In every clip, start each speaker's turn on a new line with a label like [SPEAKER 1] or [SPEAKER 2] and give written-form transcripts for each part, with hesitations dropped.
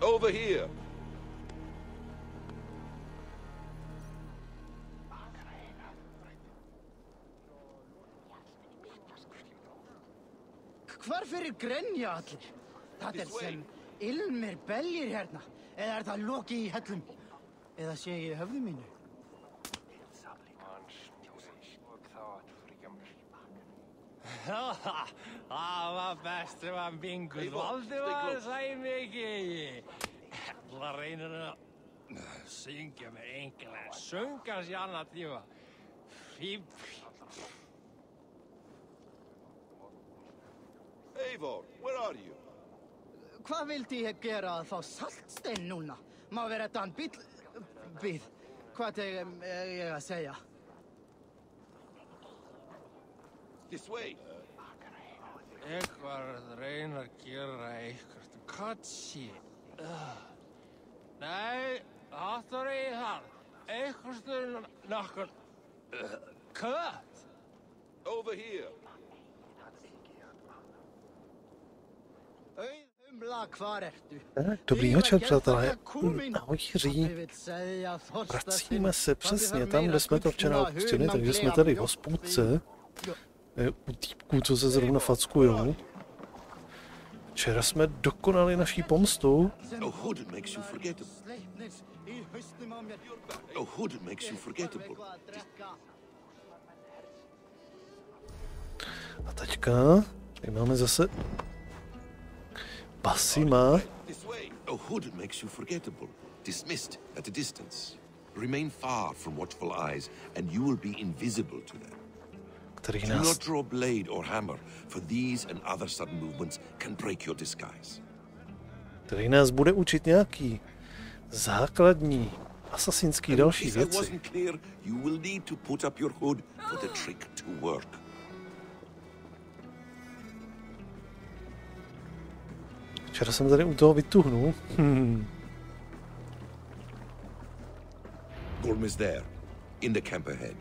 [SPEAKER 1] Over here.
[SPEAKER 2] Hvar fyrir grenja allir? Það sem ilmir beljir hérna. Eða það loki í hellum? Eða sé ég í höfðu mínu?
[SPEAKER 3] Það var best ef að bingus Valdimar sæði mikið. Það reynir að syngja með einhverja söngans í annan tíma. Fíbl.
[SPEAKER 1] Eivor, where are you?
[SPEAKER 2] Hvað vildi ég gera að fá saltstein núna? Má vera þetta hann bíð. Hvað ég að segja?
[SPEAKER 1] This way.
[SPEAKER 3] Eitthvað reynar að gera eitthvað katsi. Nei, hattur í það. Eitthvað stundum nokkur kött.
[SPEAKER 1] Over here.
[SPEAKER 4] Dobrý večer, přátelé. Ahoj, Jiří. Vracíme se přesně tam, kde jsme to včera opustili, takže jsme tady v hospůdce. U týpků, co se zrovna fackujou. Včera jsme dokonali naší pomstu. A teďka tady máme zase Basima.
[SPEAKER 5] A hood makes you forgettable, dismissed at a distance. Remain far from watchful eyes, and you will be invisible to them. Do not draw blade or hammer, for these and other sudden movements can break your disguise.
[SPEAKER 4] Který nás bude učit nějaký základní asasinský další věci.
[SPEAKER 5] Wasn't clear, you will need to put up your hood for the trick to work.
[SPEAKER 4] Včera jsem tady u toho vytuhnul.
[SPEAKER 5] Gorm is there, in the camp ahead.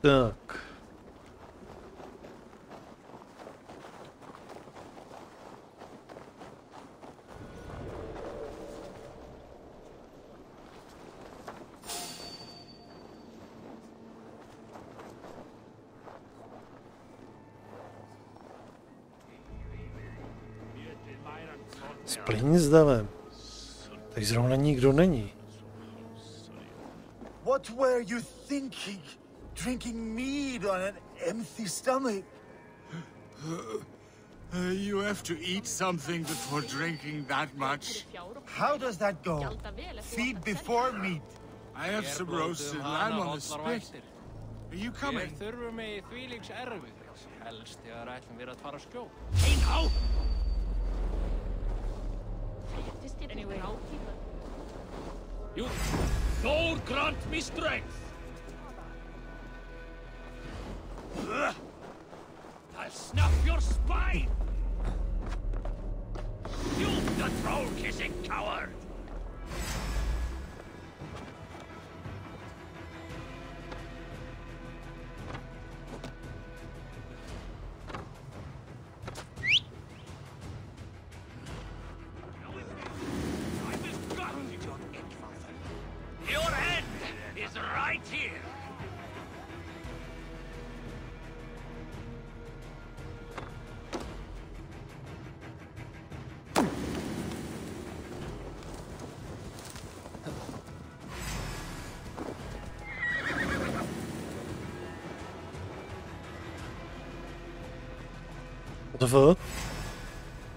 [SPEAKER 4] Tak. Splň s davem. Tady zrovna nikdo není.
[SPEAKER 6] What were you thinking? Drinking mead on an empty stomach?
[SPEAKER 7] You have to eat something before drinking that much.
[SPEAKER 6] How does that go? Feed before meat.
[SPEAKER 7] I have some roasted lamb on the spit. Are you coming?
[SPEAKER 3] Hey, no!
[SPEAKER 8] Anyway.
[SPEAKER 3] You Thor grant me strength. I'll snuff your spine. You, the troll-kissing coward. Your end is right here.
[SPEAKER 4] V?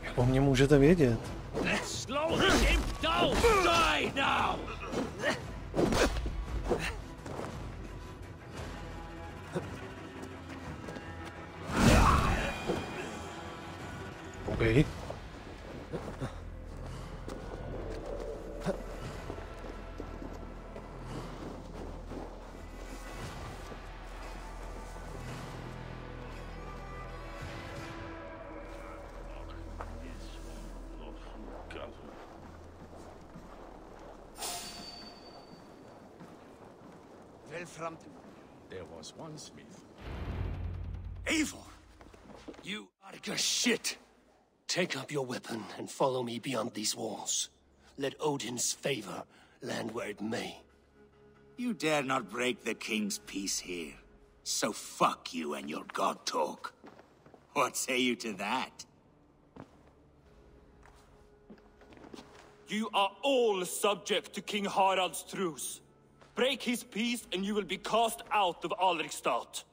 [SPEAKER 4] Jak o mě můžete vědět?
[SPEAKER 3] Let's slow him down. Die now.
[SPEAKER 4] Okay.
[SPEAKER 6] There was one smith.
[SPEAKER 9] Eivor! You are your shit! Take up your weapon and follow me beyond these walls. Let Odin's favor land where it may.
[SPEAKER 6] You dare not break the king's peace here. So fuck you and your god talk. What say you to that?
[SPEAKER 10] You are all subject to King Harald's truce. Break his peace and you will be cast out of Alrikstad.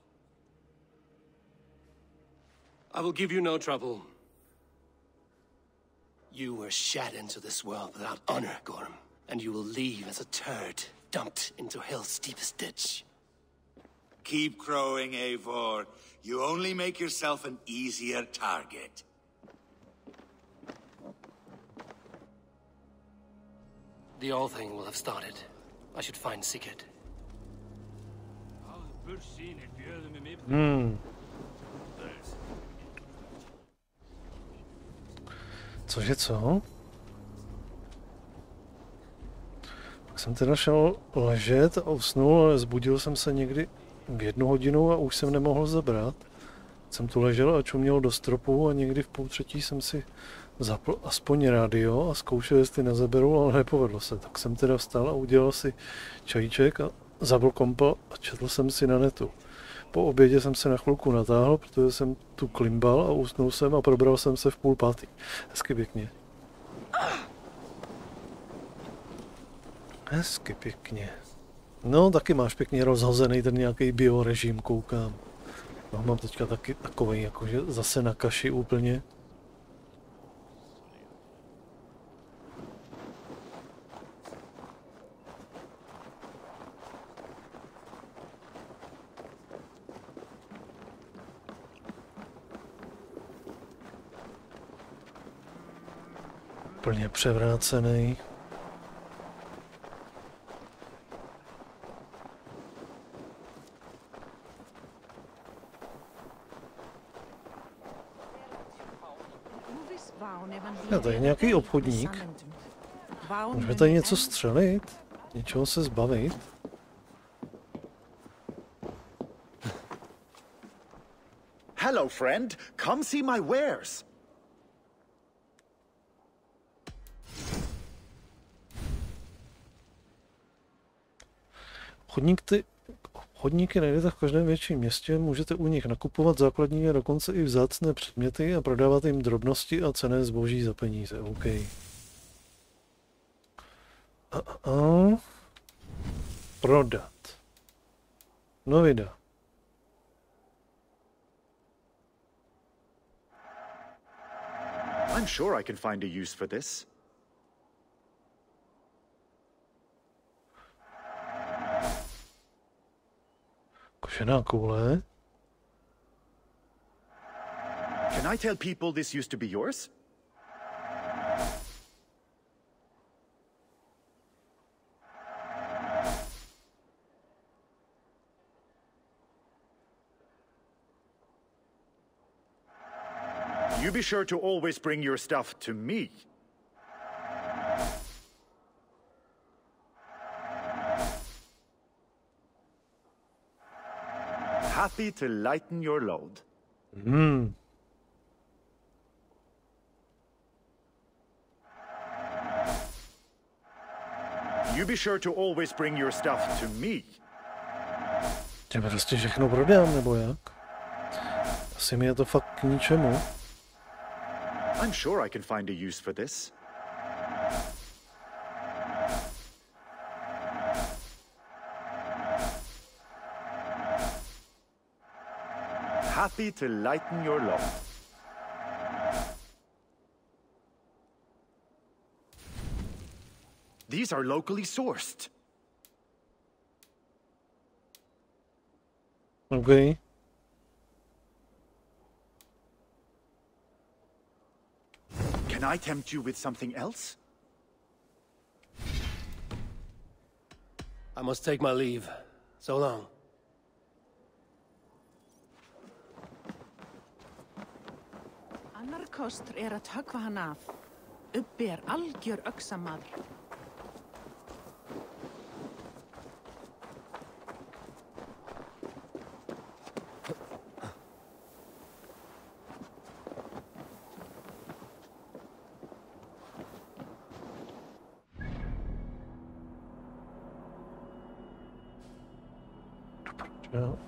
[SPEAKER 9] I will give you no trouble. You were shat into this world without honor, Gorm, and you will leave as a turd dumped into hell's deepest ditch.
[SPEAKER 6] Keep crowing, Eivor. You only make yourself an easier target.
[SPEAKER 9] The All Thing will have started. I should find Sigurd.
[SPEAKER 4] Cože co? Tak jsem teda šel ležet a usnul, ale zbudil jsem se někdy v 1 hodinu a už jsem nemohl zabrat. Jsem tu ležel a čuměl do stropu a někdy v 2:30 jsem si zapl aspoň rádio a zkoušel, jestli nezaberu, ale nepovedlo se. Tak jsem teda vstal a udělal si čajíček a zapl kompa a četl jsem si na netu. Po obědě jsem se na chvilku natáhl, protože jsem tu klimbal a usnul jsem a probral jsem se v 4:30. Hezky pěkně. Hezky pěkně. No, taky máš pěkně rozhozený ten nějaký biorežim, koukám. No, mám teďka taky takovej, jakože zase na kaši úplně. Plně převrácený. No, to je nějaký obchodník. Můžeme tady něco střelit? Něčeho se zbavit?
[SPEAKER 6] Hello, friend. Come see my wares.
[SPEAKER 4] Chodníky najdete v každém větším městě, můžete u nich nakupovat základní a dokonce i vzácné předměty a prodávat jim drobnosti a cenné zboží za peníze. OK. Prodat. No vida.
[SPEAKER 11] I'm sure I can find a use for this.
[SPEAKER 4] Kožená koule.
[SPEAKER 11] Can I tell people this used to be yours? You be sure to always bring your stuff to me. Happy to lighten your load. You be sure to always bring your stuff to me.
[SPEAKER 4] Těme prostě všechno prodám, nebo jak? Asi mi je to fakt k ničemu.
[SPEAKER 11] I'm sure I can find a use for this. Happy to lighten your load. These are locally sourced.
[SPEAKER 4] Okay.
[SPEAKER 11] Can I tempt you with something else?
[SPEAKER 9] I must take my leave. So long.
[SPEAKER 12] Annar kostur að höggva hann af. Ubbi algjör öxamaður.
[SPEAKER 4] Jo.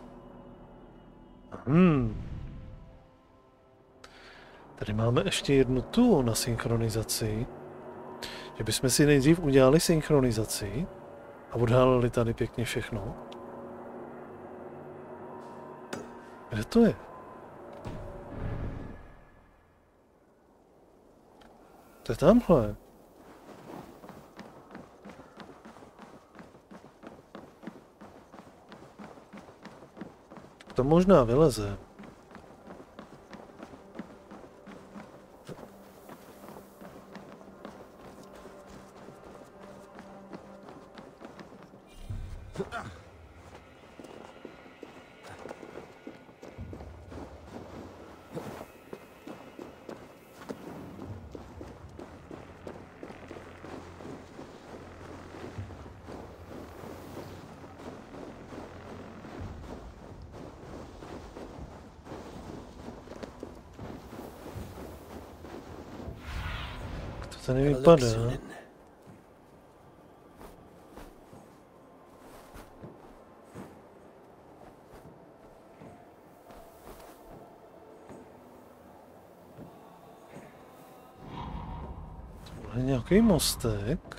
[SPEAKER 4] Tady máme ještě jednu tu na synchronizaci. Že bychom si nejdřív udělali synchronizaci a odhalili tady pěkně všechno. Kde to je? To je tamhle. To možná vyleze. To nevypadá. Tohle je nějaký mostek.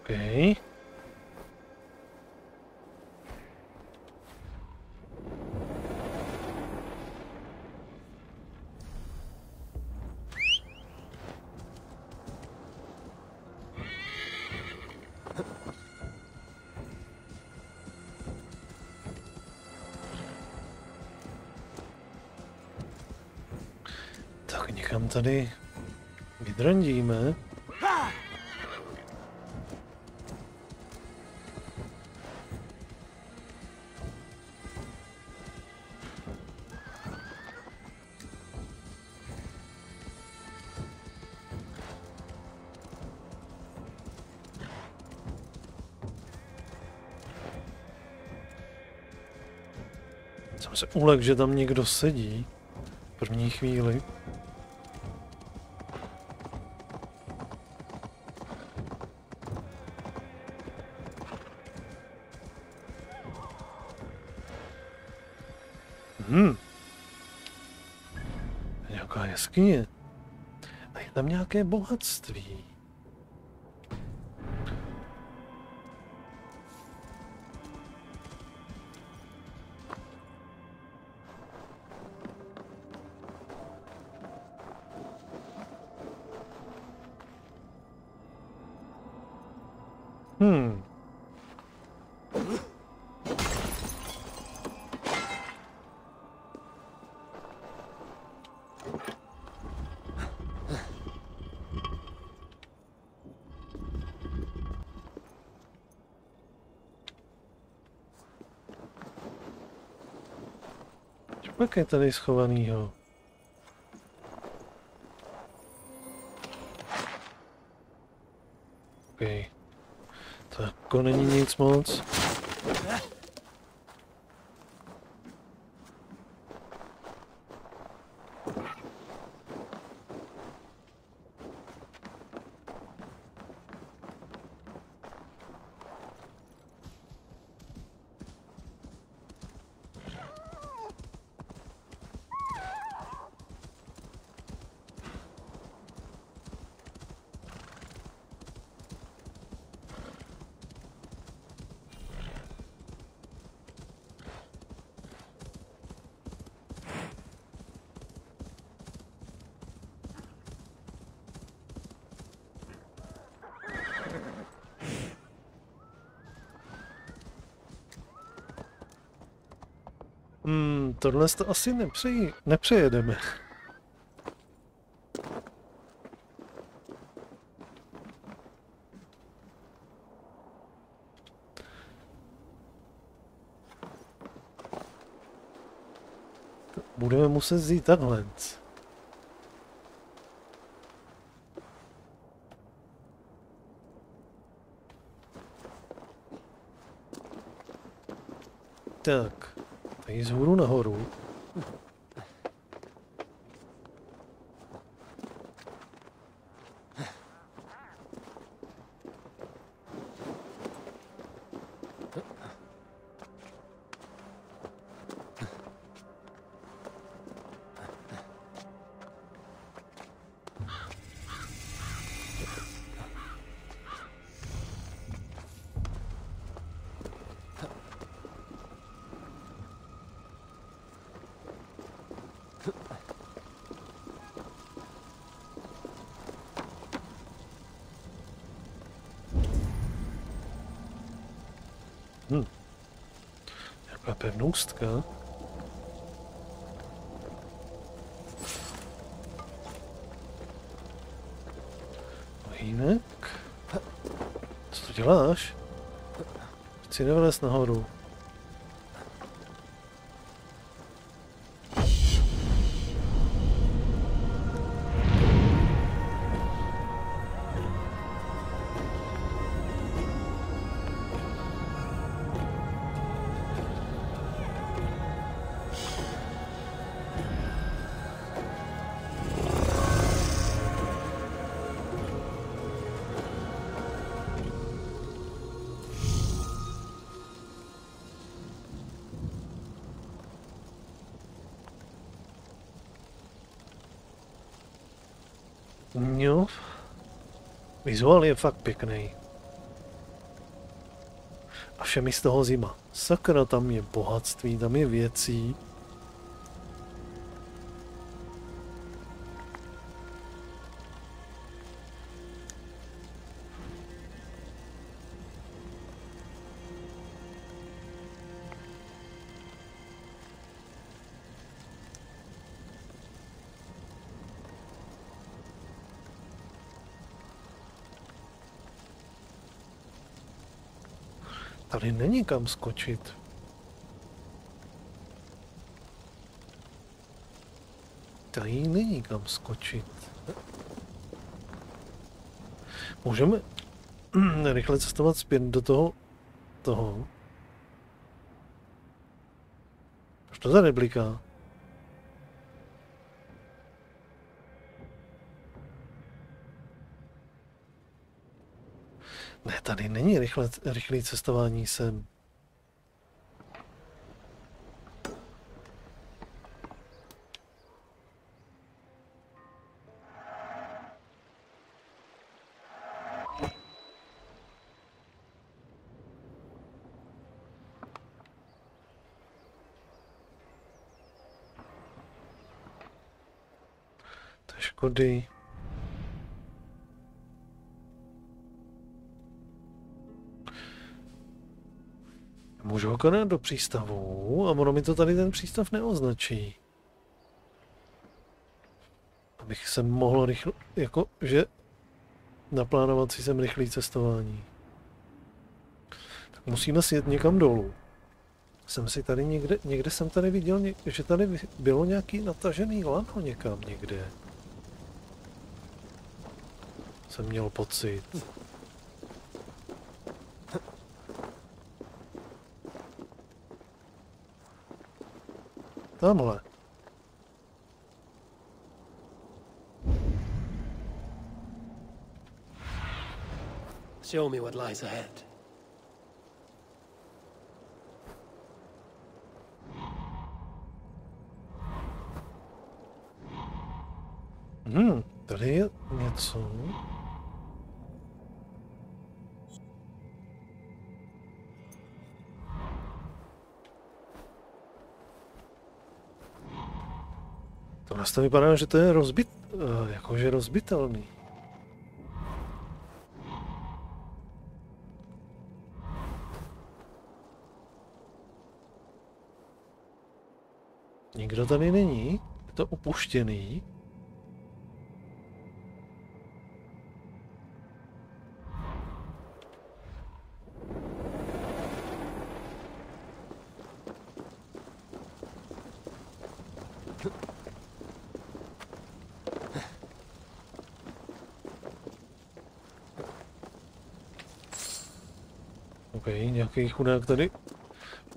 [SPEAKER 4] Okay. Tak někam tady vydrandíme. Jsem se ulek, že tam někdo sedí v první chvíli. Nějaká jeskyně. A je tam nějaké bohatství. Jak je tady schovanýho? Okay. To jako není nic moc. Tohle to asi nepřejedeme. Budeme muset vzít takhle. Tak, tady zhůru nahoru. Nějaká pevnoustka. Jinak. Co to děláš? Chci nevlézt nahoru. Jo, vizuál je fakt pěkný. A vše mi z toho zima. Sakra, tam je bohatství, tam je věcí. Tady není kam skočit. Tady není kam skočit. Můžeme rychle cestovat zpět do toho. Už to tady bliká. Ne, tady není rychlé cestování sem. To je škody. Můžu akorát do přístavu a ono mi to tady ten přístav neoznačí. Abych se mohl rychle, jakože naplánovat si sem rychlé cestování. Tak musíme si jet někam dolů. Jsem si tady někde jsem tady viděl, že tady bylo nějaký natažený lano někam někde. Jsem měl pocit. Tamhle.
[SPEAKER 9] Show me what lies ahead.
[SPEAKER 4] Tady je něco. To nás to vypadá, že to je jakože rozbitelný. Nikdo tady není? Je to opuštěný? OK, nějaký chudák tady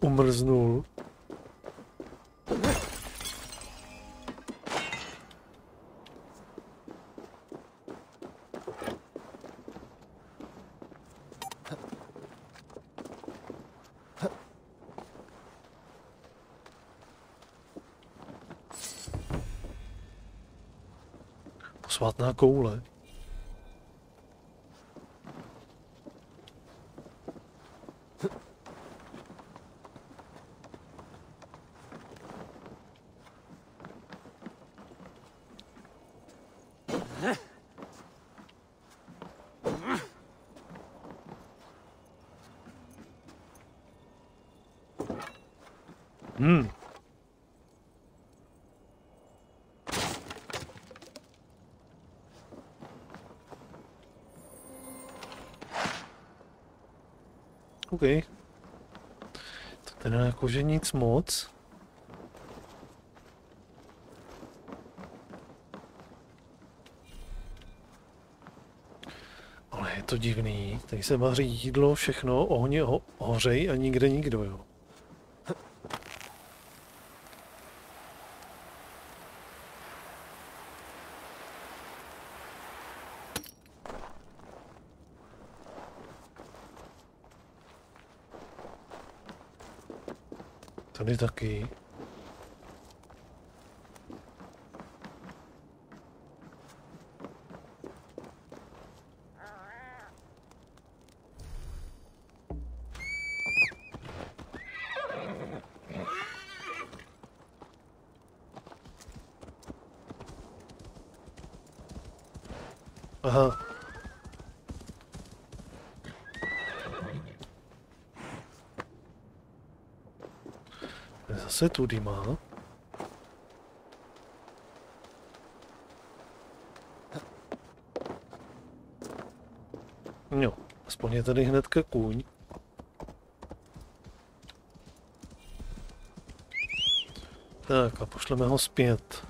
[SPEAKER 4] umrznul. Posvátná koule. OK. To teda jakože nic moc. Ale je to divný. Tady se vaří jídlo, všechno, ohně hořej a nikde nikdo, jo. Tady taky. Aha. Zase tudy má. Jo, aspoň je tady hnedka kůň. Tak a pošleme ho zpět.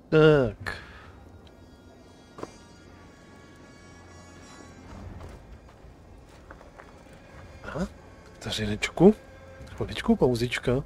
[SPEAKER 4] Tak. Aha, vteřinečku. Chviličku, pauzička.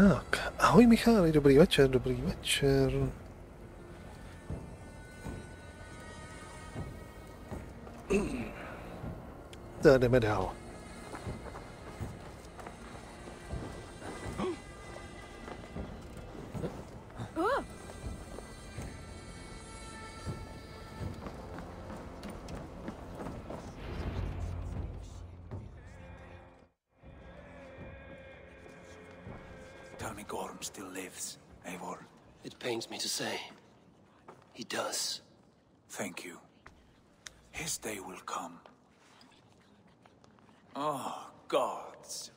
[SPEAKER 4] Tak, ahoj Michály, dobrý večer, dobrý večer. Tak jdeme dál.
[SPEAKER 6] Tell me Gorm still lives, Eivor.
[SPEAKER 9] It pains me to say. He does.
[SPEAKER 6] Thank you. His day will come. Oh, gods.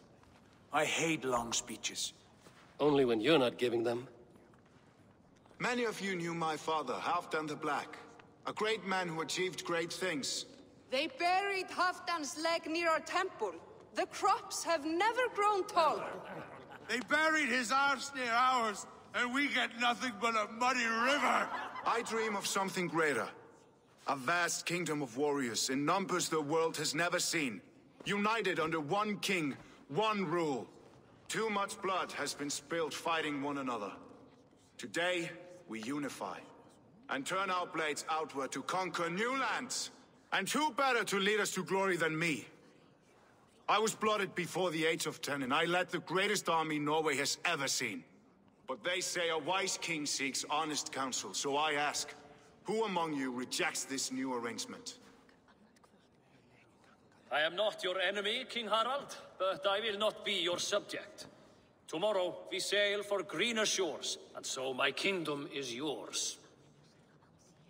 [SPEAKER 6] I hate long speeches.
[SPEAKER 9] Only when you're not giving them.
[SPEAKER 13] Many of you knew my father, Halfdan the Black. A great man who achieved great things.
[SPEAKER 14] They buried Halfdan's leg near our temple. The crops have never grown tall.
[SPEAKER 7] They buried his arse near ours, and we get nothing but a muddy river.
[SPEAKER 13] I dream of something greater. A vast kingdom of warriors in numbers the world has never seen. United under one king, one rule. Too much blood has been spilled fighting one another. Today, we unify. And turn our blades outward to conquer new lands. And who better to lead us to glory than me? I was blooded before the age of 10, and I led the greatest army Norway has ever seen. But they say a wise king seeks honest counsel, so I ask, who among you rejects this new arrangement?
[SPEAKER 10] I am not your enemy, King Harald, but I will not be your subject. Tomorrow we sail for greener shores, and so my kingdom is yours.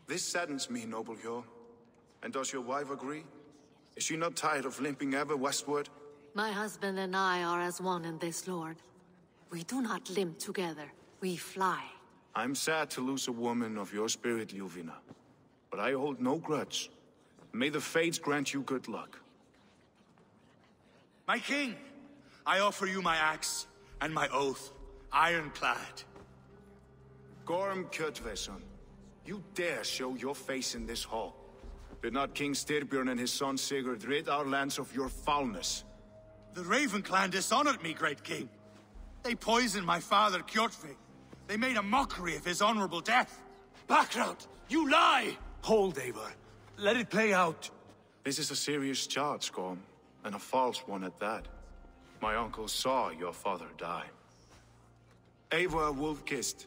[SPEAKER 13] This saddens me, noble Hjor. And does your wife agree? Is she not tired of limping ever westward?
[SPEAKER 15] My husband and I are as one in this, Lord. We do not limp together, we fly.
[SPEAKER 13] I'm sad to lose a woman of your spirit, Ljuvina. But I hold no grudge. May the fates grant you good luck.
[SPEAKER 7] My king, I offer you my axe and my oath, ironclad.
[SPEAKER 13] Gorm Kjotveson, you dare show your face in this hall. Did not King Styrbjörn and his son Sigurd rid our lands of your foulness?
[SPEAKER 7] The Raven clan dishonored me, great king. They poisoned my father, Kjotve. They made a mockery of his honorable death.
[SPEAKER 6] Background! You lie! Hold, Eivor. Let it play out.
[SPEAKER 13] This is a serious charge, Gorm, and a false one at that. My uncle saw your father die. Eivor Wolf-Kissed,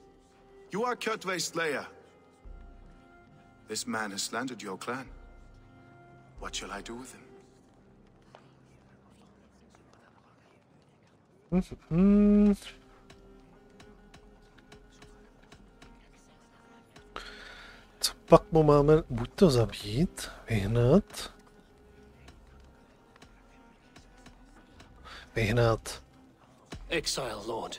[SPEAKER 13] you are Kjotve's slayer. This man has slandered your clan. What shall I do with him?
[SPEAKER 4] Co pak mu máme buď to zabít, vyhnat.
[SPEAKER 9] Exile, Lord.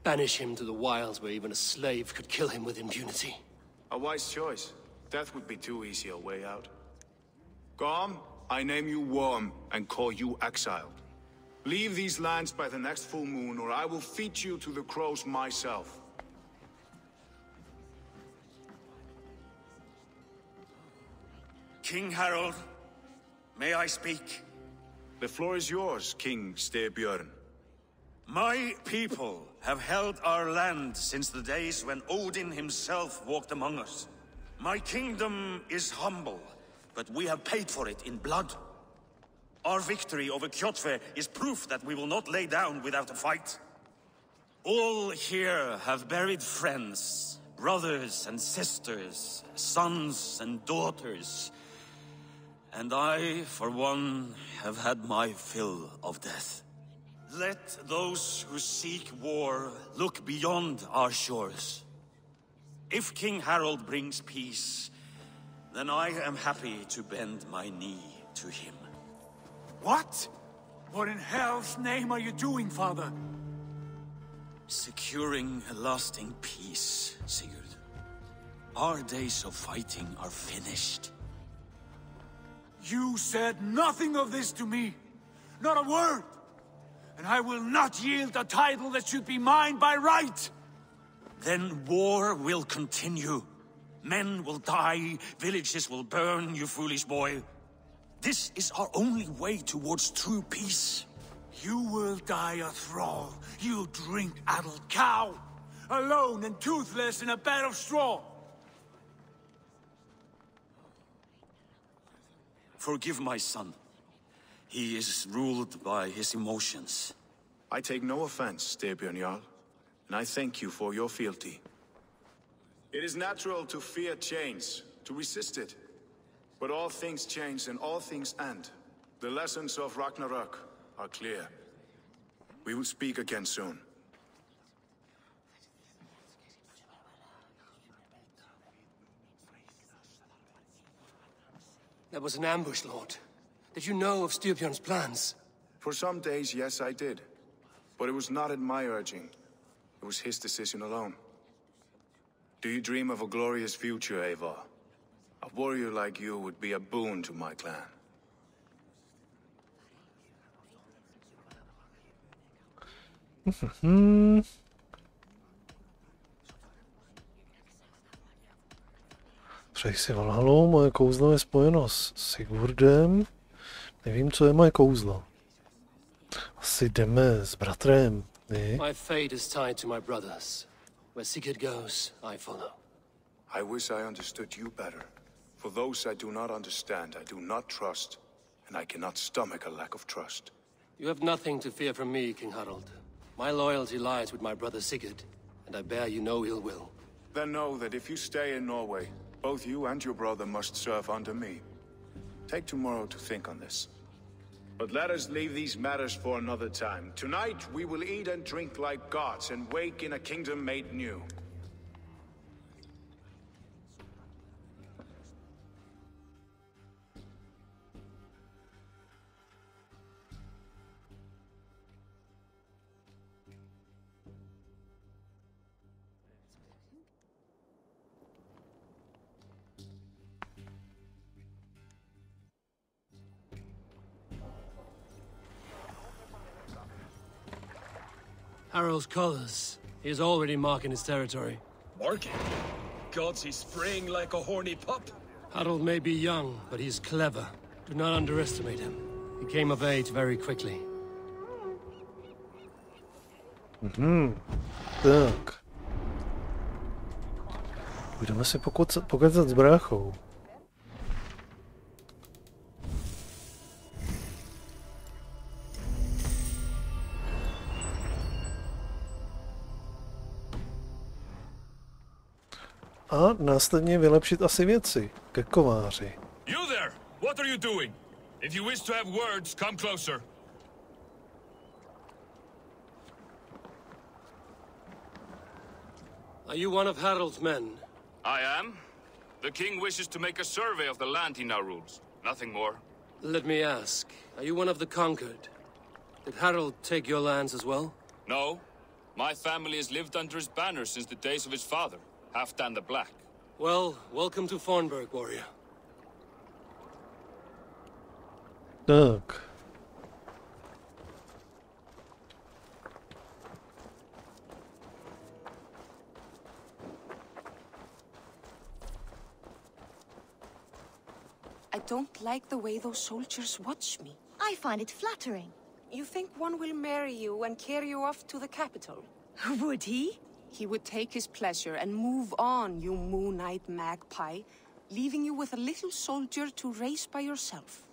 [SPEAKER 9] Banish him to the wilds where even a slave could kill him with impunity.
[SPEAKER 13] A wise choice. Death would be too easy a way out. Gorm, I name you Worm and call you exiled. Leave these lands by the next full moon, or I will feed you to the crows myself.
[SPEAKER 6] King Harald, may I speak?
[SPEAKER 13] The floor is yours, King Styrbjörn.
[SPEAKER 6] My people have held our land since the days when Odin himself walked among us. My kingdom is humble, but we have paid for it in blood. Our victory over Kjotve is proof that we will not lay down without a fight. All here have buried friends, brothers and sisters, sons and daughters. And I, for one, have had my fill of death. Let those who seek war look beyond our shores. If King Harald brings peace, then I am happy to bend my knee to him.
[SPEAKER 7] What? What in hell's name are you doing, father?
[SPEAKER 6] Securing a lasting peace, Sigurd. Our days of fighting are finished.
[SPEAKER 7] You said nothing of this to me. Not a word. And I will not yield a title that should be mine by right.
[SPEAKER 6] Then war will continue. Men will die, villages will burn, you foolish boy. This is our only way towards true peace.
[SPEAKER 7] You will die a thrall. You drink-addled cow. Alone and toothless in a bed of straw.
[SPEAKER 6] Forgive my son. He is ruled by his emotions.
[SPEAKER 13] I take no offense, Styrbjörn Jarl, and I thank you for your fealty. It is natural to fear change, to resist it. But all things change and all things end. The lessons of Ragnarök are clear. We will speak again soon.
[SPEAKER 9] That was an ambush, Lord. Did you know of Styrbjörn's plans?
[SPEAKER 13] For some days, yes, I did. But it was not at my urging. It was his decision alone. Do you dream of a glorious future, Eivor? A warrior like you would be a boon to my clan.
[SPEAKER 4] Přeji si Valhallu, moje kouzlo je spojeno s Sigurdem. Nevím, co je moje kouzlo. Asi jdeme s bratrem, ne?
[SPEAKER 9] My fate is tied to my brothers. Where Sigurd goes, I follow.
[SPEAKER 13] I wish I understood you better. For those I do not understand, I do not trust, and I cannot stomach a lack of trust.
[SPEAKER 9] You have nothing to fear from me, King Harald. My loyalty lies with my brother Sigurd, and I bear you no ill will.
[SPEAKER 13] Then know that if you stay in Norway, both you and your brother must serve under me. Take tomorrow to think on this. But let us leave these matters for another time. Tonight we will eat and drink like gods and wake in a kingdom made new.
[SPEAKER 9] Harald's colors. He is already marking his territory.
[SPEAKER 16] Marking? Gods, he's spraying like a horny pup.
[SPEAKER 9] Harald may be young, but he's clever. Do not underestimate him. He came of age very quickly.
[SPEAKER 4] Tak. Budeme si pokecat s bráchou. A následně vylepšit asi věci ke kováři.
[SPEAKER 16] You there! What are you doing? If you wish to have words, come closer.
[SPEAKER 9] Are you one of Harald's men?
[SPEAKER 17] I am. The king wishes to make a survey of the land he now rules. Nothing more.
[SPEAKER 9] Let me ask, are you one of the conquered? Did Harald take your lands as well?
[SPEAKER 17] No. My family has lived under his banner since the days of his father. Halfdan the Black.
[SPEAKER 9] Well, welcome to Fornburg, warrior.
[SPEAKER 4] Tak.
[SPEAKER 14] I don't like the way those soldiers watch me.
[SPEAKER 18] I find it flattering.
[SPEAKER 14] You think one will marry you and carry you off to the capital?
[SPEAKER 18] Would he?
[SPEAKER 14] He would take his pleasure and move on, you moon-eyed magpie, leaving you with a little soldier to raise by yourself.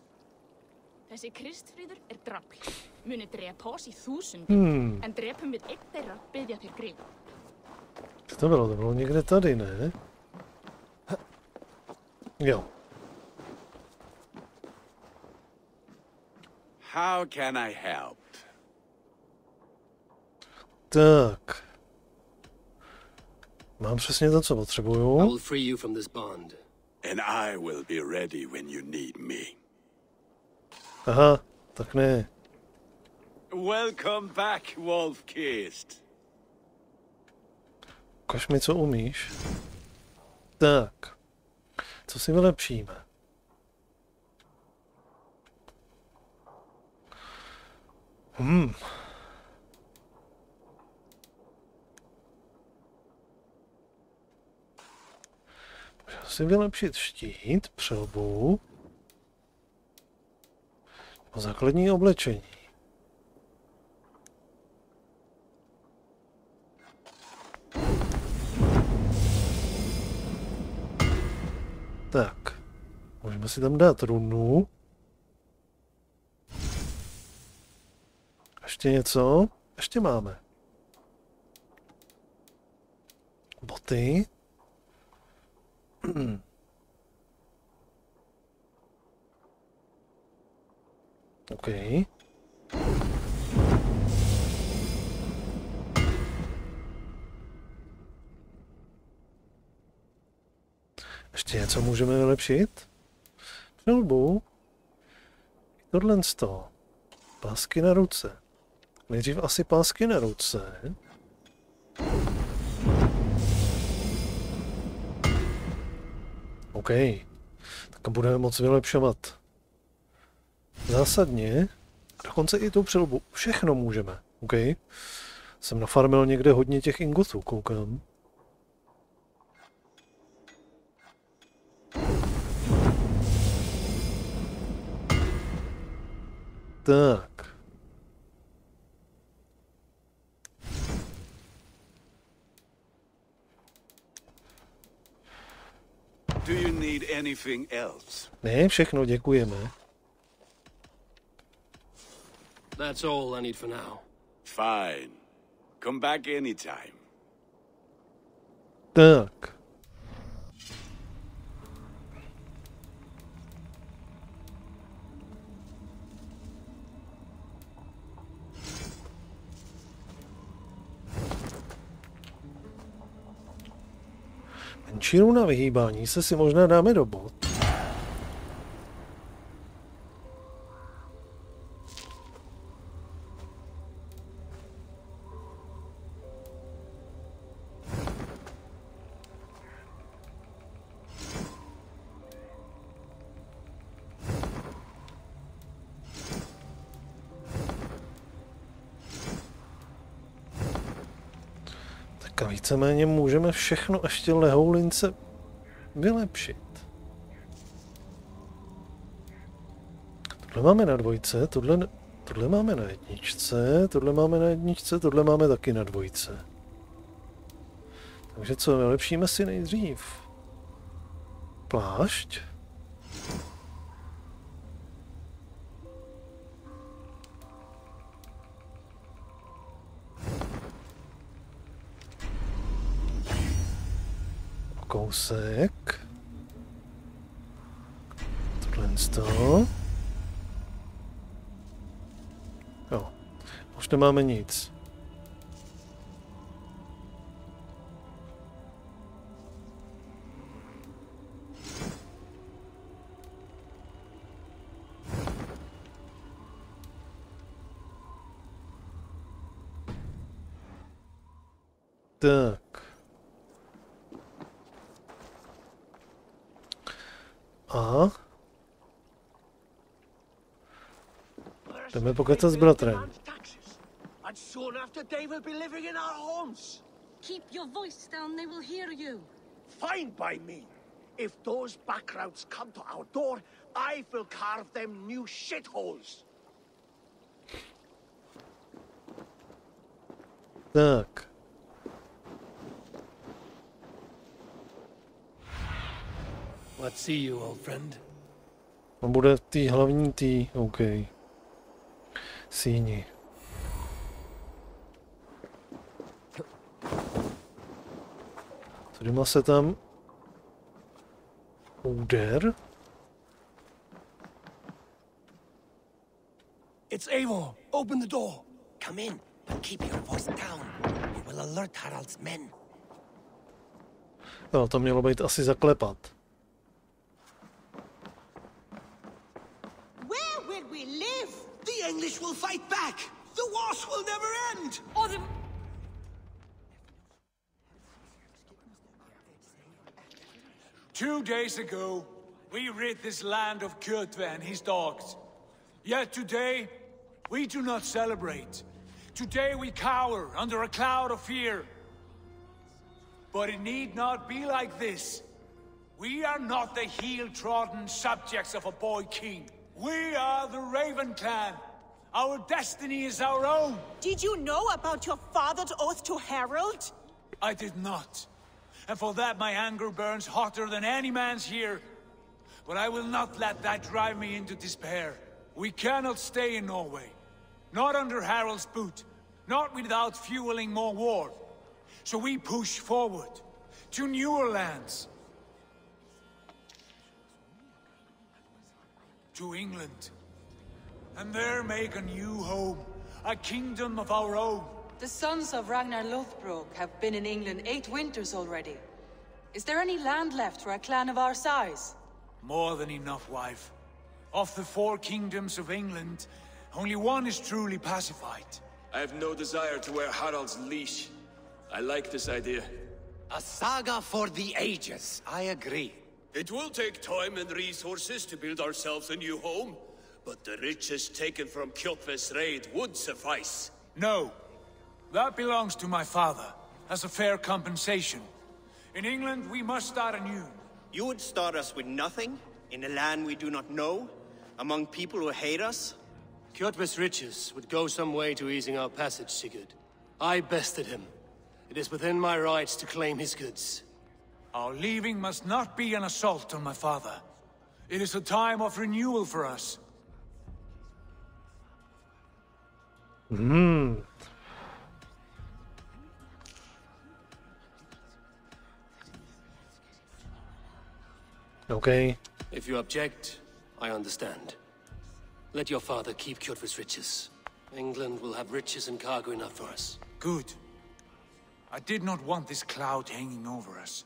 [SPEAKER 8] Þessi Kristfríður drafl. Muni drepa oss í þúsundum, en drepum við einn þeirra biðja þér grip.
[SPEAKER 4] To bylo někde tady, ne? Jo.
[SPEAKER 19] How can I help?
[SPEAKER 4] Tak. Mám přesně to, co potřebuju.
[SPEAKER 9] I will free you from this bond.
[SPEAKER 19] And I will be ready when you need me.
[SPEAKER 4] Aha, tak ne.
[SPEAKER 19] Welcome back, Wolf-Kissed.
[SPEAKER 4] Ukaž mi, co umíš. Tak. Co si vylepšíme? Můžu si vylepšit štít, přilbu. O základní oblečení. Tak. Můžeme si tam dát runu. Ještě něco? Ještě máme. Boty. OK. Ještě něco můžeme vylepšit? Přilbu. Tohle z toho. Pásky na ruce. Nejdřív asi pásky na ruce. OK. Tak budeme moc vylepšovat. Zásadně. Dokonce i tu přilbu. Všechno můžeme. OK. Jsem nafarmil někde hodně těch ingotů, koukám. Tak.
[SPEAKER 19] Do you need anything else?
[SPEAKER 4] Ne, všechno, děkujeme.
[SPEAKER 9] That's all I need for now.
[SPEAKER 19] Fine. Come back anytime.
[SPEAKER 4] Tak. Menšinu na vyhýbání se si možná dáme do bod. Tak a víceméně můžeme všechno ještě lehoulince vylepšit. Tohle máme na dvojce, tohle máme na jedničce, tohle máme na jedničce, tohle máme taky na dvojce. Takže co, vylepšíme si nejdřív? Plášť. Kousek. Tohle z toho. Jo. Už nemáme nic. Tak. A jdeme pokecat s bratrem.
[SPEAKER 20] Keep your voice down, they will hear you.
[SPEAKER 9] Fine by me. If those backrouts come to our door, I will carve them new shitholes.
[SPEAKER 4] Tak.
[SPEAKER 9] Let's see you, old friend.
[SPEAKER 4] On bude v té hlavní OK. Síni. Tady má se tam úder.
[SPEAKER 9] It's Eivor. Open the door. Come in, but keep your voice down. You will alert Harald's men.
[SPEAKER 4] Jo, to mělo být asi zaklepat.
[SPEAKER 9] Where will we live? The English will fight back. The wars will never end.
[SPEAKER 20] Or the...
[SPEAKER 7] 2 days ago, we rid this land of Kjotve and his dogs. Yet today, we do not celebrate. Today we cower under a cloud of fear. But it need not be like this. We are not the heel-trodden subjects of a boy king. We are the Raven clan. Our destiny is our own.
[SPEAKER 12] Did you know about your father's oath to Harald?
[SPEAKER 7] I did not. And for that my anger burns hotter than any man's here. But I will not let that drive me into despair. We cannot stay in Norway. Not under Harald's boot. Not without fueling more war. So we push forward. To newer lands. To England. And there make a new home. A kingdom of our own.
[SPEAKER 21] The sons of Ragnar Lothbrok have been in England 8 winters already. Is there any land left for a clan of our size?
[SPEAKER 7] More than enough, wife. Of the 4 kingdoms of England, only one is truly pacified.
[SPEAKER 22] I have no desire to wear Harald's leash. I like this idea.
[SPEAKER 9] A saga for the ages, I agree.
[SPEAKER 22] It will take time and resources to build ourselves a new home, but the riches taken from Kjotve's raid would suffice.
[SPEAKER 7] No. That belongs to my father, as a fair compensation. In England, we must start anew.
[SPEAKER 9] You would start us with nothing? In a land we do not know? Among people who hate us?
[SPEAKER 23] Kjotve's riches would go some way to easing our passage, Sigurd. I bested him. It is within my rights to claim his goods.
[SPEAKER 7] Our leaving must not be an assault on my father. It is a time of renewal for us.
[SPEAKER 4] Okay.
[SPEAKER 23] If you object, I understand. Let your father keep Kjotve's riches. England will have riches and cargo enough for us.
[SPEAKER 7] Good. I did not want this cloud hanging over us.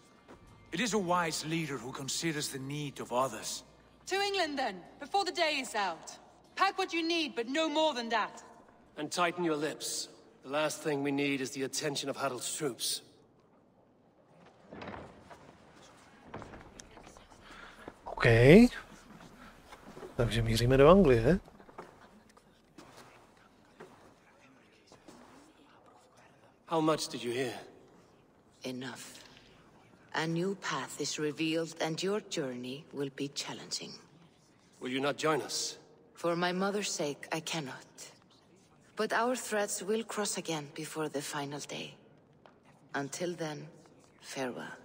[SPEAKER 7] It is a wise leader who considers the need of others.
[SPEAKER 21] To England then, before the day is out. Pack what you need, but no more than that.
[SPEAKER 23] And tighten your lips. The last thing we need is the attention of Harald's troops.
[SPEAKER 4] OK. Takže míříme do Anglie.
[SPEAKER 23] How much did you hear?
[SPEAKER 24] Enough. A new path is revealed and your journey will be challenging.
[SPEAKER 23] Will you not join us?
[SPEAKER 24] For my mother's sake, I cannot. But our threads will cross again before the final day. Until then, farewell.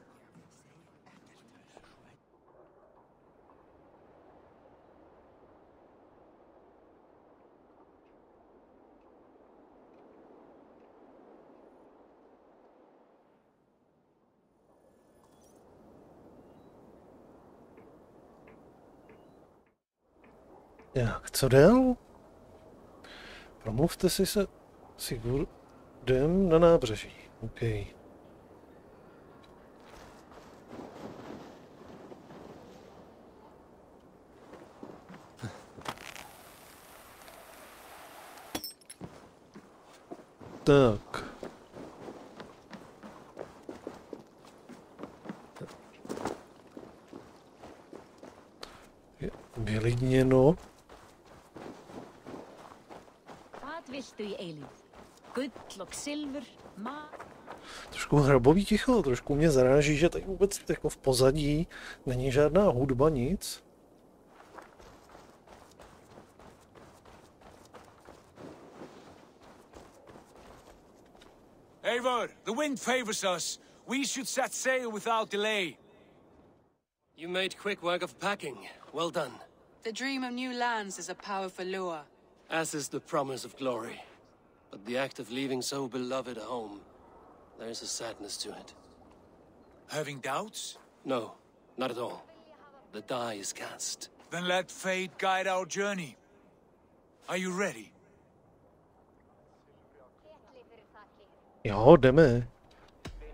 [SPEAKER 4] Tak, co dál? Promluvte si se Sigurdem na nábřeží. OK. Tak. Je vylidněno. Trošku hrabový ticho, trošku mě zaráží, že tady vůbec jako v pozadí není žádná hudba, nic.
[SPEAKER 7] Eivor, the wind favors us. We should set sail without delay.
[SPEAKER 23] You made quick work of packing. Well done.
[SPEAKER 21] The dream of new lands is a powerful lure.
[SPEAKER 23] As is the promise of glory. But the act of leaving so beloved a home, there is a sadness to it.
[SPEAKER 7] Having doubts?
[SPEAKER 23] No, not at all. The die is cast.
[SPEAKER 7] Then let fate guide our journey. Are you ready?
[SPEAKER 4] Jo, jdeme.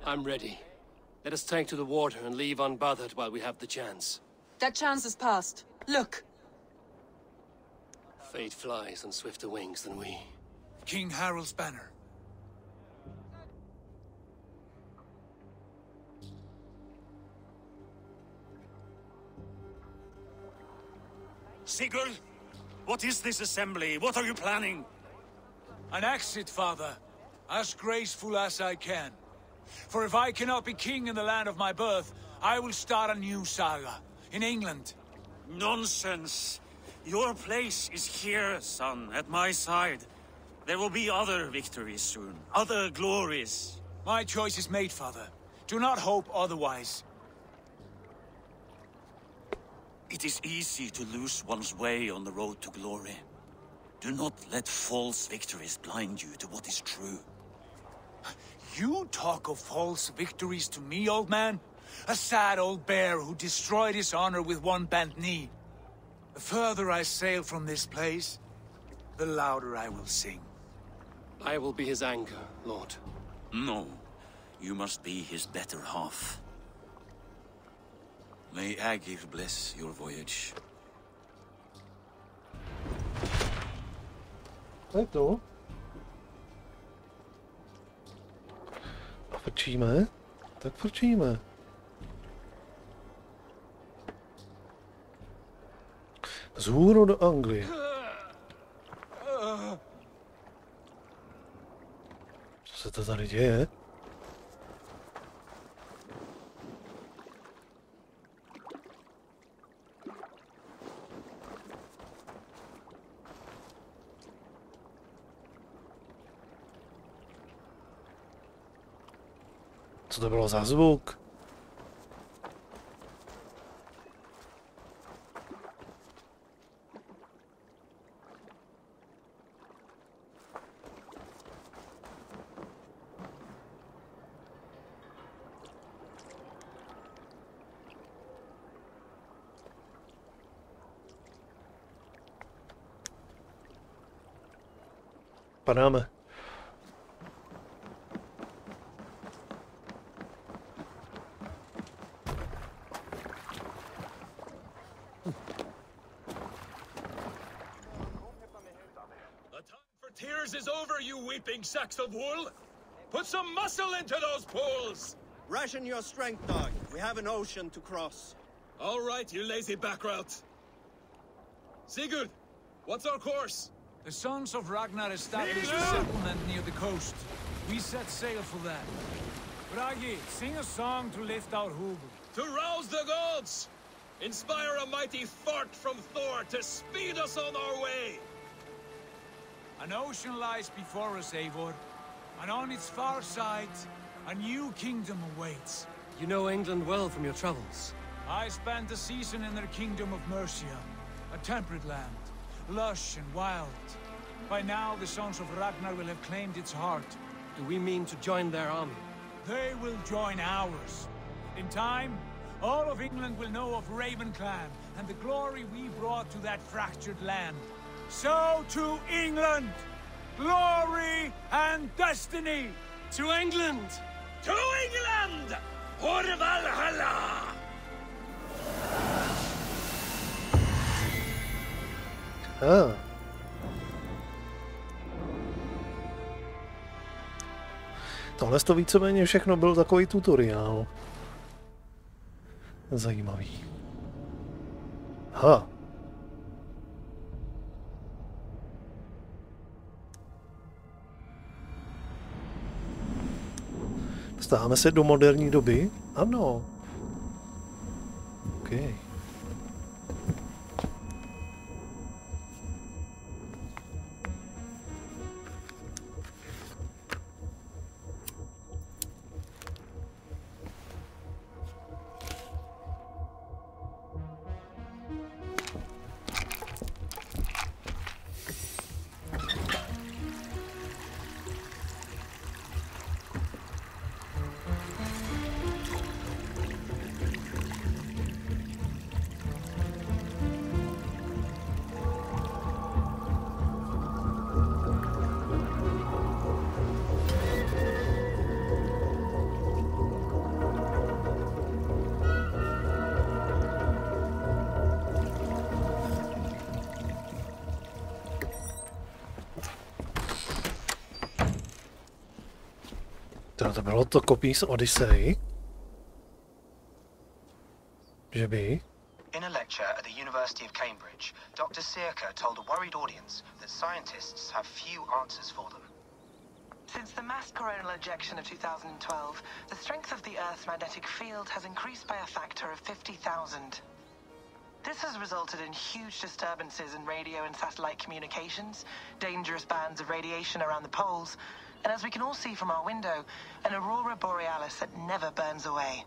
[SPEAKER 23] I'm ready. Let us take to the water and leave unbothered while we have the chance.
[SPEAKER 21] That chance is past. Look!
[SPEAKER 23] Fate flies on swifter wings than we.
[SPEAKER 7] King Harald's banner.
[SPEAKER 6] Sigurd, what is this assembly? What are you planning?
[SPEAKER 7] An exit, father. As graceful as I can. For if I cannot be king in the land of my birth, I will start a new saga. In England.
[SPEAKER 6] Nonsense. Your place is here, son, at my side. There will be other victories soon. Other glories.
[SPEAKER 7] My choice is made, father. Do not hope otherwise.
[SPEAKER 6] It is easy to lose one's way on the road to glory. Do not let false victories blind you to what is true.
[SPEAKER 7] You talk of false victories to me, old man? A sad old bear who destroyed his honor with one bent knee. The further I sail from this place, the louder I will sing.
[SPEAKER 23] I will be his anchor, Lord.
[SPEAKER 6] No, you must be his better half. May Agir bless your voyage.
[SPEAKER 4] Je to. A frčíme? Tak frčíme. Vzhůru do Anglie. Co se to tady děje? Co to bylo za zvuk? Padáme.
[SPEAKER 16] Tears is over, you weeping sacks of wool! Put some muscle into those poles!
[SPEAKER 1] Ration your strength, dog. We have an ocean to cross.
[SPEAKER 16] All right, you lazy backrout. Sigurd, what's our course?
[SPEAKER 7] The sons of Ragnar established a settlement near the coast. We set sail for that. Bragi, sing a song to lift our hoogle.
[SPEAKER 16] To rouse the gods! Inspire a mighty fart from Thor to speed us on our way!
[SPEAKER 7] An ocean lies before us, Eivor, and on its far side, a new kingdom awaits.
[SPEAKER 23] You know England well from your travels.
[SPEAKER 7] I spent a season in their kingdom of Mercia, a temperate land, lush and wild. By now, the sons of Ragnar will have claimed its heart.
[SPEAKER 23] Do we mean to join their army?
[SPEAKER 7] They will join ours. In time, all of England will know of Ravenclan and the glory we brought to that fractured land. So to England, glory and destiny.
[SPEAKER 23] To England!
[SPEAKER 16] To England! For Valhalla!
[SPEAKER 4] Ah. Tohle to víceméně všechno byl takový tutoriál. Zajímavý. Ha. Dostáváme se do moderní doby? Ano. OK. To bylo to kopí z Odyssey. Že by?
[SPEAKER 2] In a lecture at the University of Cambridge, Dr. Circa told a worried audience that scientists have few answers for them.
[SPEAKER 3] Since the mass coronal ejection of 2012, the strength of the Earth's magnetic field has increased by a factor of 50,000. This has resulted in huge disturbances in radio and satellite communications, dangerous bands of radiation around the poles, and as we can all see from our window, an aurora borealis that never burns away.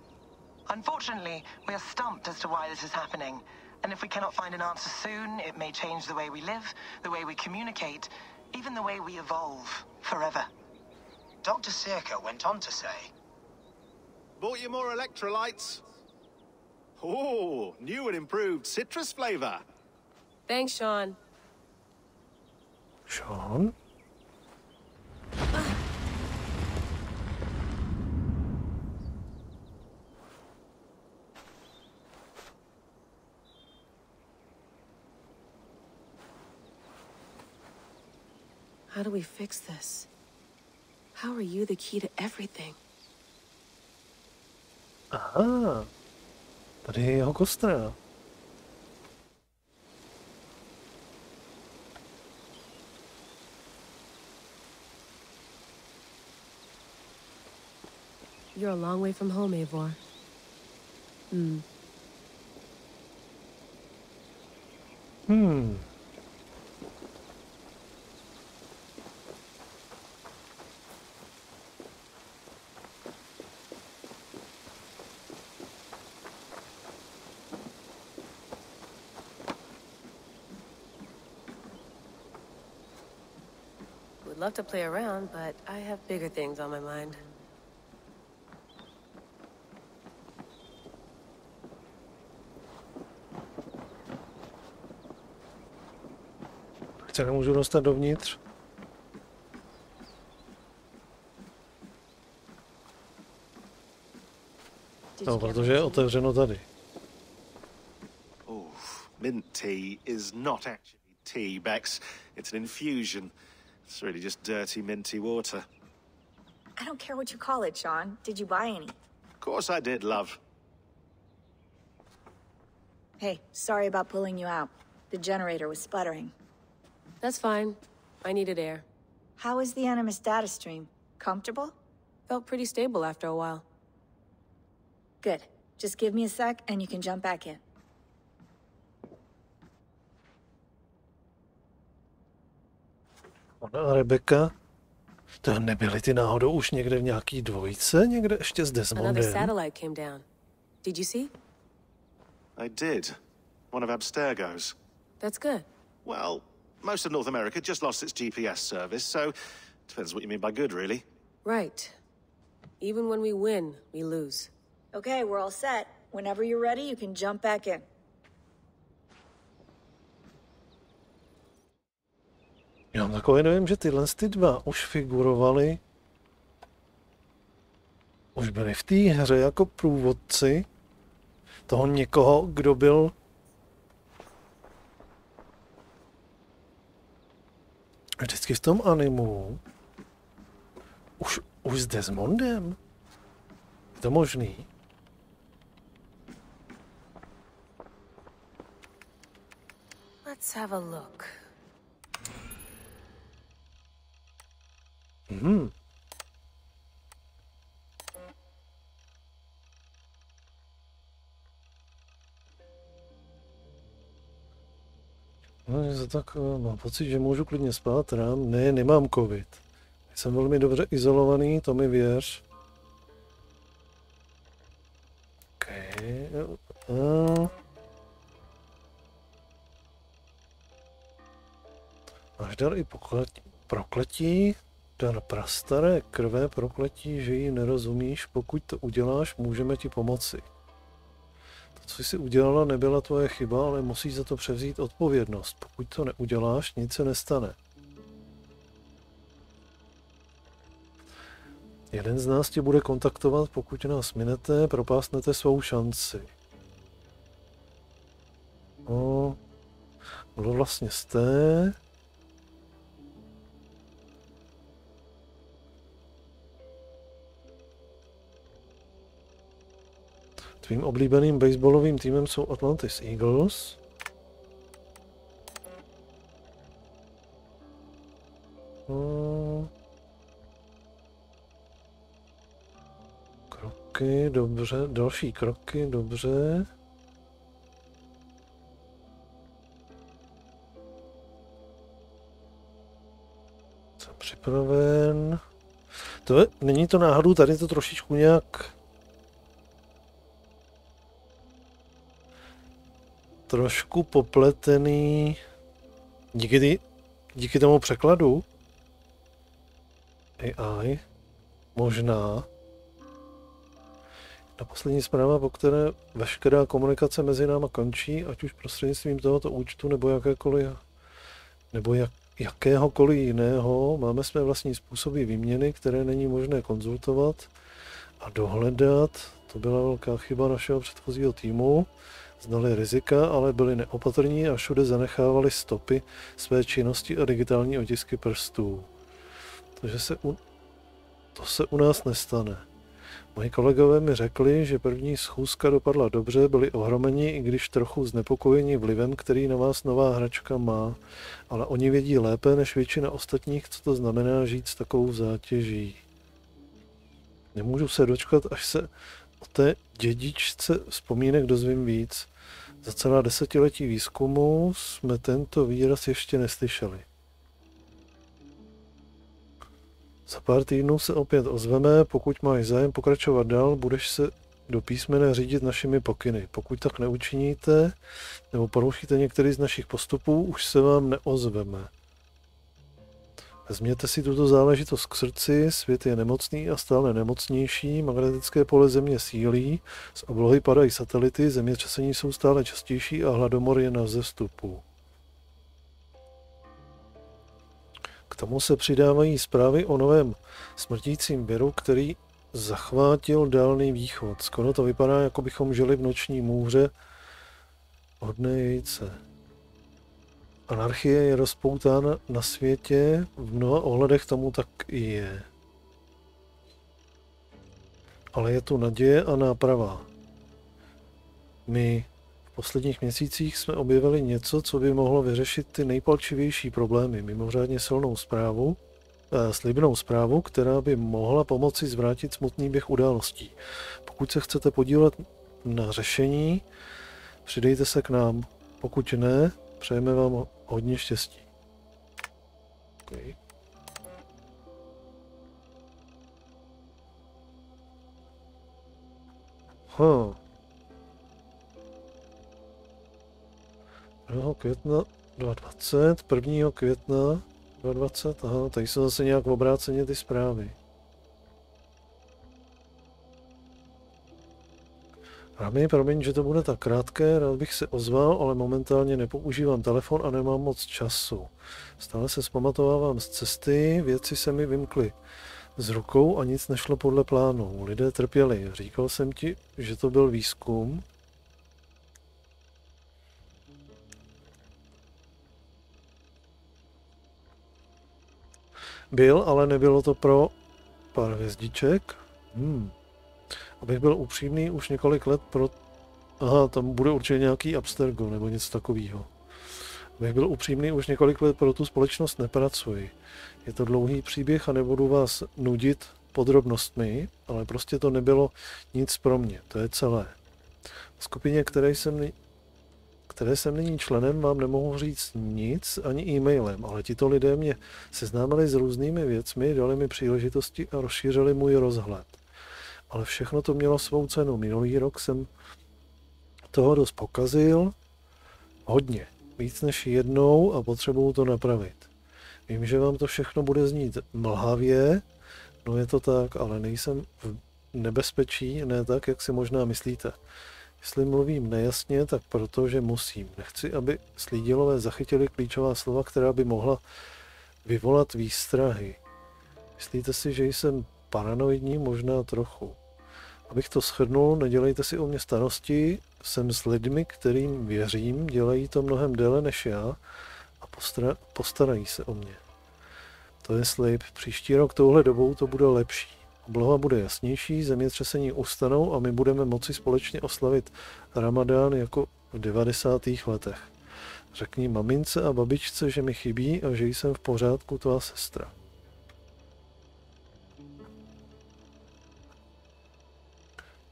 [SPEAKER 3] Unfortunately, we are stumped as to why this is happening, And if we cannot find an answer soon, it may change the way we live, the way we communicate, even the way we evolve forever.
[SPEAKER 2] Dr. Circa went on to say,
[SPEAKER 5] Bought you more electrolytes? Oh, new and improved citrus flavor.
[SPEAKER 10] Thanks, Sean.
[SPEAKER 4] Sean?
[SPEAKER 10] How do we fix this? How are you the key to everything?
[SPEAKER 4] Aha. Tady je jeho kostra.
[SPEAKER 10] You're a long way from home, Eivor. Would love to play around, but I have bigger things on my mind.
[SPEAKER 4] Proč se nemůžu dostat dovnitř? No, protože je otevřeno tady.
[SPEAKER 5] Mint tea is not actually tea, Bex. It's an infusion. It's really just dirty, minty water.
[SPEAKER 11] I don't care what you call it, Sean. Did you buy any?
[SPEAKER 5] Of course I did, love.
[SPEAKER 11] Hey, sorry about pulling you out. The generator was sputtering.
[SPEAKER 10] That's fine. I needed air.
[SPEAKER 11] How was the Animus data stream? Comfortable?
[SPEAKER 10] Felt pretty stable after a while.
[SPEAKER 11] Good. Just give me a sec and you can jump back in.
[SPEAKER 4] Ona a Rebecca? To nebyly ty náhodou už někde v nějaký dvojice? Někde ještě s Desmondem?
[SPEAKER 10] Another satellite came down. Did you see?
[SPEAKER 5] I did. One of Abstergo's.
[SPEAKER 10] That's good.
[SPEAKER 5] Well, most of North America just lost its GPS service, so depends what you mean by good, really.
[SPEAKER 10] Right. Even when we win, we lose.
[SPEAKER 11] Okay, we're all set. Whenever you're ready, you can jump back in.
[SPEAKER 4] Já mám takový nevím, že tyhle ty dva už figurovali. Už byli v té hře jako průvodci toho někoho, kdo byl vždycky v tom animu. Už s Desmondem? Je to možný?
[SPEAKER 10] Let's have a look.
[SPEAKER 4] No, tak mám pocit, že můžu klidně spát rám. Ne, nemám covid. Jsem velmi dobře izolovaný, to mi věř. Okay. Máš dar i prokletí, dar prastaré krve, prokletí, že jí nerozumíš, pokud to uděláš, můžeme ti pomoci. To, co jsi udělala, nebyla tvoje chyba, ale musíš za to převzít odpovědnost. Pokud to neuděláš, nic se nestane. Jeden z nás tě bude kontaktovat, pokud nás minete, propásnete svou šanci. No, kdo vlastně jste? Tvým oblíbeným baseballovým týmem jsou Atlantis Eagles. Kroky, dobře. Další kroky, dobře. Jsem připraven. Není to náhodou tady to trošičku nějak... trošku popletený díky tomu překladu. AI. Možná. Na poslední zpráva, po které veškerá komunikace mezi náma končí, ať už prostřednictvím tohoto účtu nebo jakéhokoliv jiného, máme své vlastní způsoby výměny, které není možné konzultovat a dohledat. To byla velká chyba našeho předchozího týmu. Znali rizika, ale byli neopatrní a všude zanechávali stopy své činnosti a digitální otisky prstů. Takže to se u nás nestane. Moji kolegové mi řekli, že první schůzka dopadla dobře, byli ohromeni, i když trochu znepokojeni vlivem, který na vás nová hračka má, ale oni vědí lépe než většina ostatních, co to znamená žít s takovou zátěží. Nemůžu se dočkat, až se o té dědičce vzpomínek dozvím víc. Za celá desetiletí výzkumu jsme tento výraz ještě neslyšeli. Za pár týdnů se opět ozveme, pokud máš zájem pokračovat dál, budeš se do písmene řídit našimi pokyny. Pokud tak neučiníte, nebo porušíte některý z našich postupů, už se vám neozveme. Vezměte si tuto záležitost k srdci, svět je nemocný a stále nemocnější, magnetické pole země sílí, z oblohy padají satelity, zemětřesení jsou stále častější a hladomor je na vzestupu. K tomu se přidávají zprávy o novém smrtícím viru, který zachvátil Dálný východ. Skoro to vypadá, jako bychom žili v noční můře hodné jejce. Anarchie je rozpoutána na světě, v mnoha ohledech tomu tak i je. Ale je tu naděje a náprava. My v posledních měsících jsme objevili něco, co by mohlo vyřešit ty nejpalčivější problémy. Mimořádně slibnou zprávu, která by mohla pomoci zvrátit smutný běh událostí. Pokud se chcete podílet na řešení, přidejte se k nám. Pokud ne, přejeme vám hodně štěstí. Okay. Května 2020, 1. května 2020, aha, tady jsou zase nějak obráceně ty zprávy. Rami, promiň, že to bude tak krátké, rád bych se ozval, ale momentálně nepoužívám telefon a nemám moc času. Stále se zpamatovávám z cesty, věci se mi vymkly z rukou a nic nešlo podle plánu. Lidé trpěli. Říkal jsem ti, že to byl výzkum. Byl, ale nebylo to pro pár hvězdiček. Abych byl upřímný, už několik let pro... Aha, tam bude určitě nějaký abstergo nebo něco takového. Abych byl upřímný, už několik let pro tu společnost nepracuji. Je to dlouhý příběh a nebudu vás nudit podrobnostmi, ale prostě to nebylo nic pro mě. To je celé. V skupině, které jsem nyní členem, vám nemohu říct nic ani e-mailem, ale tito lidé mě seznámili s různými věcmi, dali mi příležitosti a rozšířili můj rozhled. Ale všechno to mělo svou cenu. Minulý rok jsem toho dost pokazil. Hodně. Víc než jednou a potřebuju to napravit. Vím, že vám to všechno bude znít mlhavě, no je to tak, ale nejsem v nebezpečí, ne tak, jak si možná myslíte. Jestli mluvím nejasně, tak protože musím. Nechci, aby slídilové zachytili klíčová slova, která by mohla vyvolat výstrahy. Myslíte si, že jsem paranoidní? Možná trochu. Abych to shrnul, nedělejte si o mě starosti, jsem s lidmi, kterým věřím, dělají to mnohem déle než já a postarají se o mě. To je slib. Příští rok touhle dobou to bude lepší. Obloha bude jasnější, zemětřesení ustanou a my budeme moci společně oslavit Ramadán jako v 90. letech. Řekni mamince a babičce, že mi chybí a že jsem v pořádku, tvá sestra.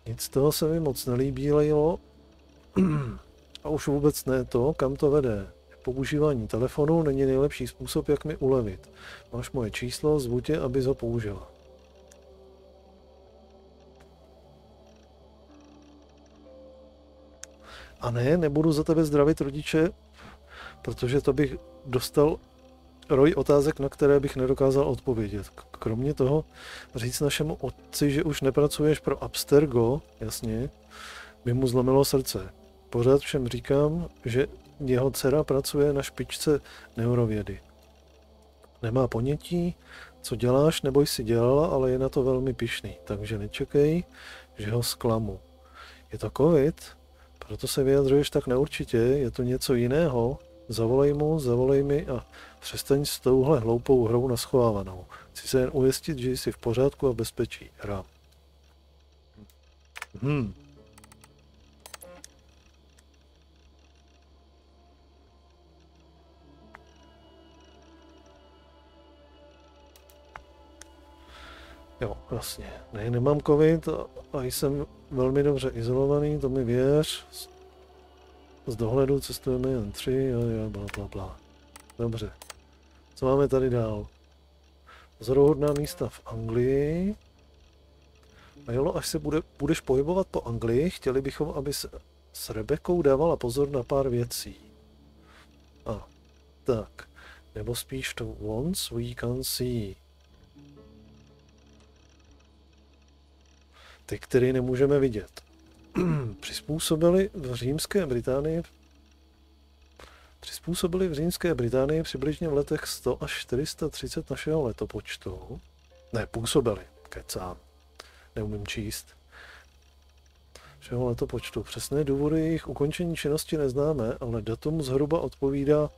[SPEAKER 4] Nic z toho se mi moc nelíbilo a už vůbec ne to, kam to vede. Používání telefonu není nejlepší způsob, jak mi ulevit. Máš moje číslo, zvu tě, abys ho použila. A ne, nebudu za tebe zdravit, rodiče, protože to bych dostal roj otázek, na které bych nedokázal odpovědět. Kromě toho říct našemu otci, že už nepracuješ pro Abstergo, jasně, by mu zlomilo srdce. Pořád všem říkám, že jeho dcera pracuje na špičce neurovědy. Nemá ponětí, co děláš, nebo jsi dělala, ale je na to velmi pyšný, takže nečekej, že ho zklamu. Je to covid, proto se vyjadřuješ tak neurčitě, je to něco jiného, zavolej mi a přestaň s touhle hloupou hrou naschovávanou. Chci se jen ujistit, že jsi v pořádku a bezpečí. Hra. Jo, vlastně. Ne, nemám covid a jsem velmi dobře izolovaný, to mi věř. Z dohledu cestujeme jen 3 a blablabla. Dobře. Co máme tady dál? Pozoruhodná místa v Anglii. A jelo, až se budeš pohybovat po Anglii, chtěli bychom, aby se s Rebekou dávala pozor na pár věcí. A tak. Nebo spíš to once we can see. Ty, který nemůžeme vidět. Přizpůsobili v Římské Británii přibližně v letech 100 až 430 našeho letopočtu. Ne, působili, kecám. Neumím číst. Našeho letopočtu. Přesné důvody jejich ukončení činnosti neznáme, ale datum zhruba odpovídá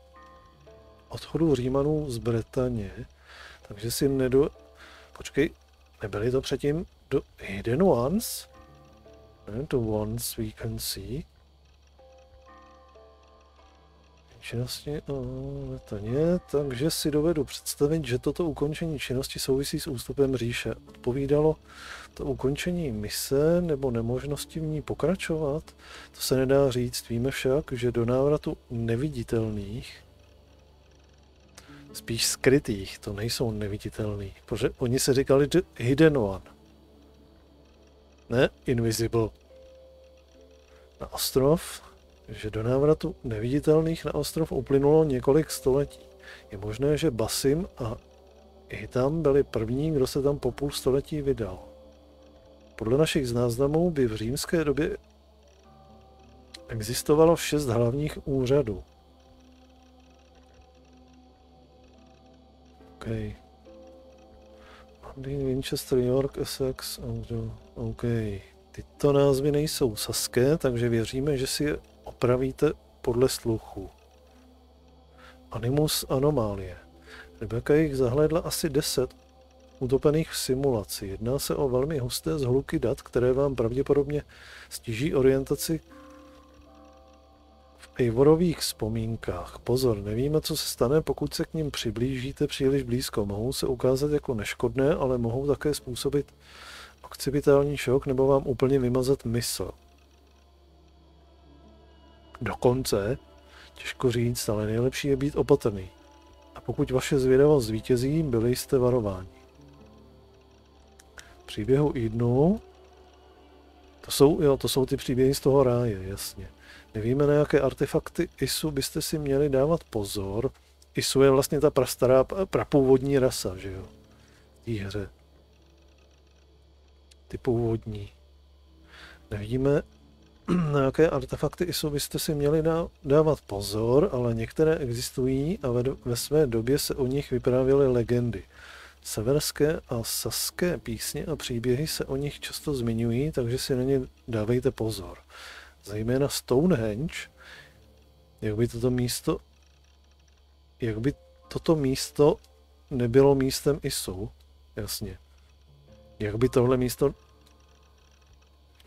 [SPEAKER 4] odchodu Římanů z Bretaně. Takže si Počkej, nebyli to předtím Hidden Ones? To once we can see. Činnosti letaně, takže si dovedu představit, že toto ukončení činnosti souvisí s ústupem říše. Odpovídalo to ukončení mise nebo nemožnosti v ní pokračovat? To se nedá říct. Víme však, že do návratu neviditelných, spíš skrytých, to nejsou neviditelný, protože oni se říkali Hidden One. Ne, invisible. Na ostrov, že do návratu neviditelných na ostrov uplynulo několik století. Je možné, že Basim a Hitam byli první, kdo se tam po půl století vydal. Podle našich záznamů by v římské době existovalo 6 hlavních úřadů. OK. Winchester, York, Essex, OK. Tyto názvy nejsou saské, takže věříme, že si je opravíte podle sluchu. Animus anomálie. Rebecca jich zahlédla asi 10 utopených v simulaci. Jedná se o velmi husté zhluky dat, které vám pravděpodobně stíží orientaci v Eivorových vzpomínkách. Pozor, nevíme, co se stane, pokud se k nim přiblížíte příliš blízko. Mohou se ukázat jako neškodné, ale mohou také způsobit okcipitální šok nebo vám úplně vymazat mysl. Dokonce, těžko říct, ale nejlepší je být opatrný. A pokud vaše zvědavost zvítězí, byli jste varováni. Příběhu Idnu, to jsou ty příběhy z toho ráje, jasně. Nevíme, na jaké artefakty Isu byste si měli dávat pozor. Isu je vlastně ta prastará, prapůvodní rasa, že jo? V té hře. Ty původní. Nevíme, na jaké artefakty Isu byste si měli dávat pozor, ale některé existují a ve své době se o nich vyprávěly legendy. Severské a saské písně a příběhy se o nich často zmiňují, takže si na ně dávejte pozor. Zejména Stonehenge, jak by toto místo nebylo místem Isu, jasně. Jak by tohle místo...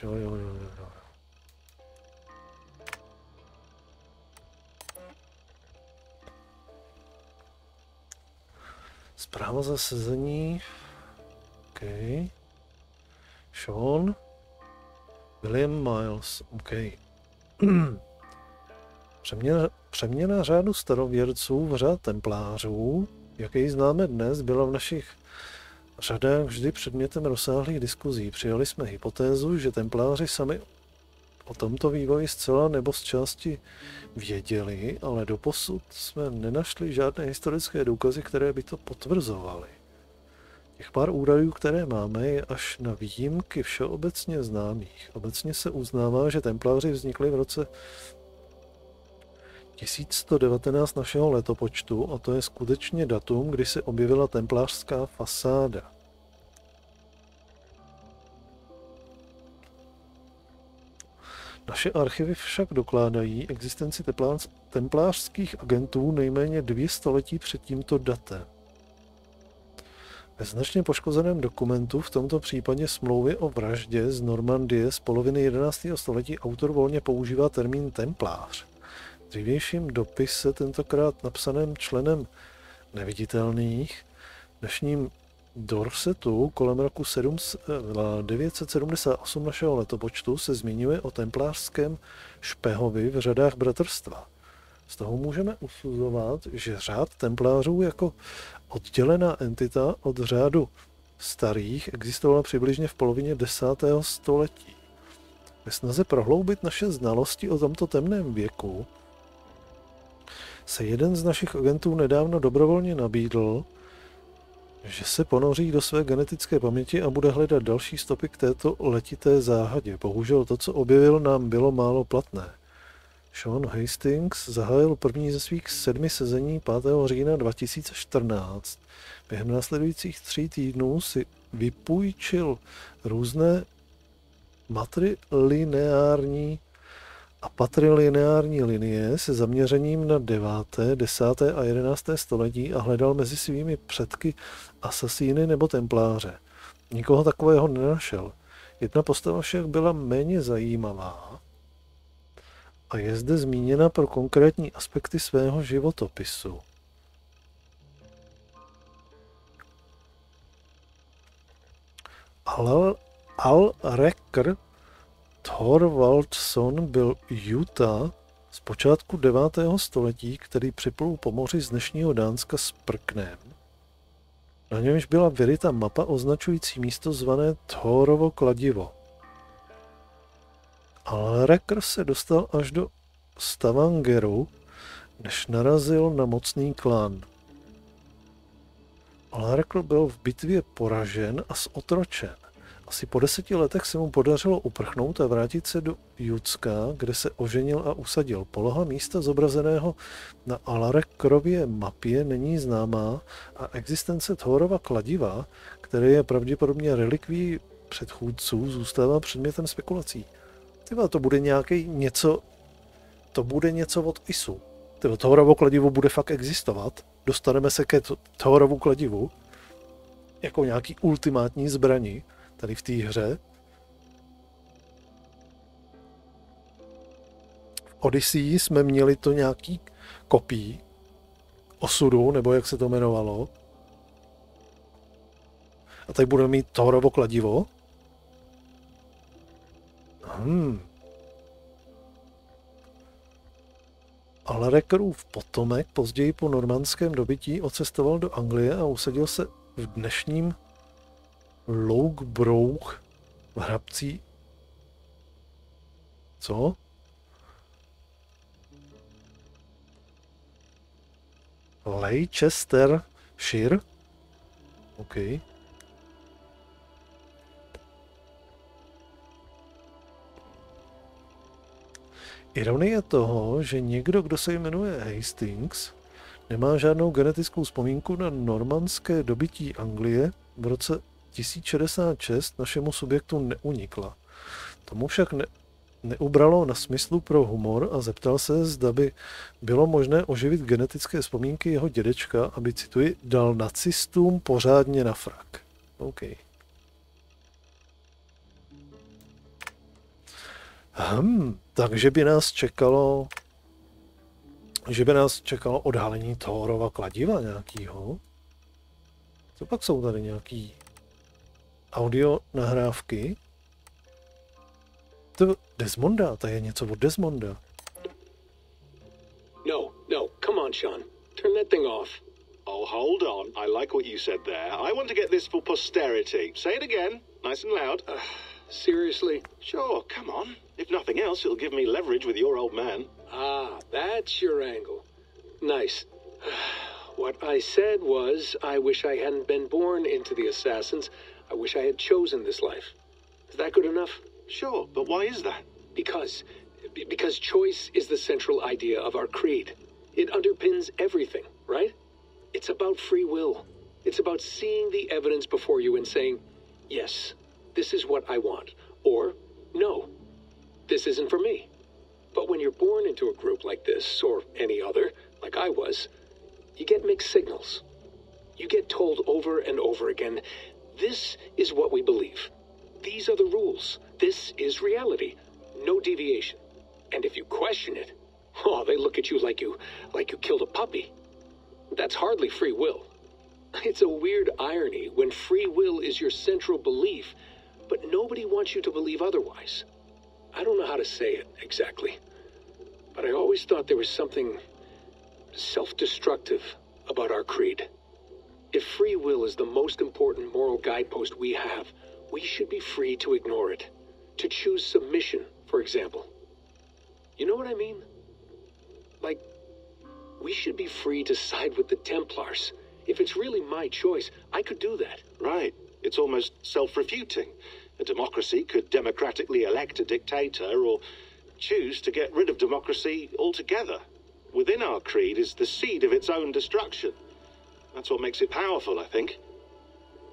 [SPEAKER 4] Jo. Zpráva za sezení. OK. Sean. William Miles. OK. Přeměna řádu starověrců v řád templářů, jak jej známe dnes, byla v našich řadách vždy předmětem rozsáhlých diskuzí. Přijali jsme hypotézu, že templáři sami o tomto vývoji zcela nebo z části věděli, ale doposud jsme nenašli žádné historické důkazy, které by to potvrzovaly. Těch pár údajů, které máme, je až na výjimky všeobecně známých. Obecně se uznává, že templáři vznikli v roce 1119 našeho letopočtu a to je skutečně datum, kdy se objevila templářská fasáda. Naše archivy však dokládají existenci templářských agentů nejméně 2 století před tímto datem. Ve značně poškozeném dokumentu, v tomto případě smlouvy o vraždě z Normandie z poloviny 11. století, autor volně používá termín templář. V dřívějším dopise, tentokrát napsaném členem neviditelných, dnešním Dorsetu kolem roku 978 našeho letopočtu se zmiňuje o templářském špehovi v řadách bratrstva. Z toho můžeme usuzovat, že řád templářů jako oddělená entita od řádu starých existovala přibližně v polovině 10. století. Ve snaze prohloubit naše znalosti o tomto temném věku se jeden z našich agentů nedávno dobrovolně nabídl, že se ponoří do své genetické paměti a bude hledat další stopy k této letité záhadě. Bohužel to, co objevil, nám bylo málo platné. Sean Hastings zahájil první ze svých 7 sezení 5. října 2014. Během následujících 3 týdnů si vypůjčil různé matrilineární a patrilineární linie se zaměřením na 9., 10. a 11. století a hledal mezi svými předky asasíny nebo templáře. Nikoho takového nenašel. Jedna postava však byla méně zajímavá a je zde zmíněna pro konkrétní aspekty svého životopisu. Alrekr Thorvaldsson byl Juta z počátku 9. století, který připlul po moři z dnešního Dánska s prknem. Na němž byla vyryta mapa označující místo zvané Thorovo kladivo. Alrekr se dostal až do Stavangeru, než narazil na mocný klan. Alrekr byl v bitvě poražen a zotročen. Asi po 10 letech se mu podařilo uprchnout a vrátit se do Judska, kde se oženil a usadil. Poloha místa zobrazeného na Alrekrově mapě není známá a existence Thorova kladiva, které je pravděpodobně relikví předchůdců, zůstává předmětem spekulací. Tyba, to bude něco od Isu. Tyba, Thorovo kladivo bude fakt existovat. Dostaneme se ke Thorovu kladivu jako nějaký ultimátní zbraní tady v té hře. V Odyssey jsme měli to nějaký kopí osudu, nebo jak se to jmenovalo. A tady budeme mít Thorovo kladivo. Alrekrův potomek později po normandském dobytí odcestoval do Anglie a usadil se v dnešním Loughborough v Hrabcí. Co? Leicestershire? OK. Ironie toho, že někdo, kdo se jmenuje Hastings, nemá žádnou genetickou vzpomínku na normandské dobytí Anglie v roce 1066 našemu subjektu neunikla. Tomu však neubralo na smyslu pro humor a zeptal se, zda by bylo možné oživit genetické vzpomínky jeho dědečka, aby, cituji, dal nacistům pořádně na frak. OK. Takže by nás čekalo odhalení Thorova kladiva nějakýho. Co pak jsou tady nějaký audio nahrávky? To Desmonda, to je něco od Desmonda.
[SPEAKER 9] No, come on, Sean. Turn that thing off.
[SPEAKER 5] Oh, hold on. I like what you said there. I want to get this for posterity. Say it again, nice and loud.
[SPEAKER 13] Seriously?
[SPEAKER 5] Sure, come on. If nothing else, it'll give me leverage with your old man.
[SPEAKER 13] Ah, that's your angle. Nice. What I said was, I wish I hadn't been born into the Assassins. I wish I had chosen this life. Is that good enough?
[SPEAKER 5] Sure, but why is that?
[SPEAKER 13] Because choice is the central idea of our creed. It underpins everything, right? It's about free will. It's about seeing the evidence before you and saying, yes, this is what I want. Or, no, this isn't for me. But when you're born into a group like this, or any other, like I was, you get mixed signals. You get told over and over again, this is what we believe. These are the rules. This is reality. No deviation. And if you question it, oh, they look at you like you killed a puppy. That's hardly free will. It's a weird irony when free will is your central belief, but nobody wants you to believe otherwise. I don't know how to say it exactly, but I always thought there was something self-destructive about our creed. If free will is the most important moral guidepost we have, we should be free to ignore it. To choose submission, for example. You know what I mean? Like, we should be free to side with the Templars. If it's really my choice, I could do that.
[SPEAKER 5] Right. It's almost self-refuting. A democracy could democratically elect a dictator or choose to get rid of democracy altogether. Within our creed is the seed of its own destruction. That's what makes it powerful, I think.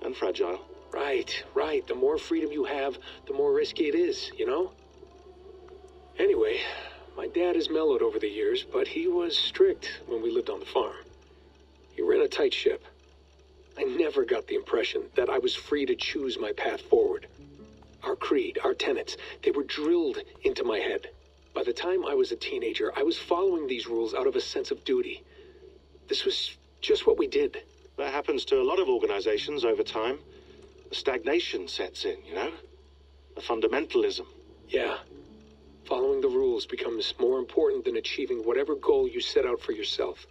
[SPEAKER 5] And fragile.
[SPEAKER 13] Right. The more freedom you have, the more risky it is, you know? Anyway, my dad has mellowed over the years, but he was strict when we lived on the farm. He ran a tight ship. I never got the impression that I was free to choose my path forward. Our creed, our tenets, they were drilled into my head. By the time I was a teenager, I was following these rules out of a sense of duty. This was just what we did.
[SPEAKER 5] That happens to a lot of organizations over time. A stagnation sets in, you know? A fundamentalism.
[SPEAKER 13] Yeah. Following the rules becomes more important than achieving whatever goal you set out for yourself.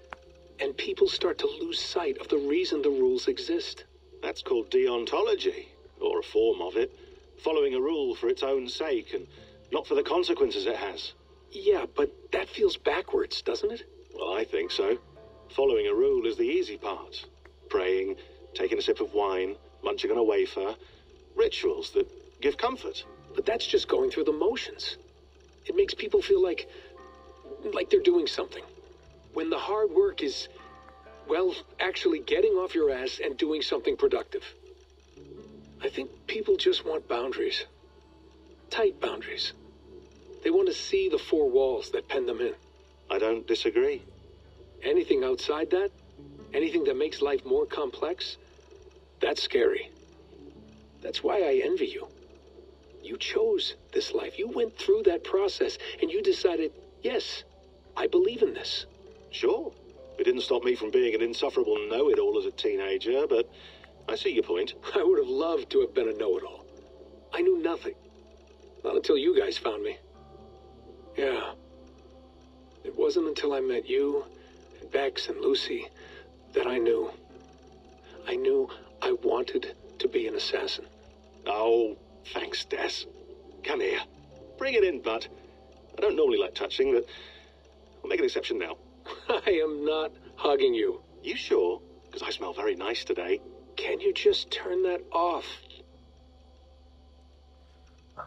[SPEAKER 13] And people start to lose sight of the reason the rules exist.
[SPEAKER 5] That's called deontology, or a form of it. Following a rule for its own sake and not for the consequences it has.
[SPEAKER 13] Yeah, but that feels backwards, doesn't it?
[SPEAKER 5] Well, I think so. Following a rule is the easy part. Praying, taking a sip of wine, munching on a wafer. Rituals that give comfort.
[SPEAKER 13] But that's just going through the motions. It makes people feel like they're doing something. When the hard work is, well, actually getting off your ass and doing something productive. I think people just want boundaries. Tight boundaries. They want to see the four walls that pen them in.
[SPEAKER 5] I don't disagree.
[SPEAKER 13] Anything outside that, anything that makes life more complex, that's scary. That's why I envy you. You chose this life. You went through that process and you decided, yes, I believe in this.
[SPEAKER 5] Sure. It didn't stop me from being an insufferable know-it-all as a teenager, but I see your point.
[SPEAKER 13] I would have loved to have been a know-it-all. I knew nothing. Not until you guys found me. Yeah. It wasn't until I met you, and Bex and Lucy, that I knew. I knew I wanted to be an assassin.
[SPEAKER 5] Oh, thanks, Des. Come here. Bring it in, bud. I don't normally like touching, but I'll make an exception now.
[SPEAKER 13] I am not hugging you.
[SPEAKER 5] You sure? Because I smell very nice today.
[SPEAKER 13] Can you just turn that off?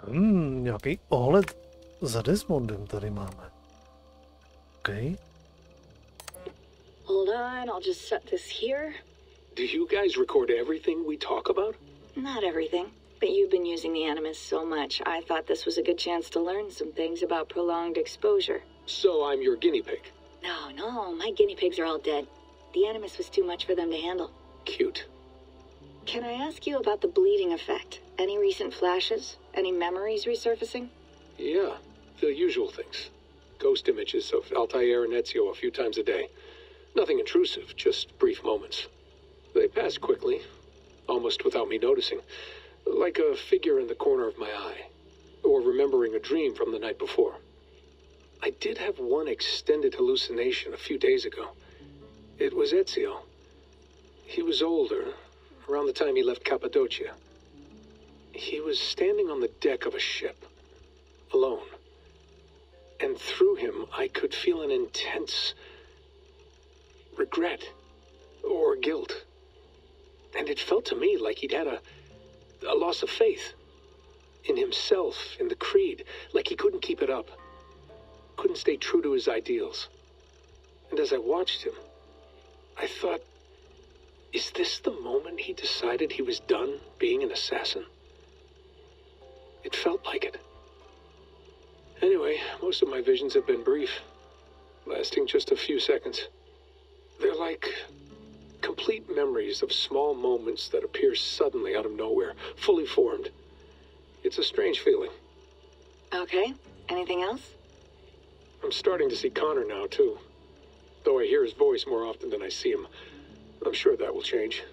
[SPEAKER 4] Nějaký ohled za Desmondem tady máme. Okay.
[SPEAKER 11] Hold on, I'll just set this here.
[SPEAKER 13] Do you guys record everything we talk about?
[SPEAKER 11] Not everything, but you've been using the Animus so much, I thought this was a good chance to learn some things about prolonged exposure.
[SPEAKER 13] So I'm your guinea pig?
[SPEAKER 11] No, my guinea pigs are all dead. The Animus was too much for them to handle.
[SPEAKER 13] Cute.
[SPEAKER 11] Can I ask you about the bleeding effect? Any recent flashes? Any memories resurfacing?
[SPEAKER 13] Yeah, the usual things. Ghost images of Altair and Ezio a few times a day. Nothing intrusive, just brief moments. They pass quickly, almost without me noticing. Like a figure in the corner of my eye. Or remembering a dream from the night before. I did have one extended hallucination a few days ago. It was Ezio. He was older, around the time he left Cappadocia. He was standing on the deck of a ship, alone. And through him, I could feel an intense regret or guilt. And it felt to me like he'd had a loss of faith in himself, in the creed, like he couldn't keep it up, couldn't stay true to his ideals. And as I watched him, I thought, is this the moment he decided he was done being an assassin? It felt like it. Anyway, most of my visions have been brief, lasting just a few seconds. They're like complete memories of small moments that appear suddenly out of nowhere, fully formed. It's a strange feeling.
[SPEAKER 11] Okay, anything else?
[SPEAKER 13] I'm starting to see Connor now, too. Though I hear his voice more often than I see him. I'm sure that will change.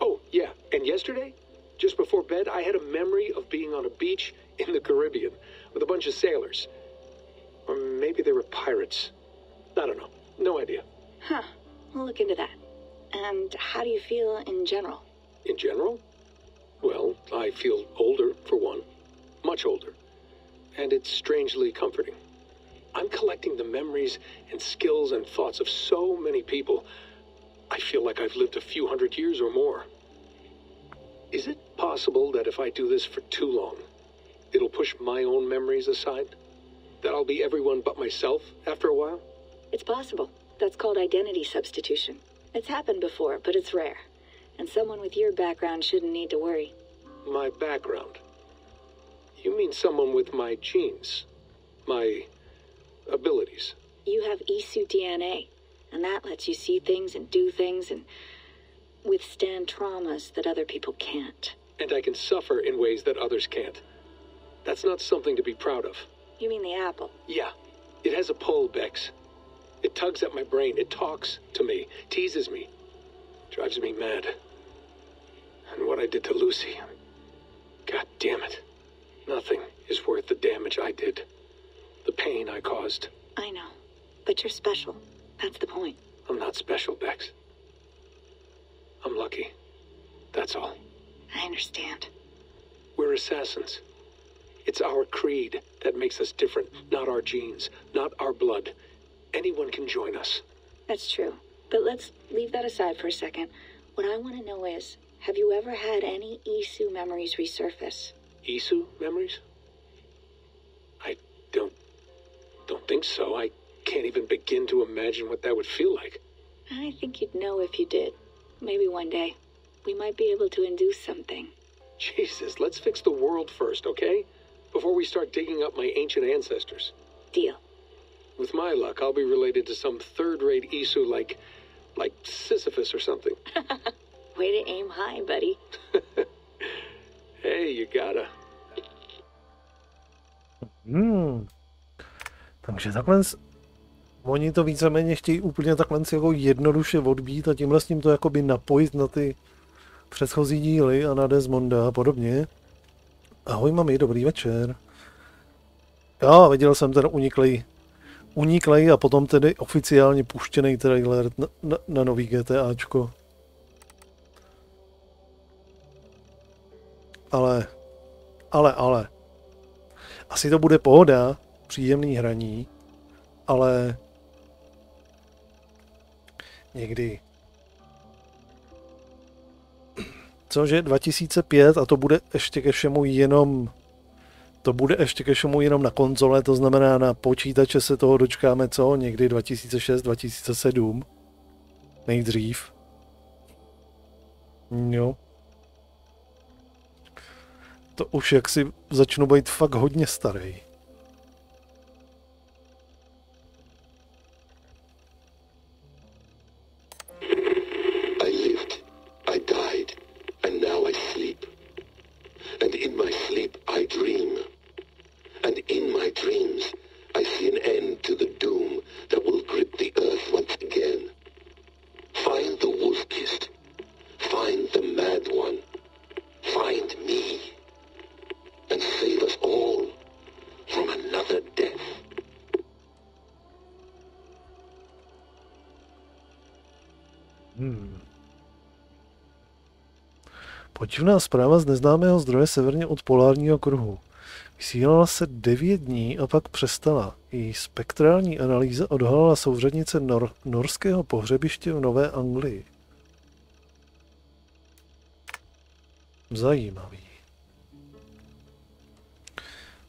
[SPEAKER 13] Oh, yeah, and yesterday, just before bed, I had a memory of being on a beach in the Caribbean with a bunch of sailors. Or maybe they were pirates. I don't know. No idea.
[SPEAKER 11] Huh. We'll look into that. And how do you feel in general?
[SPEAKER 13] In general? Well, I feel older, for one. Much older. And it's strangely comforting. I'm collecting the memories and skills and thoughts of so many people. I feel like I've lived a few hundred years or more. Is it possible that if I do this for too long, it'll push my own memories aside? That I'll be everyone but myself after a while?
[SPEAKER 11] It's possible. That's called identity substitution. It's happened before, but it's rare. And someone with your background shouldn't need to worry.
[SPEAKER 13] My background? You mean someone with my genes? My abilities?
[SPEAKER 11] You have Isu DNA, and that lets you see things and do things and withstand traumas that other people can't.
[SPEAKER 13] And I can suffer in ways that others can't. That's not something to be proud of.
[SPEAKER 11] You mean the apple?
[SPEAKER 13] Yeah. It has a pull, Bex. It tugs at my brain. It talks to me. Teases me. Drives me mad. And what I did to Lucy... God damn it. Nothing is worth the damage I did. The pain I caused.
[SPEAKER 11] I know. But you're special. That's the point.
[SPEAKER 13] I'm not special, Bex. I'm lucky. That's all.
[SPEAKER 11] I understand.
[SPEAKER 13] We're assassins. It's our creed that makes us different, not our genes, not our blood. Anyone can join us.
[SPEAKER 11] That's true. But let's leave that aside for a second. What I want to know is, have you ever had any Isu memories resurface?
[SPEAKER 13] Isu memories? I don't think so. I can't even begin to imagine what that would feel like.
[SPEAKER 11] I think you'd know if you did. Maybe one day. We might be able to induce something.
[SPEAKER 13] Jesus, let's fix the world first, okay? Before we start digging up my ancient ancestors.
[SPEAKER 11] Deal.
[SPEAKER 13] With my luck, I'll be related to some third-rate Isu like Sisyphus or something.
[SPEAKER 11] Way to aim high, buddy.
[SPEAKER 13] Hey, you gotta.
[SPEAKER 4] Takže takhle oni to víceméně chtějí úplně takhle jako jednoduše odbít a tímhle s tím to jakoby napojit na ty předchozí díly a na Desmonda a podobně. Ahoj mami, dobrý večer. Já viděl jsem ten uniklej a potom tedy oficiálně puštěný trailer na nový GTAčko. Ale. Asi to bude pohoda, příjemný hraní, ale někdy. Cože 2005 a to bude ještě ke všemu jenom na konzole, to znamená na počítače se toho dočkáme co? Někdy 2006, 2007. Nejdřív. Jo. To už jaksi začnu být fakt hodně starý.
[SPEAKER 14] I lived, I died, and now I sleep. And in my sleep I dream. And in my dreams I see an end to the doom that will grip the earth once again. Find the wolf-kissed. Find the mad one. Find me. And save us all from another death.
[SPEAKER 4] Podivná zpráva z neznámého zdroje severně od polárního kruhu. Vysílala se 9 dní a pak přestala. Její spektrální analýza odhalila souřadnice norského pohřebiště v Nové Anglii. Zajímavý.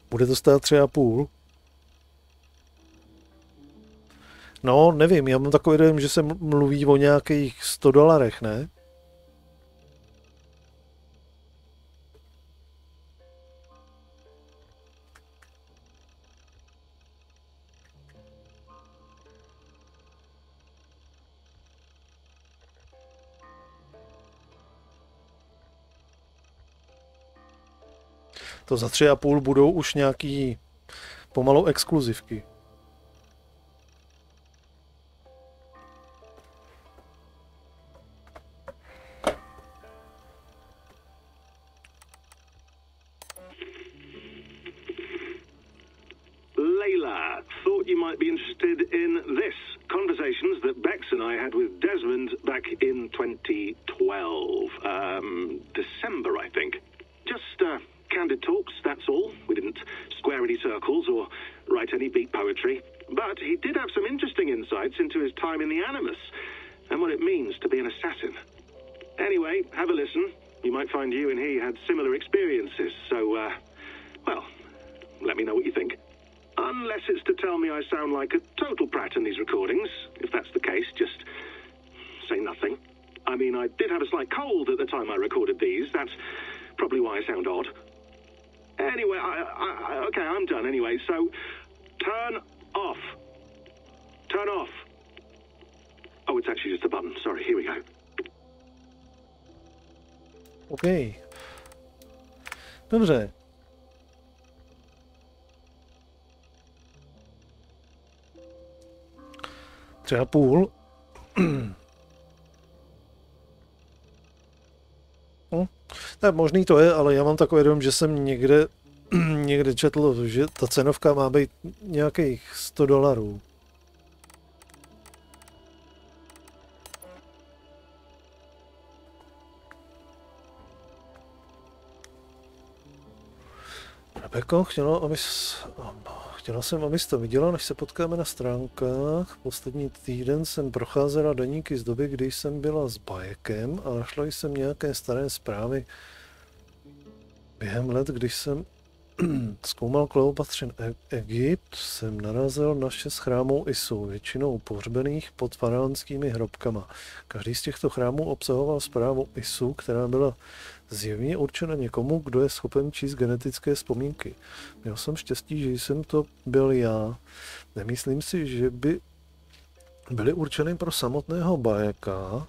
[SPEAKER 4] Bude to stát 3,5? No, nevím, já mám takový dojem, že se mluví o nějakých $100, ne? To za 3,5 budou už nějaký pomalu exkluzivky.
[SPEAKER 5] Layla, thought you might be interested in this. Conversations that Bex and I had with Desmond back in 2012. December, I think. Just, candid talks, that's all. We didn't square any circles or write any beat poetry. But he did have some interesting insights into his time in the Animus and what it means to be an assassin. Anyway, have a listen. You might find you and he had similar experiences, so, well, let me know what you think. Unless it's to tell me I sound like a total prat in these recordings. If that's the case, just say nothing. I mean, I did have a slight cold at the time I recorded these. That's probably why I sound odd. Anyway, okay, I'm done anyway, so turn off. Turn off. Oh, it's actually just a button. Sorry, here we go.
[SPEAKER 4] OK. Dobře. Třeba půl. Tak možný to je, ale já mám takový dom, že jsem někde četl, že ta cenovka má být nějakých $100. Rebeko, chtěla jsem, abys to viděla, než se potkáme na stránkách. Poslední týden jsem procházela deníky z doby, kdy jsem byla s Bajekem a našla jsem nějaké staré zprávy. Během let, když jsem zkoumal Kleopatřin Egypt, jsem narazil na 6 chrámů Isu, většinou pohřbených pod faraonskými hrobkama. Každý z těchto chrámů obsahoval zprávu Isu, která byla zjevně určena někomu, kdo je schopen číst genetické vzpomínky. Měl jsem štěstí, že jsem to byl já. Nemyslím si, že by byly určeny pro samotného Bajeka,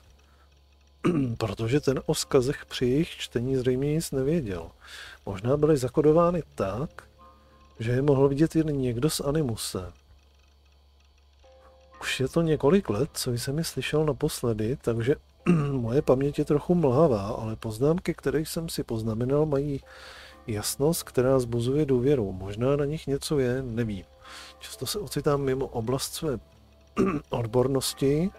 [SPEAKER 4] protože ten o vzkazech při jejich čtení zřejmě nic nevěděl. Možná byly zakodovány tak, že je mohl vidět jen někdo z Animuse. Už je to několik let, co jsem je slyšel naposledy, takže moje paměť je trochu mlhavá, ale poznámky, které jsem si poznamenal, mají jasnost, která zbuzuje důvěru. Možná na nich něco je, nevím. Často se ocitám mimo oblast své odbornosti.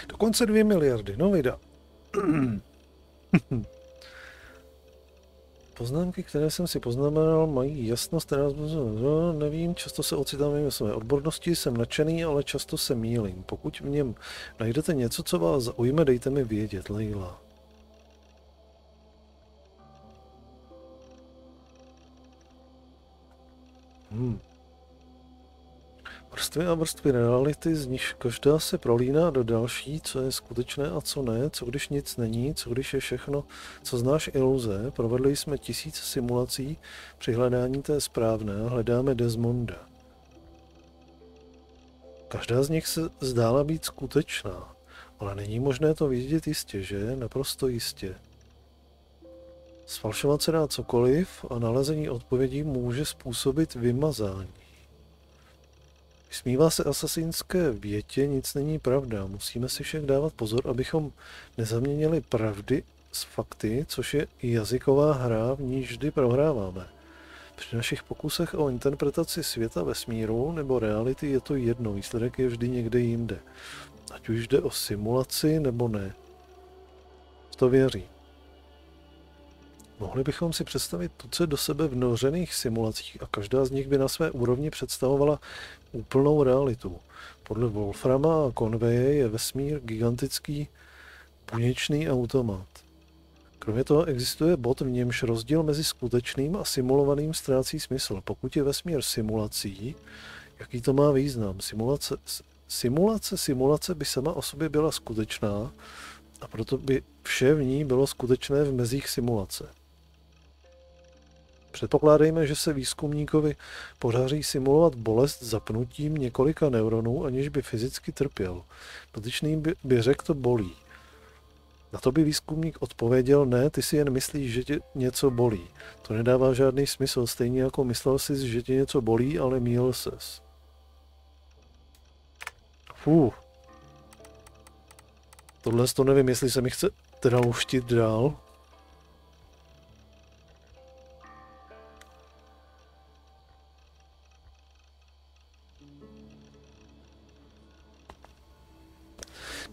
[SPEAKER 4] Dokonce 2 miliardy, no vida. Poznámky, které jsem si poznamenal, mají jasnost, která nevím, často se ocitám ve své odbornosti, jsem nadšený, ale často se mýlím. Pokud v něm najdete něco, co vás zaujme, dejte mi vědět, Leila. Vrstvy a vrstvy reality, z nich každá se prolíná do další, co je skutečné a co ne, co když nic není, co když je všechno, co znáš iluze. Provedli jsme 1000 simulací při hledání té správné a hledáme Desmonda. Každá z nich se zdála být skutečná, ale není možné to vědět jistě, že? Naprosto jistě. Sfalšovat se dá cokoliv a nalezení odpovědí může způsobit vymazání. Vysmívá se asasínské větě, nic není pravda. Musíme si však dávat pozor, abychom nezaměnili pravdy s fakty, což je jazyková hra, v níž vždy prohráváme. Při našich pokusech o interpretaci světa vesmíru nebo reality je to jedno, výsledek je vždy někde jinde. Ať už jde o simulaci nebo ne. V to věří. Mohli bychom si představit tuce do sebe vnořených simulacích a každá z nich by na své úrovni představovala úplnou realitu. Podle Wolframa a Conveje je vesmír gigantický buněčný automat. Kromě toho existuje bod, v němž rozdíl mezi skutečným a simulovaným ztrácí smysl. Pokud je vesmír simulací, jaký to má význam? Simulace by sama o sobě byla skutečná a proto by vše v ní bylo skutečné v mezích simulace. Předpokládejme, že se výzkumníkovi podaří simulovat bolest zapnutím několika neuronů, aniž by fyzicky trpěl. Dotyčný by řekl, to bolí. Na to by výzkumník odpověděl, ne, ty si jen myslíš, že tě něco bolí. To nedává žádný smysl, stejně jako myslel jsi, že tě něco bolí, ale mýlil ses. Tohle to nevím, jestli se mi chce teda luštit dál.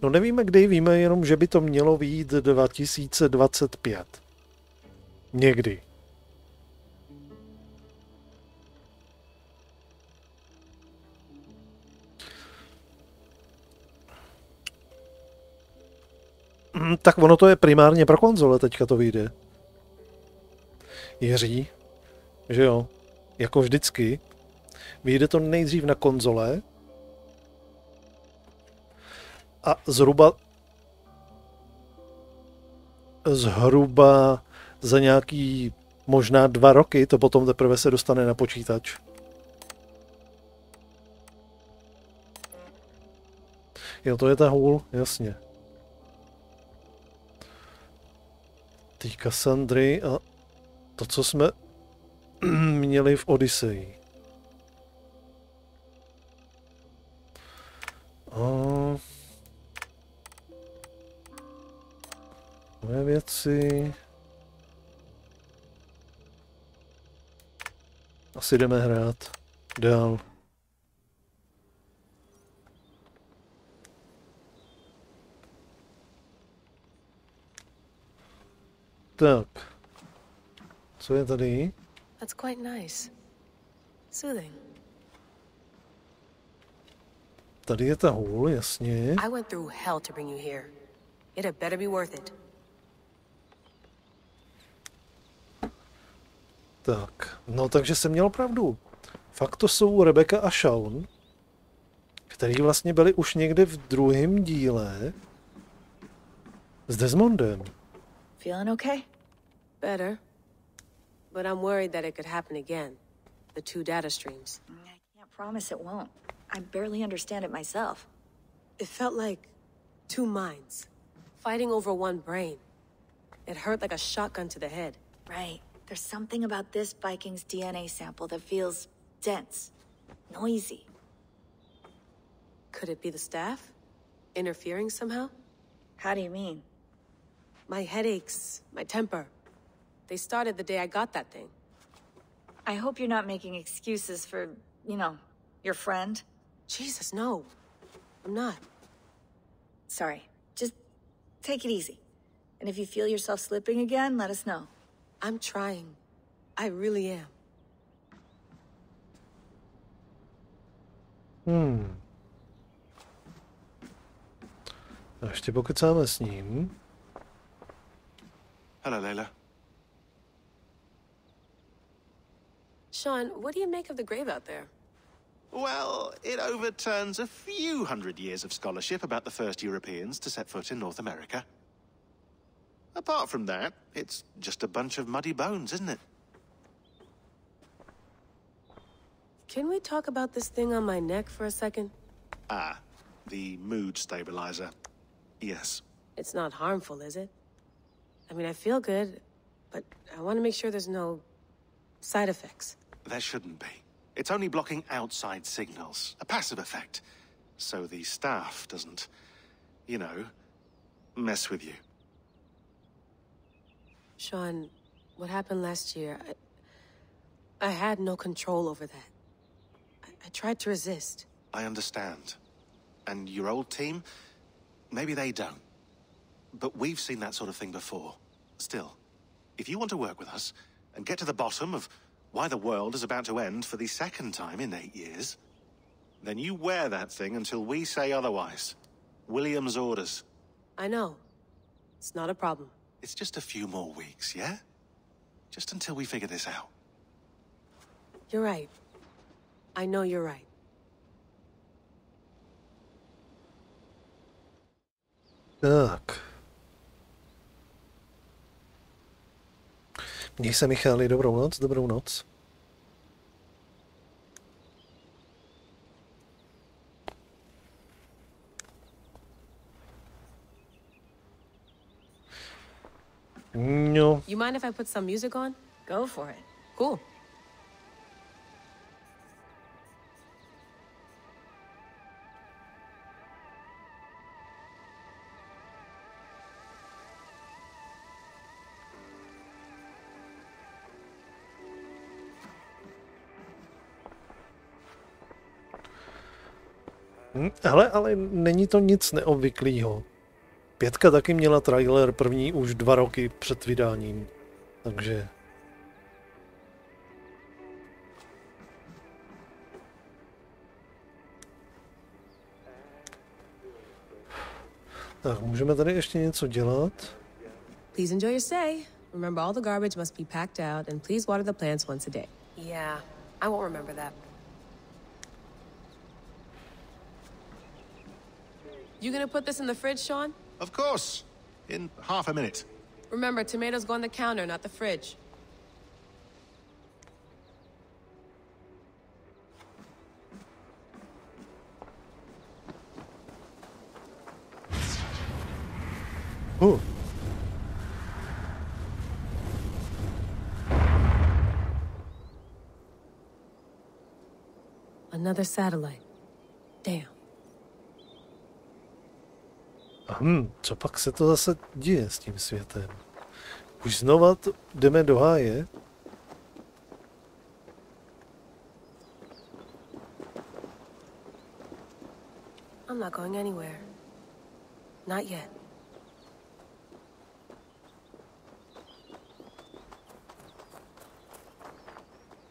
[SPEAKER 4] No nevíme, kdy, víme jenom, že by to mělo vyjít 2025. Někdy. Tak ono to je primárně pro konzole, teďka to vyjde. Jiří, že jo, jako vždycky. Vyjde to nejdřív na konzole, a zhruba za nějaký možná 2 roky to potom teprve se dostane na počítač. Jo, to je ta hůl, jasně. Ty Kassandry a to, co jsme měli v Odyseji. Moje věci. Asi jdeme hrát dál. Tak. Co je tady?
[SPEAKER 10] That's quite nice. Soothing.
[SPEAKER 4] Tady je ta hůl, jasně.
[SPEAKER 10] I went through hell to bring you here. It had better be worth it.
[SPEAKER 4] Tak, no takže jsem měl pravdu. Fakt to jsou Rebecca a Shaun, který vlastně byli už někde v druhém díle s Desmondem.
[SPEAKER 10] Feeling okay? Better. But I'm worried that it could happen again. The 2 data streams.
[SPEAKER 11] I can't promise it won't. I barely understand it myself.
[SPEAKER 10] It felt like 2 minds, fighting over 1 brain. It hurt like a shotgun to the head.
[SPEAKER 11] Right. There's something about this Viking's DNA sample that feels dense, noisy.
[SPEAKER 10] Could it be the staff? Interfering somehow?
[SPEAKER 11] How do you mean?
[SPEAKER 10] My headaches, my temper. They started the day I got that thing.
[SPEAKER 11] I hope you're not making excuses for, you know, your friend.
[SPEAKER 10] Jesus, no. I'm not.
[SPEAKER 11] Sorry. Just take it easy. And if you feel yourself slipping again, let us know.
[SPEAKER 10] I'm trying. I really am.
[SPEAKER 4] A ještě pokecáme s ním.
[SPEAKER 8] Hello, Layla.
[SPEAKER 10] Sean, what do you make of the grave out there?
[SPEAKER 8] Well, it overturns a few hundred years of scholarship about the first Europeans to set foot in North America. Apart from that, it's just a bunch of muddy bones, isn't it?
[SPEAKER 10] Can we talk about this thing on my neck for a second?
[SPEAKER 8] Ah, the mood stabilizer. Yes.
[SPEAKER 10] It's not harmful, is it? I mean, I feel good, but I want to make sure there's no side effects.
[SPEAKER 8] There shouldn't be. It's only blocking outside signals, a passive effect, so the staff doesn't, you know, mess with you.
[SPEAKER 10] Sean, what happened last year, I had no control over that. I tried to resist.
[SPEAKER 8] I understand. And your old team, maybe they don't. But we've seen that sort of thing before. Still, if you want to work with us and get to the bottom of why the world is about to end for the second time in 8 years, then you wear that thing until we say otherwise. William's orders.
[SPEAKER 10] I know. It's not a problem.
[SPEAKER 8] It's just a few more weeks, yeah? Just until we figure this out.
[SPEAKER 10] You're right. I know you're right.
[SPEAKER 4] Tak. Měj se, Michali, dobrou noc, dobrou noc. No.
[SPEAKER 10] You mind if I put some music on? Go for it. Cool.
[SPEAKER 4] Ale není to nic neobvyklého. 5 taky měla trailer první už 2 roky před vydáním, takže... Tak, můžeme tady ještě něco dělat.
[SPEAKER 10] Please enjoy your stay. Remember, all the garbage must be packed out, and please water the plants once a day. Yeah, I won't remember that. You gonna put this in the fridge, Sean?
[SPEAKER 8] Of course. In half a minute.
[SPEAKER 10] Remember, tomatoes go on the counter, not the fridge.
[SPEAKER 4] Ooh.
[SPEAKER 10] Another satellite. Damn.
[SPEAKER 4] Co pak se to zase děje s tím světem? Už znova jdeme do háje?
[SPEAKER 10] I'm not going anywhere. Not yet.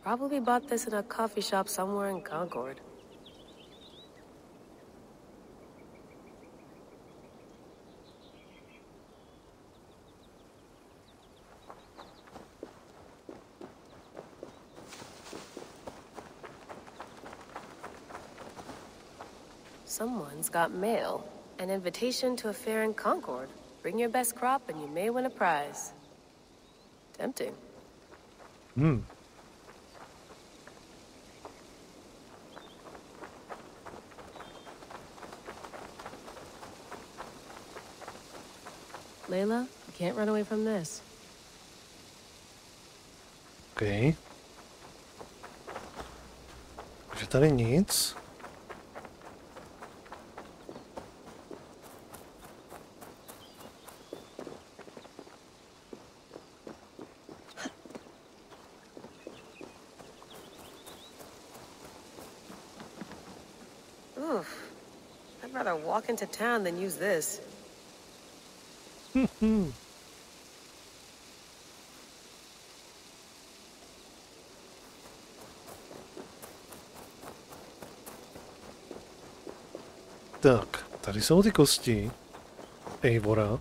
[SPEAKER 10] Probably bought this in a coffee shop somewhere in Concord. Someone's got mail. An invitation to a fair in Concord. Bring your best crop and you may win a prize. Tempting. Layla, you can't run away from this.
[SPEAKER 4] OK. Takže tady nic.
[SPEAKER 10] I'd rather walk into town than use this.
[SPEAKER 4] Tak, tady jsou ty kosti. Eivora.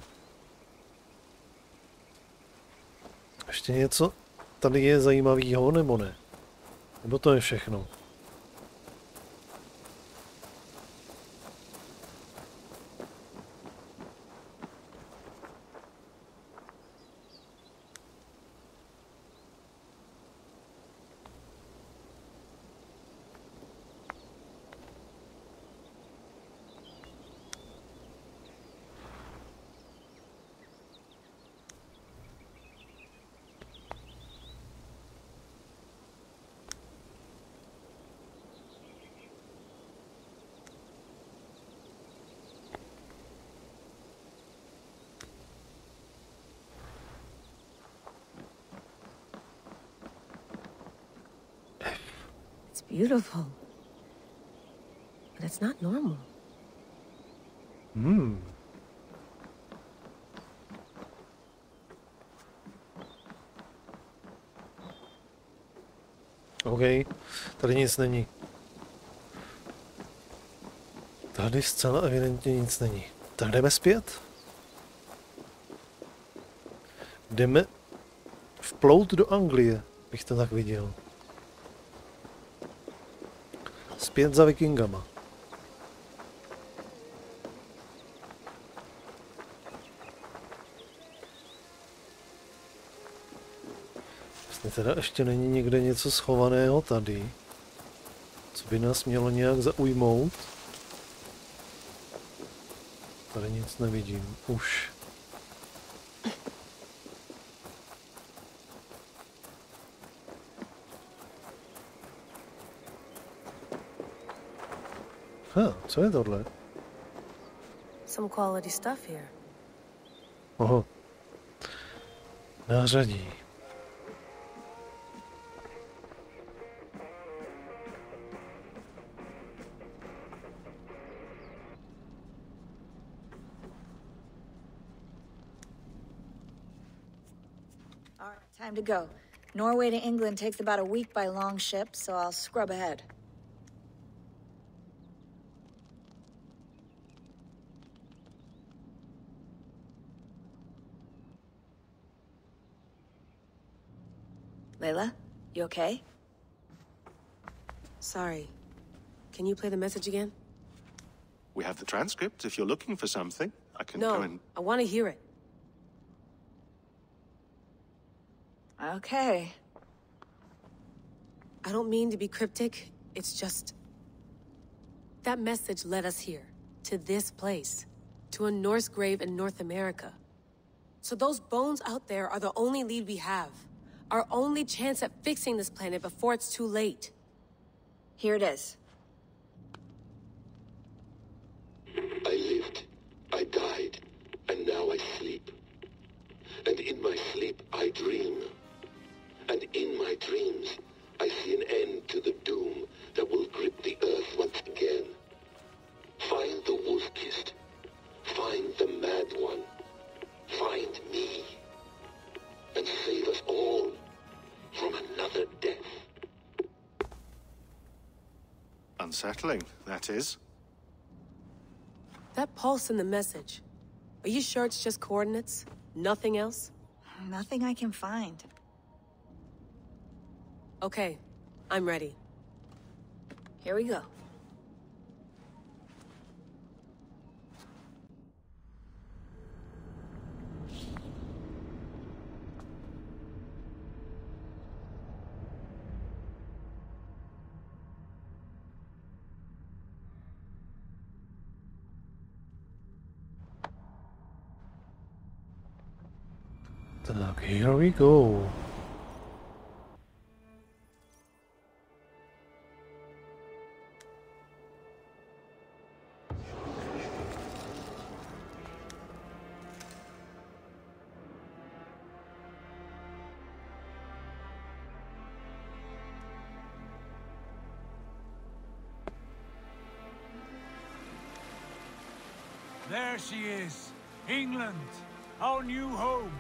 [SPEAKER 4] Ještě něco tady je zajímavého, nebo ne? Nebo to je všechno?
[SPEAKER 10] beautiful. But it's not normal.
[SPEAKER 4] OK, tady nic není. Tady zcela evidentně nic není. Tak jdeme zpět. Jdeme vplout do Anglie, bych to tak viděl. Zpět za Vikingama. Vlastně teda ještě není někde něco schovaného tady, co by nás mělo nějak zaujmout. Tady nic nevidím, už. Co je tohle?
[SPEAKER 10] Some quality stuff here.
[SPEAKER 4] Oho. Nářadí.
[SPEAKER 15] Time to go. Norway to England takes about a week by long ship, so I'll scrub ahead. Layla, you okay?
[SPEAKER 10] Sorry. Can you play the message again?
[SPEAKER 8] We have the transcript. If you're looking for something, I can
[SPEAKER 10] No,
[SPEAKER 8] go and...
[SPEAKER 10] I want to hear it.
[SPEAKER 15] Okay.
[SPEAKER 10] I don't mean to be cryptic. It's just... that message led us here. To this place. To a Norse grave in North America. So those bones out there are the only lead we have. Our only chance at fixing this planet before it's too late.
[SPEAKER 15] Here it is.
[SPEAKER 14] I lived, I died, and now I sleep. And in my sleep I dream. And in my dreams I see an end to the doom that will grip the earth once again. Find the wolf-kissed. Find the mad one. Find me. And save us all from another death.
[SPEAKER 8] Unsettling, that is.
[SPEAKER 10] That pulse in the message. Are you sure it's just coordinates? Nothing else?
[SPEAKER 15] Nothing I can find.
[SPEAKER 10] Okay, I'm ready.
[SPEAKER 15] Here we go.
[SPEAKER 4] Tak, here we go.
[SPEAKER 7] There she is. England, our new home.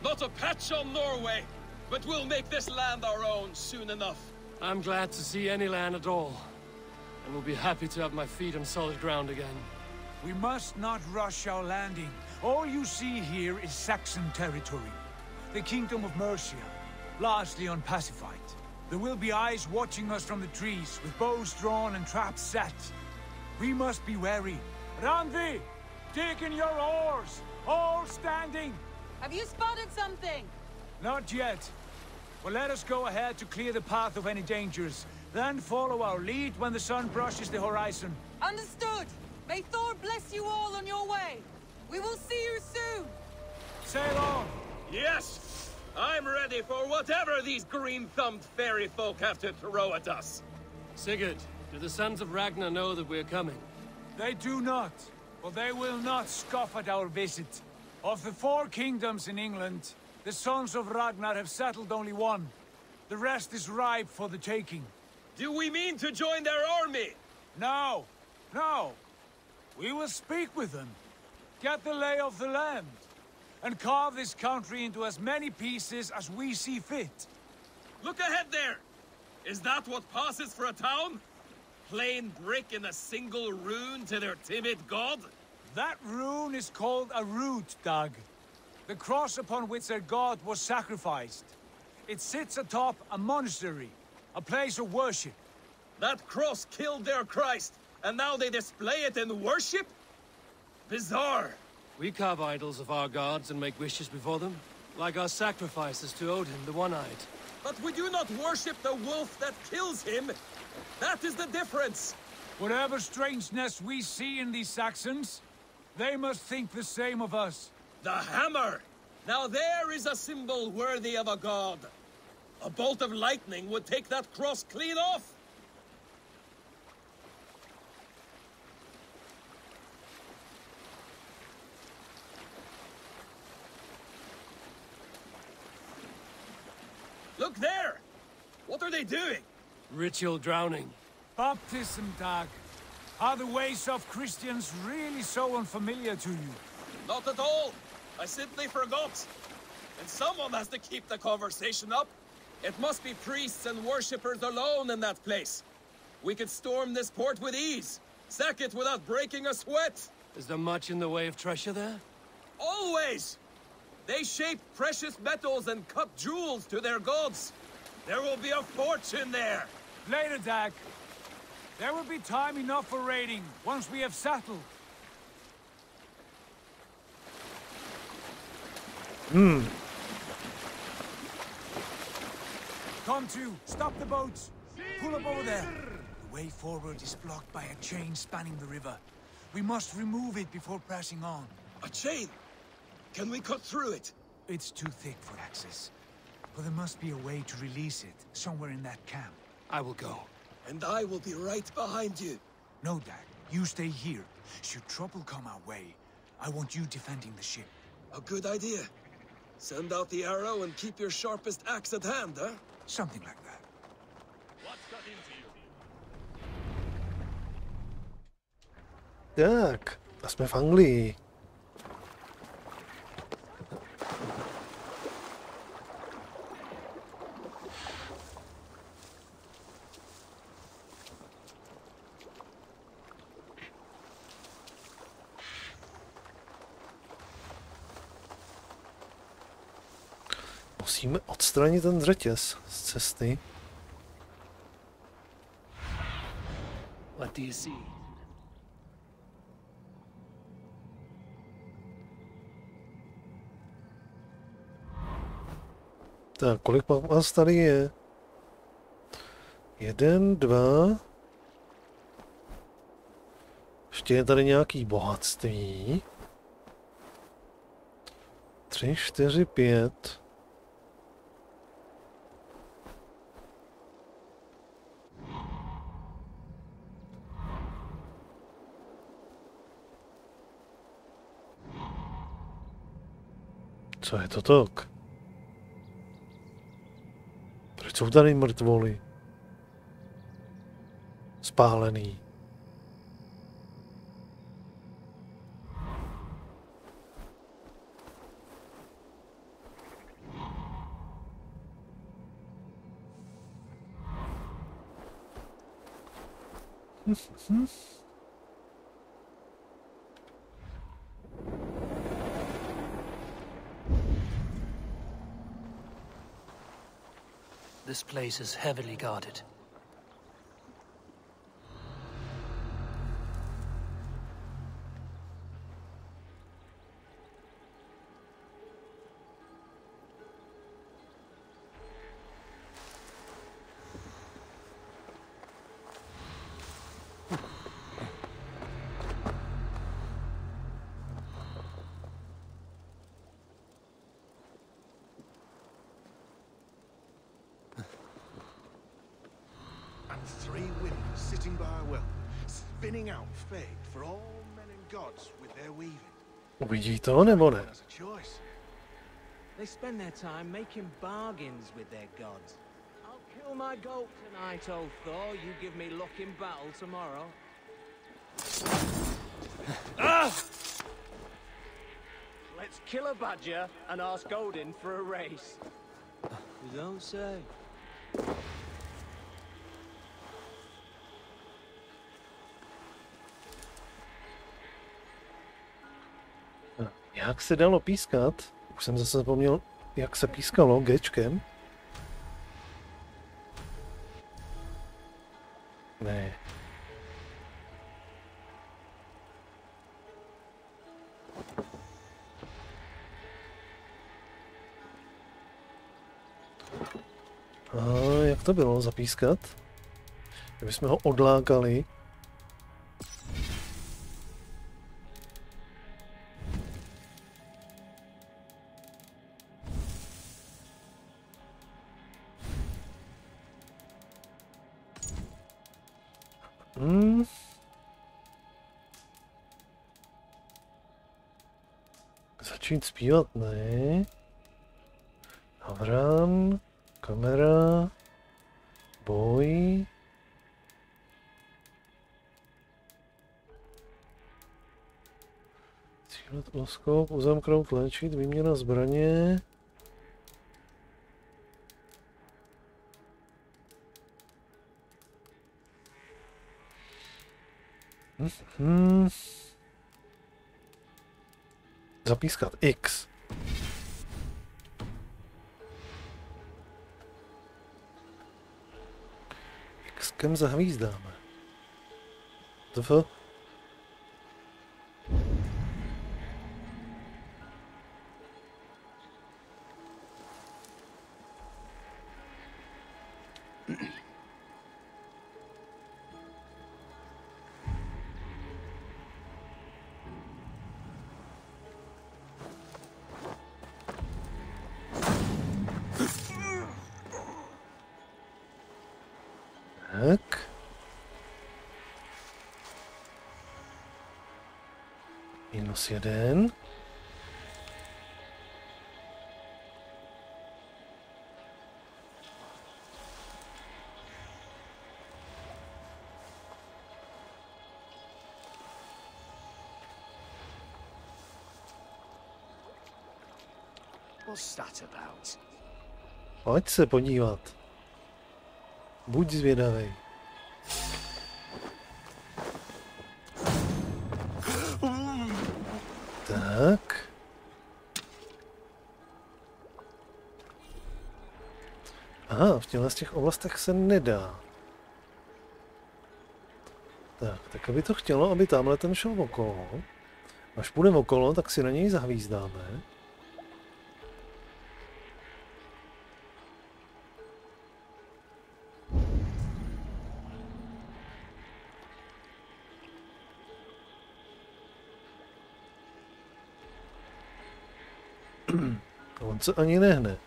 [SPEAKER 16] Not a patch on Norway, but we'll make this land our own soon enough.
[SPEAKER 23] I'm glad to see any land at all, and will be happy to have my feet on solid ground again.
[SPEAKER 7] We must not rush our landing. All you see here is Saxon territory. The Kingdom of Mercia, largely unpacified. There will be eyes watching us from the trees, with bows drawn and traps set. We must be wary. Randvi, dig in your oars, all standing.
[SPEAKER 21] Have you spotted something?
[SPEAKER 7] Not yet. Well, let us go ahead to clear the path of any dangers. Then follow our lead when the sun brushes the horizon.
[SPEAKER 21] Understood. May Thor bless you all on your way. We will see you soon.
[SPEAKER 7] Sail on.
[SPEAKER 16] Yes! I'm ready for whatever these green-thumbed fairy folk have to throw at us.
[SPEAKER 23] Sigurd, do the sons of Ragnar know that we're coming?
[SPEAKER 7] They do not, but they will not scoff at our visit. Of the 4 kingdoms in England, the sons of Ragnar have settled only one. The rest is ripe for the taking.
[SPEAKER 16] Do we mean to join their army?
[SPEAKER 7] No, no. We will speak with them, get the lay of the land, and carve this country into as many pieces as we see fit.
[SPEAKER 16] Look ahead there! Is that what passes for a town? Plain brick in a single rune to their timid god?
[SPEAKER 7] That rune is called a root, Doug. The cross upon which their god was sacrificed. It sits atop a monastery, a place of worship.
[SPEAKER 16] That cross killed their Christ, and now they display it in worship? Bizarre.
[SPEAKER 23] We carve idols of our gods and make wishes before them, like our sacrifices to Odin, the One-Eyed.
[SPEAKER 16] But we do not worship the wolf that kills him. That is the difference.
[SPEAKER 7] Whatever strangeness we see in these Saxons, they must think the same of us.
[SPEAKER 16] The hammer! Now there is a symbol worthy of a god. A bolt of lightning would take that cross clean off. Look there! What are they doing?
[SPEAKER 23] Ritual drowning.
[SPEAKER 7] Baptism, Doug. Are the ways of Christians really so unfamiliar to you?
[SPEAKER 16] Not at all. I simply forgot. And someone has to keep the conversation up. It must be priests and worshippers alone in that place. We could storm this port with ease. Sack it without breaking a sweat.
[SPEAKER 23] Is there much in the way of treasure there?
[SPEAKER 16] Always! They shape precious metals and cut jewels to their gods. There will be a fortune there.
[SPEAKER 7] Later, Dag. There will be time enough for raiding once we have settled. Come to, stop the boats. Pull up over there. The way forward is blocked by a chain spanning the river. We must remove it before pressing on.
[SPEAKER 16] A chain? Can we cut through it?
[SPEAKER 7] It's too thick for access. But there must be a way to release it, somewhere in that camp.
[SPEAKER 23] I will go.
[SPEAKER 16] And I will be right behind you.
[SPEAKER 7] No, Dag. You stay here. Should trouble come our way, I want you defending the ship.
[SPEAKER 16] A good idea. Send out the arrow and keep your sharpest axe at hand, huh?
[SPEAKER 7] Something like that.
[SPEAKER 4] Tak, a jsme v Anglii. Musíme odstranit ten řetěz z cesty.
[SPEAKER 23] What do you see?
[SPEAKER 4] Tak, kolik vás tady je? 1, 2. Ještě je tady nějaký bohatství. 3, 4, 5. Co je to tak? Proč jsou tady mrtvoly? Spálený.
[SPEAKER 23] This place is heavily guarded.
[SPEAKER 8] Three winds sitting by a well, spinning out fate for all men and gods with their weaving.
[SPEAKER 4] Uvidí to, nebo ne?
[SPEAKER 17] They spend their time making bargains with their gods. I'll Kill my goat tonight, old Thor. You give me luck in battle tomorrow. Let's kill a badger and ask Odin for a race. You don't say.
[SPEAKER 4] Jak se dalo pískat? Už jsem zase zapomněl, jak se pískalo Gčkem. Ne. A jak to bylo zapískat? Kdybychom ho odlákali. Začít zpívat, ne. Havran, kamera, boj. Cílet oskop, uzamknout, léčit, výměna zbraně. Zapískat X. Xkem zahvízdáme. TF. Tak. -1.
[SPEAKER 23] What's that about?
[SPEAKER 4] Pojď se podívat. Buď zvědavej. Tak. Aha, v těchto z těch oblastech se nedá. Tak aby to chtělo, aby tamhle ten šel okolo. Až půjdeme okolo, tak si na něj zahvízdáme. On se ani nehne.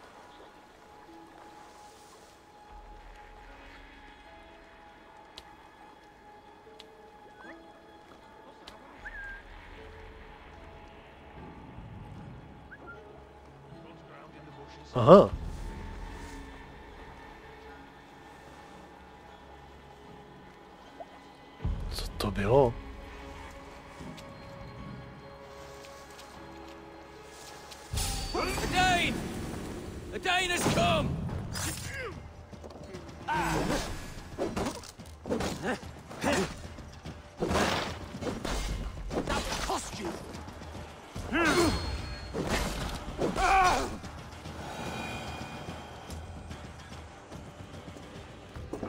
[SPEAKER 4] Aha. Co to bylo?
[SPEAKER 16] The Dane has come! That will cost you!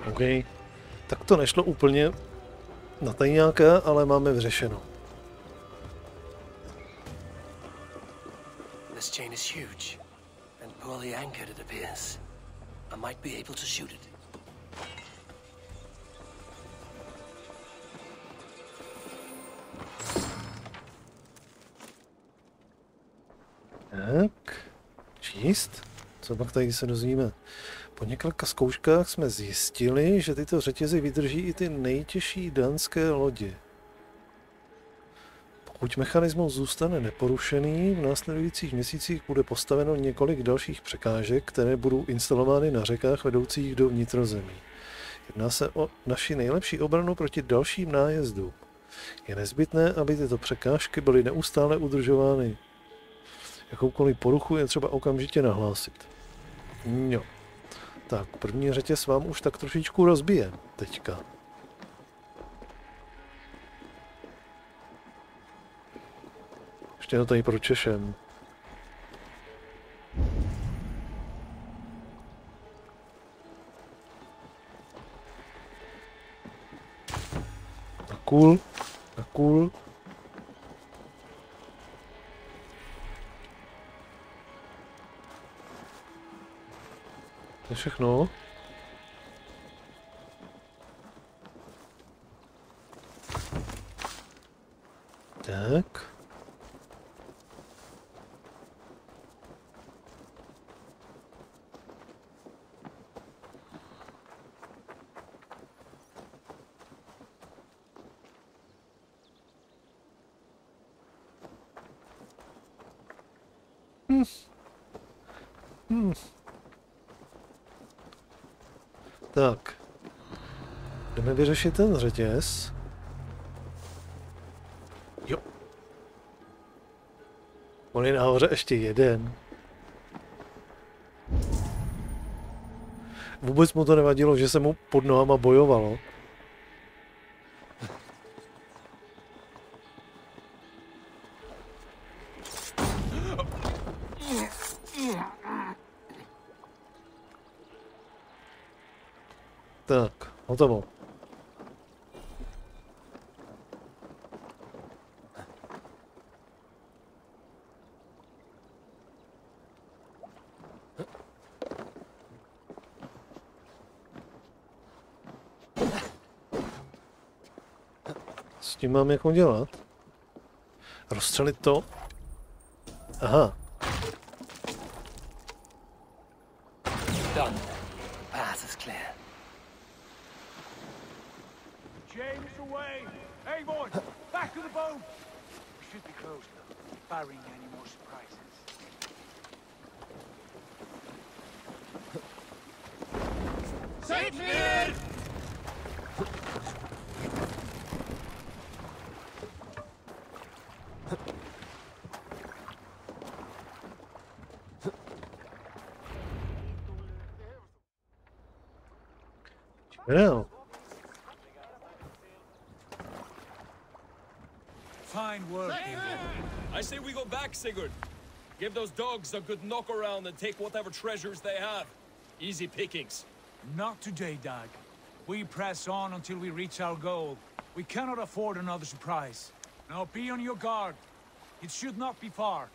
[SPEAKER 4] OK. Tak to nešlo úplně na tajňáka, ale máme vyřešeno.
[SPEAKER 9] This chain is huge and poorly anchored, it appears. I might be able to shoot it.
[SPEAKER 4] Tak, číst? Co pak tady se dozvíme? Po několika zkouškách jsme zjistili, že tyto řetězy vydrží i ty nejtěžší dánské lodě. Po Pokud mechanismus zůstane neporušený, v následujících měsících bude postaveno několik dalších překážek, které budou instalovány na řekách vedoucích do vnitrozemí. Jedná se o naši nejlepší obranu proti dalším nájezdům. Je nezbytné, aby tyto překážky byly neustále udržovány. Jakoukoliv poruchu je třeba okamžitě nahlásit. Jo. Tak, první řetěz vám už tak trošičku rozbije teďka. Ještě to tady pročešem. Cool. Cool. To je všechno. Tak. Tak. Jdeme vyřešit ten řetěz. Jo. On je nahoře ještě jeden. Vůbec mu to nevadilo, že se mu pod nohama bojovalo. Tak, hotovo. S tím mám jako dělat? Rozstřelit to? Aha.
[SPEAKER 17] Done. Path is clear.
[SPEAKER 7] James away! Eivora, back to the boat! We should be close now, barring any more surprises. Sit here!
[SPEAKER 4] No.
[SPEAKER 7] Fine work,
[SPEAKER 16] I say we go back, Sigurd. Give those dogs a good knock around and take whatever treasures they have. Easy pickings.
[SPEAKER 7] Not today, Dag. We press on until we reach our goal. We cannot afford another surprise. Now be on your guard. It should not be far.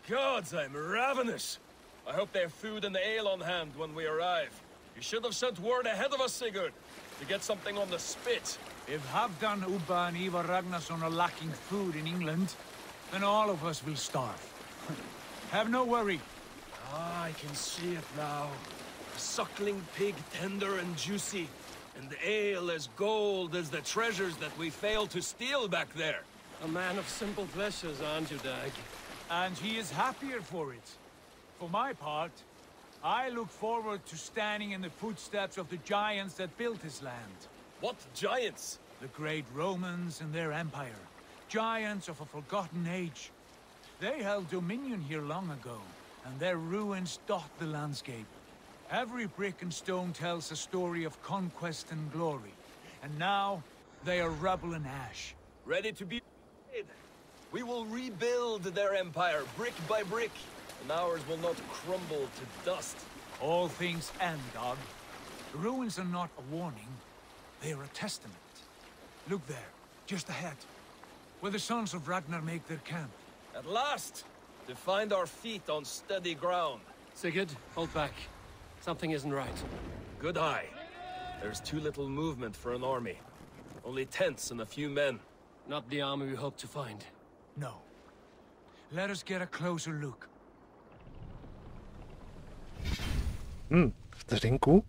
[SPEAKER 16] Gods, I'm ravenous. I hope they have food and ale on hand when we arrive. You should have sent word ahead of us, Sigurd, to get something on the spit.
[SPEAKER 7] If Halfdan, Ubba and Ivar Ragnarsson are lacking food in England, then all of us will starve. Have no worry.
[SPEAKER 16] Ah, I can see it now. A suckling pig, tender and juicy, and the ale as gold as the treasures that we failed to steal back there.
[SPEAKER 17] A man of simple pleasures, aren't you, Dag?
[SPEAKER 7] And he is happier for it. For my part, I look forward to standing in the footsteps of the giants that built this land.
[SPEAKER 16] What giants?
[SPEAKER 7] The great Romans and their empire. Giants of a forgotten age. They held dominion here long ago, and their ruins dot the landscape. Every brick and stone tells a story of conquest and glory. And now, they are rubble and ash.
[SPEAKER 16] Ready to be made. We will rebuild their empire, brick by brick, and ours will not crumble to dust.
[SPEAKER 7] All things end, Dog. The ruins are not a warning, they are a testament. Look there, just ahead, where the sons of Ragnar make their camp.
[SPEAKER 16] At last! To find our feet on steady ground.
[SPEAKER 17] Sigurd, hold back. Something isn't right.
[SPEAKER 16] Good eye. There's too little movement for an army. Only tents and a few men.
[SPEAKER 17] Not the army we hoped to find.
[SPEAKER 7] No. Let us get a closer look.
[SPEAKER 4] Vteřinku.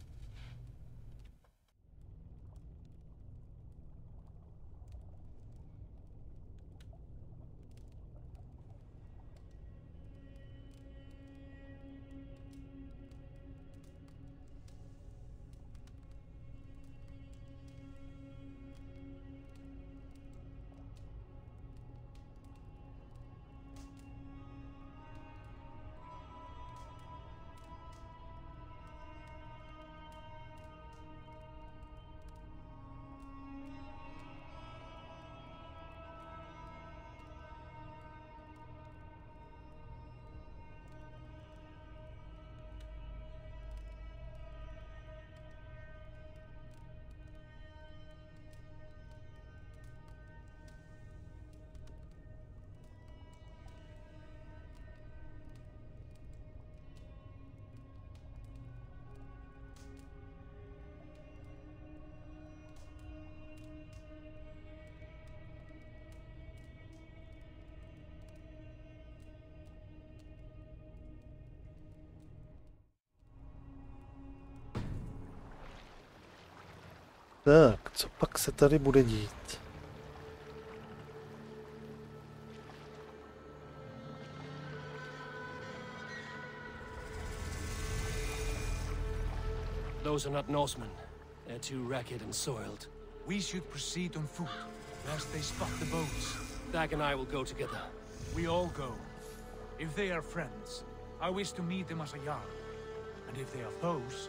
[SPEAKER 4] Tak, co pak se tady bude dít?
[SPEAKER 23] Those are not Norsemen. They're too ragged and soiled.
[SPEAKER 7] We should proceed on foot, lest they spot the boats.
[SPEAKER 23] Dag and I will go together.
[SPEAKER 7] We all go. If they are friends, I wish to meet them as a jarl. And if they are foes,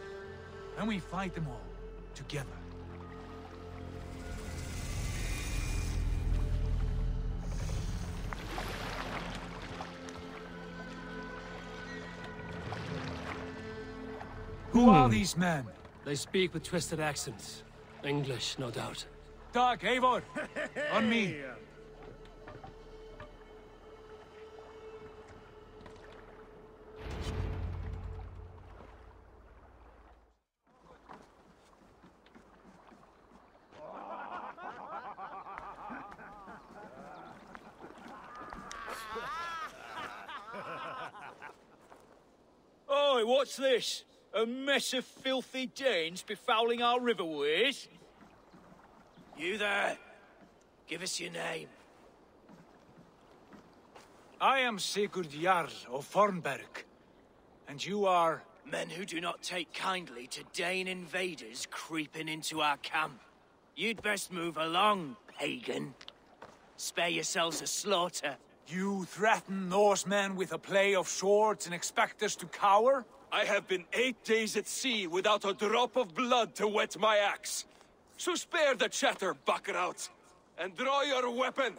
[SPEAKER 7] then we fight them all, together. Who are these men?
[SPEAKER 23] They speak with twisted accents. English, no doubt.
[SPEAKER 7] Dag, Eivor! On me!
[SPEAKER 22] Oi, what's this? A mess of filthy Danes befouling our riverways? You there? Give us your name.
[SPEAKER 7] I am Sigurd Jarl of Fornberg. And you are...
[SPEAKER 22] Men who do not take kindly to Dane invaders creeping into our camp. You'd best move along, pagan. Spare yourselves a slaughter.
[SPEAKER 7] You threaten Norsemen with a play of swords and expect us to cower?
[SPEAKER 22] I have been 8 days at sea without a drop of blood to wet my axe. So spare the chatter, buckerout, and draw your weapon.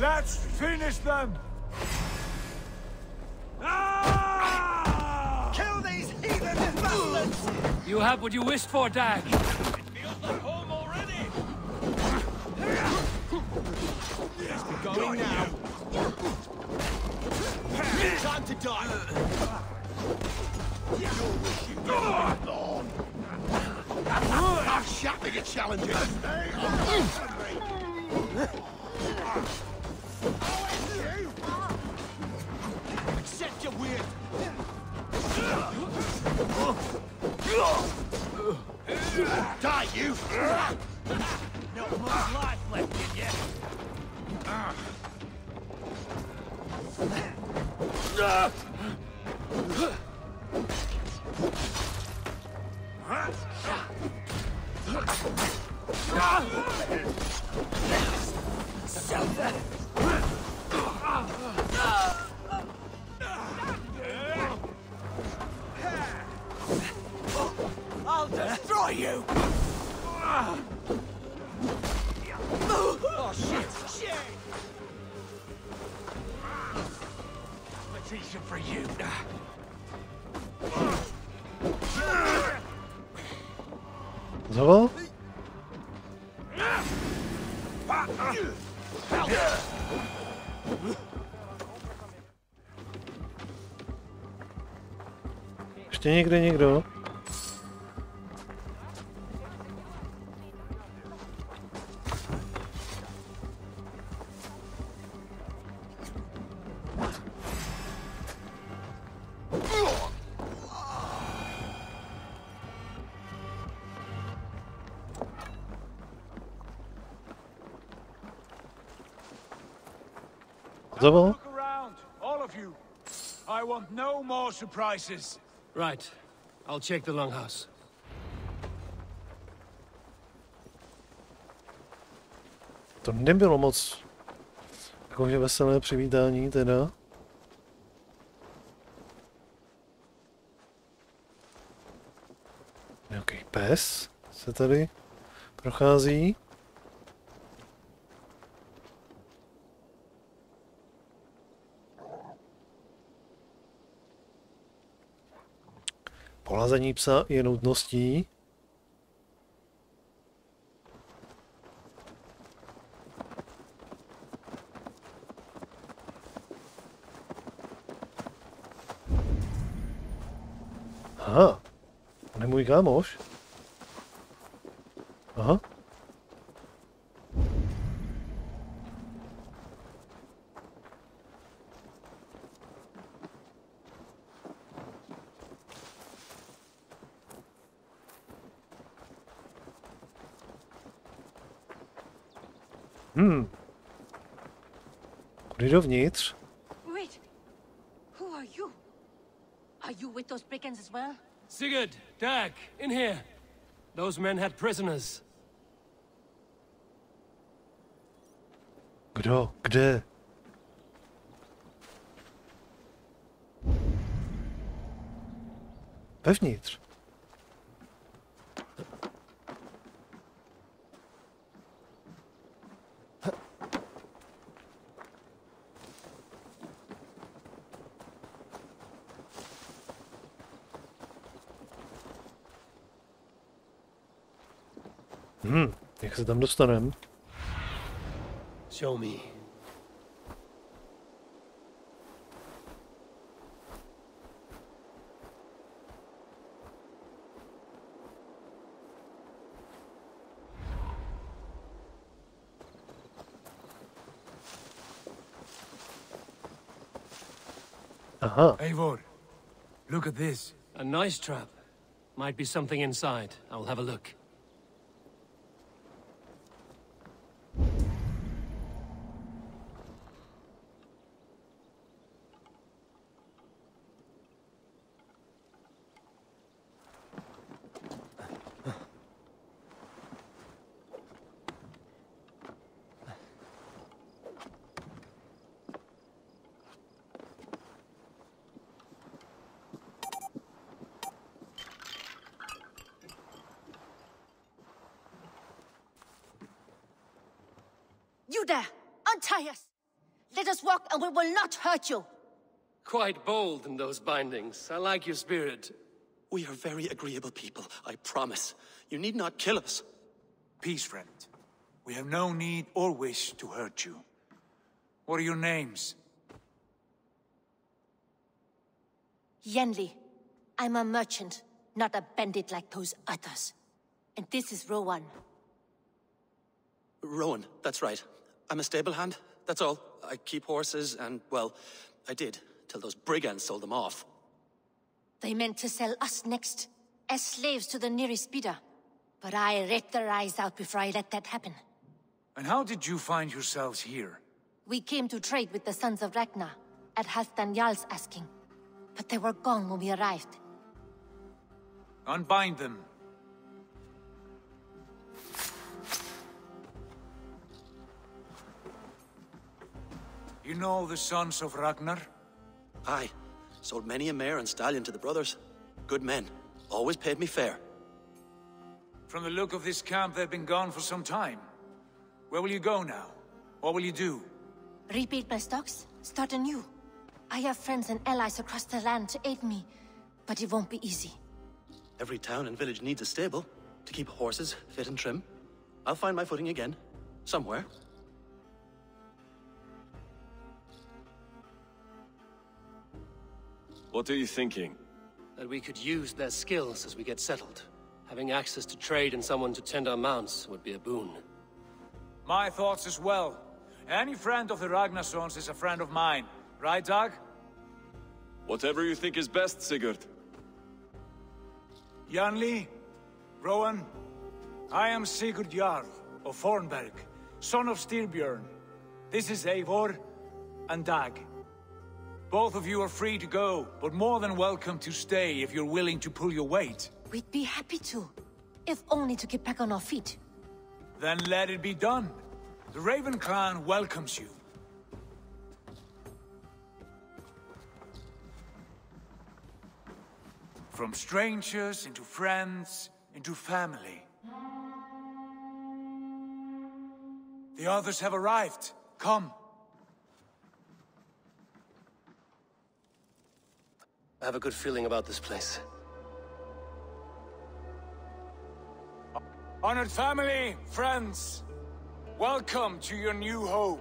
[SPEAKER 7] Let's finish them!
[SPEAKER 22] Kill these heathen bastards!
[SPEAKER 23] You have what you wished for, Dag.
[SPEAKER 22] It feels like home already!
[SPEAKER 7] Yes, we're going now.
[SPEAKER 22] Time to die!
[SPEAKER 14] I'll shatter your challenges!
[SPEAKER 22] Accept your weird!
[SPEAKER 14] Die, you!
[SPEAKER 22] Not much life left in you! I'll destroy you! Oh shit! Shit! Let's eat some for you.
[SPEAKER 4] Co? Ještě někde někdo?
[SPEAKER 7] Look around, all of you. I want no more surprises.
[SPEAKER 23] Right. I'll check the longhouse.
[SPEAKER 4] To nebylo moc jakože veselé přivítání teda. Nějaký pes se tady prochází. Polazení psa je nutností. Aha, on je můj kámoš. Aha. Kudy dovnitř?
[SPEAKER 12] Wait. Who are you? Are you with those brigands as well?
[SPEAKER 23] Sigurd, Dag, in here. Those men had prisoners.
[SPEAKER 4] Kdo? Kde? Vevnitř. Jak se tam dostaneme?
[SPEAKER 23] Show me.
[SPEAKER 4] Aha.
[SPEAKER 7] Eivor, look at this.
[SPEAKER 23] A nice trap. Might be something inside. I'll have a look.
[SPEAKER 12] You there! Untie us! Let us walk and we will not hurt you!
[SPEAKER 9] Quite bold in those bindings. I like your spirit. We are very agreeable people, I promise. You need not kill us.
[SPEAKER 7] Peace, friend. We have no need or wish to hurt you. What are your names?
[SPEAKER 12] Yenli. I'm a merchant, not a bandit like those others. And this is Rowan.
[SPEAKER 9] Rowan, that's right. I'm a stable hand, that's all. I keep horses and, well, I did, till those brigands sold them off.
[SPEAKER 12] They meant to sell us next, as slaves to the nearest bidder. But I ripped their eyes out before I let that happen.
[SPEAKER 7] And how did you find yourselves here?
[SPEAKER 12] We came to trade with the sons of Ragnar, at Halfdan Jarl's asking. But they were gone when we arrived.
[SPEAKER 7] Unbind them. You know the sons of Ragnar?
[SPEAKER 9] Aye. Sold many a mare and stallion to the brothers. Good men. Always paid me fair.
[SPEAKER 7] From the look of this camp, they've been gone for some time. Where will you go now? What will you do?
[SPEAKER 12] Rebuild my stocks? Start anew. I have friends and allies across the land to aid me, but it won't be easy.
[SPEAKER 9] Every town and village needs a stable to keep horses fit and trim. I'll find my footing again. Somewhere.
[SPEAKER 18] What are you thinking?
[SPEAKER 23] That we could use their skills as we get settled. Having access to trade and someone to tend our mounts would be a boon.
[SPEAKER 7] My thoughts as well. Any friend of the Ragnarsons is a friend of mine. Right, Dag?
[SPEAKER 18] Whatever you think is best, Sigurd.
[SPEAKER 7] Janli, Rowan, I am Sigurd Jarl of Fornberg, son of Styrbjörn. This is Eivor and Dag. Both of you are free to go, but more than welcome to stay if you're willing to pull your weight.
[SPEAKER 12] We'd be happy to, if only to get back on our feet.
[SPEAKER 7] Then let it be done. The Raven clan welcomes you. From strangers into friends, into family. The others have arrived. Come.
[SPEAKER 23] I have a good feeling about this place.
[SPEAKER 7] Honored family, friends, welcome to your new home.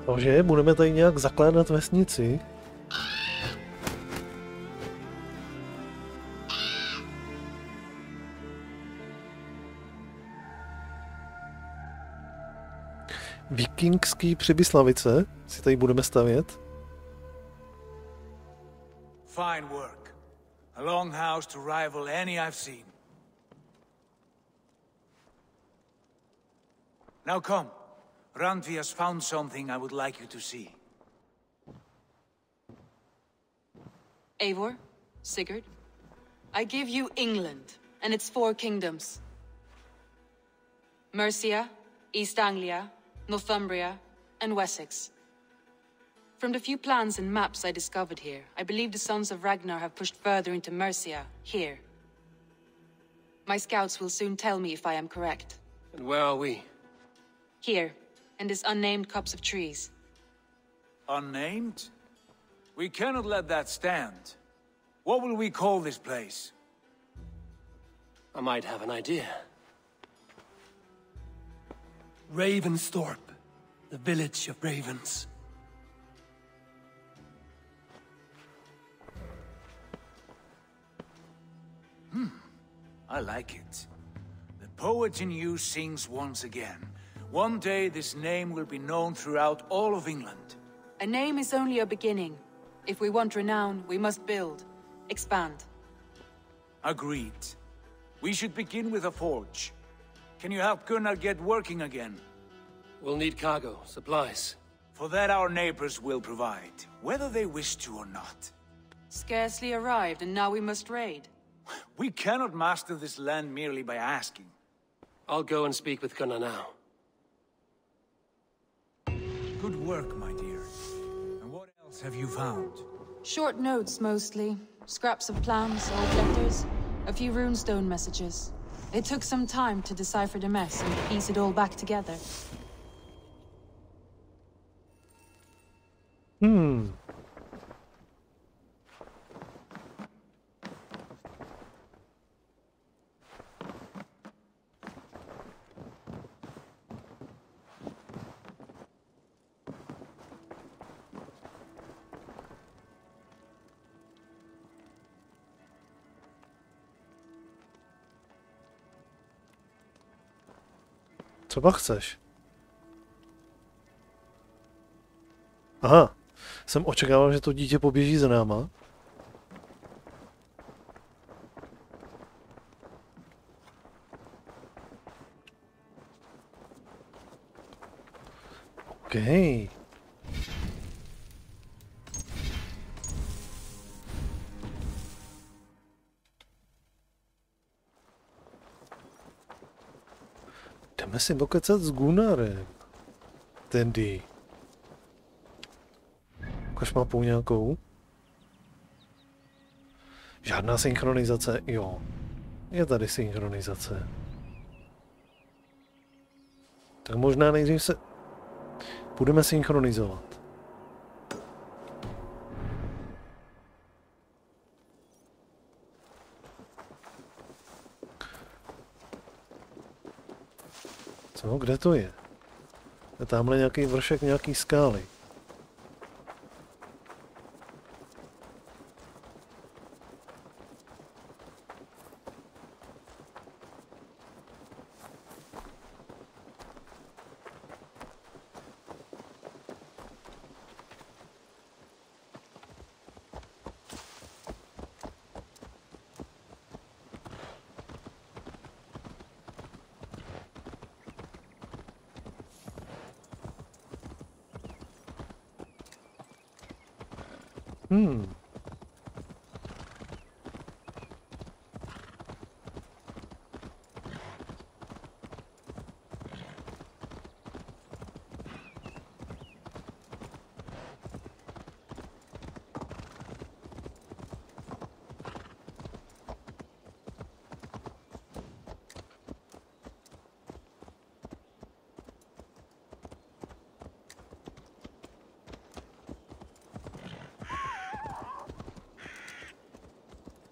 [SPEAKER 4] Takže budeme tady nějak zakládat vesnici. Vikingský Přibyslavice si tady budeme stavět.
[SPEAKER 7] Fine work. A long house to rival any I've seen. Now come. Randvi has found something I would like you to see.
[SPEAKER 21] Eivor, Sigurd, I give you England and its 4 kingdoms. Mercia, East Anglia, Northumbria, and Wessex. From the few plans and maps I discovered here, I believe the Sons of Ragnar have pushed further into Mercia, here. My scouts will soon tell me if I am correct.
[SPEAKER 9] And where are we?
[SPEAKER 21] Here, in this unnamed copse of trees.
[SPEAKER 7] Unnamed? We cannot let that stand. What will we call this place?
[SPEAKER 9] I might have an idea. Ravensthorpe, the village of ravens.
[SPEAKER 7] I like it. The poet in you sings once again. One day this name will be known throughout all of England.
[SPEAKER 21] A name is only a beginning. If we want renown, we must build, expand.
[SPEAKER 7] Agreed. We should begin with a forge. Can you help Gunnar get working again?
[SPEAKER 9] We'll need cargo, supplies.
[SPEAKER 7] For that our neighbors will provide, whether they wish to or not.
[SPEAKER 21] Scarcely arrived, and now we must raid.
[SPEAKER 7] We cannot master this land merely by asking.
[SPEAKER 9] I'll go and speak with Gunnar now.
[SPEAKER 7] Good work, my dear. And what else have you found?
[SPEAKER 21] Short notes, mostly. Scraps of plans, old letters, a few runestone messages. It took some time to decipher the mess and piece it all back together.
[SPEAKER 4] Co pak chceš? Aha, jsem očekával, že to dítě poběží za náma. OK. Jdeme si pokecat s Gunnarem. Tendy. Ukaž mapou nějakou. Žádná synchronizace, jo. Je tady synchronizace. Tak možná nejdřív se budeme synchronizovat. Co? Kde to je? Je tamhle nějaký vršek, nějaký skály.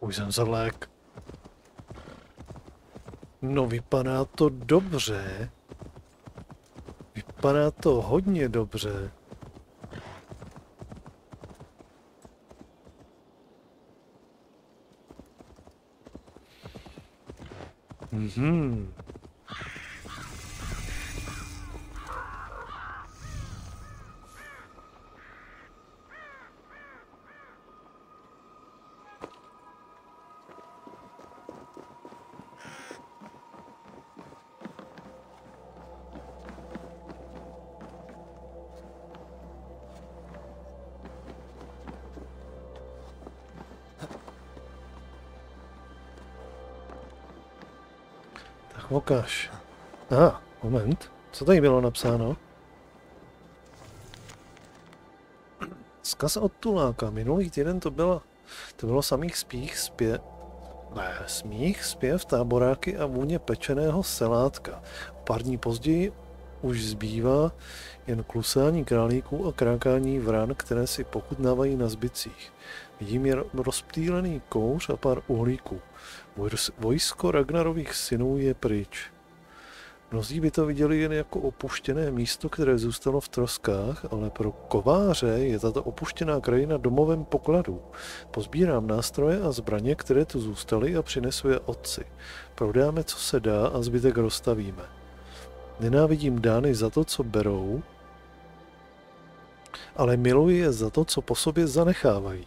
[SPEAKER 4] Už jsem se vlék. No, vypadá to dobře. Vypadá to hodně dobře. Mhm. Ukaž. Aha, moment. Co tady bylo napsáno? Vzkaz od Tuláka. Minulý týden to bylo samých smích, zpěv, táboráky a vůně pečeného selátka. Pár dní později už zbývá jen klusání králíků a krákání vran, které si pochutnávají na zbytcích. Vidím jen rozptýlený kouř a pár uhlíků. Vojsko Ragnarových synů je pryč. Mnozí by to viděli jen jako opuštěné místo, které zůstalo v troskách, ale pro kováře je tato opuštěná krajina domovem pokladů. Pozbírám nástroje a zbraně, které tu zůstaly, a přinesu je otci. Prodáme, co se dá, a zbytek rozstavíme. Nenávidím Dány za to, co berou, ale miluji je za to, co po sobě zanechávají.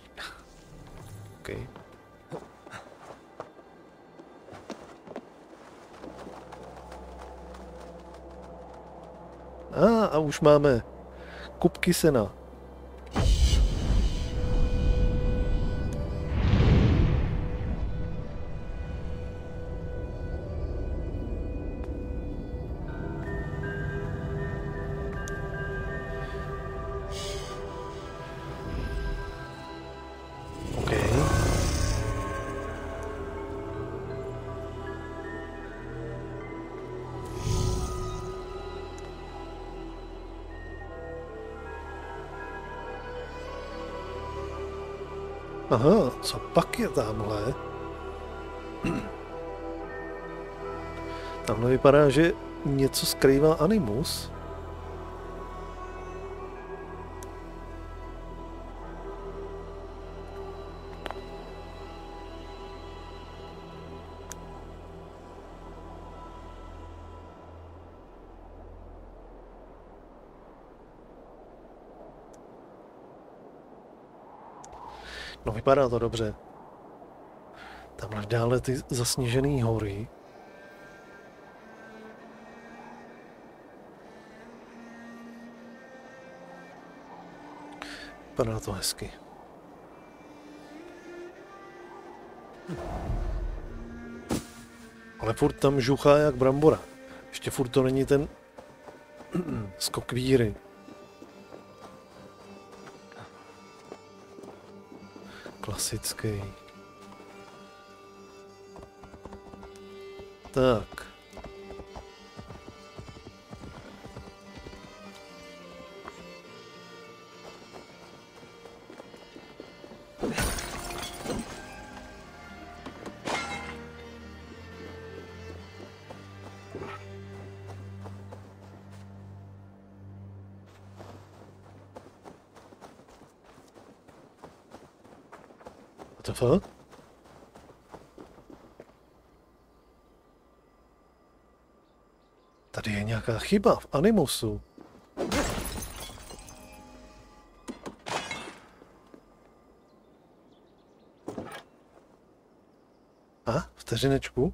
[SPEAKER 4] Okay. A už máme kupky sena. Aha, co pak je tamhle? Tamhle vypadá, že něco skrývá animus. No, vypadá to dobře. Tamhle dále ty zasněžené hory. Vypadá to hezky. Ale furt tam žuchá jak brambora. Ještě furt to není ten skok víry. Klasický. Tak. Co? Tady je nějaká chyba v animusu. A? Vteřinečku.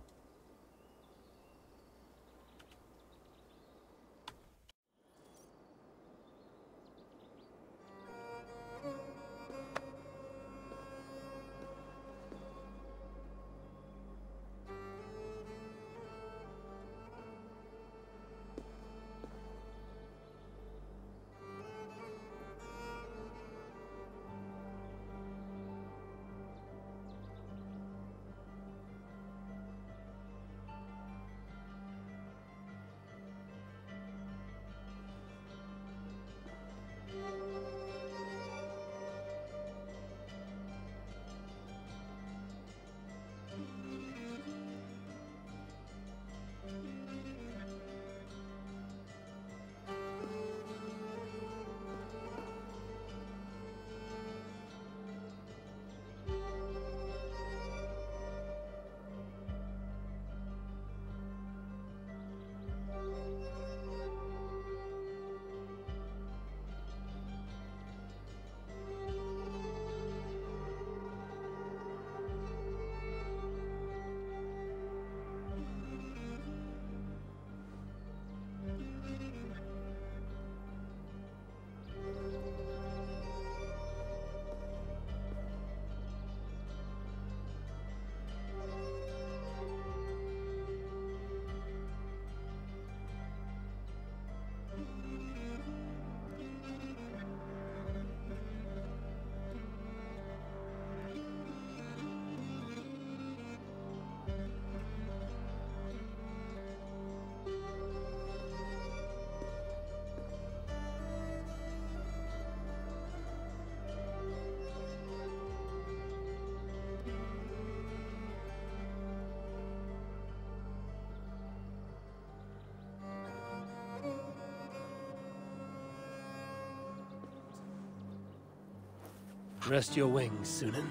[SPEAKER 9] Rest your wings, Sunan.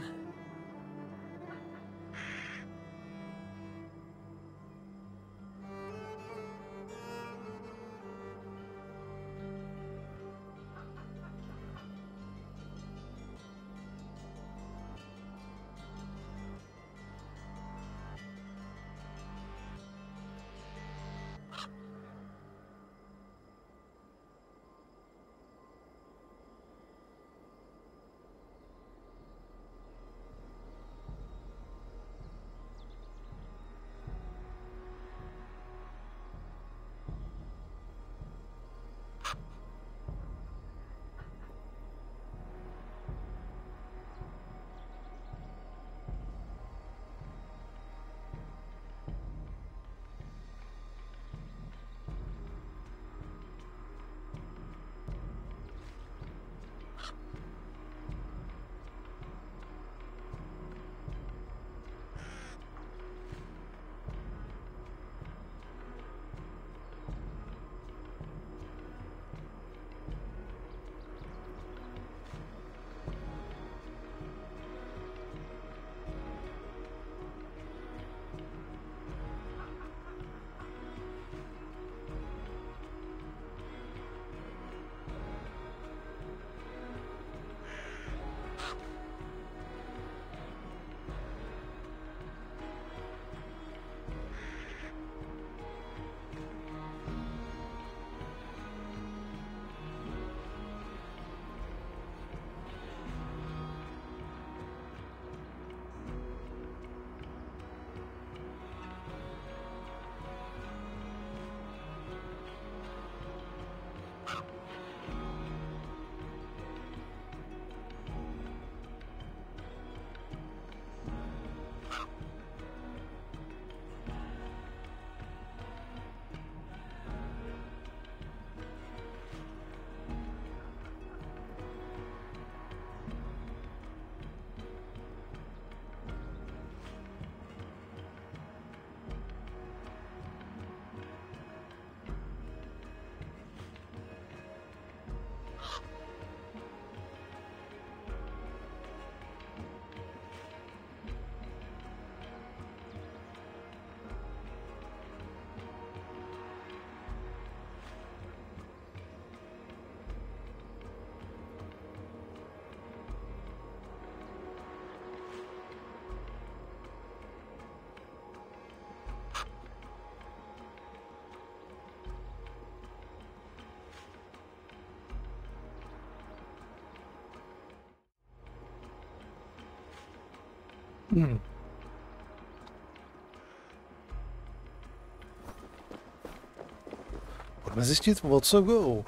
[SPEAKER 4] Pojďme zjistit, o co go.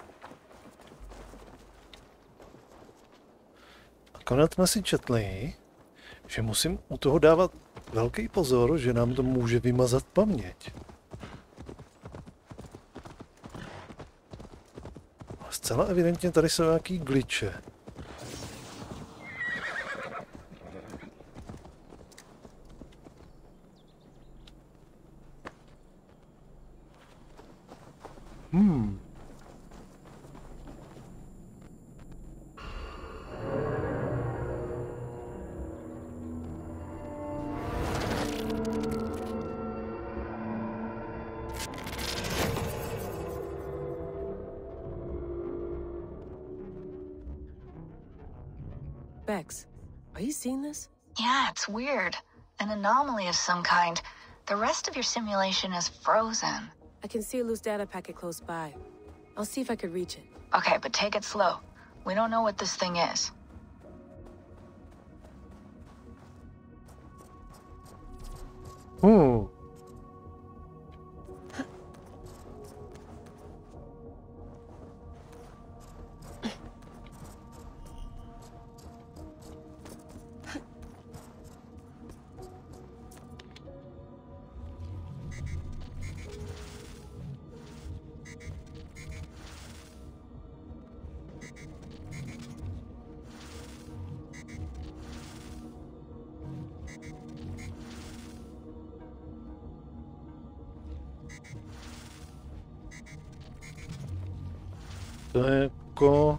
[SPEAKER 4] Akorát jsme si četli, že musím u toho dávat velký pozor, že nám to může vymazat paměť. Ale zcela evidentně tady jsou nějaký glitche.
[SPEAKER 10] Bex, are you seeing this?
[SPEAKER 15] Yeah, it's weird. An anomaly of some kind. The rest of your simulation is frozen.
[SPEAKER 10] I can see a loose data packet close by. I'll see if I could reach it.
[SPEAKER 15] Okay, but take it slow. We don't know what this thing is.
[SPEAKER 4] Oh. To je jako...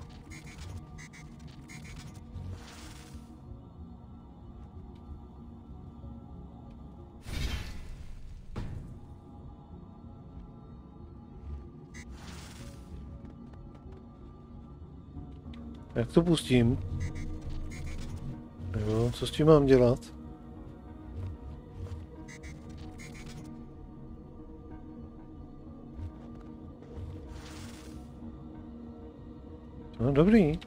[SPEAKER 4] Jak to pustím? Jo, co s tím mám dělat? No, dobrý.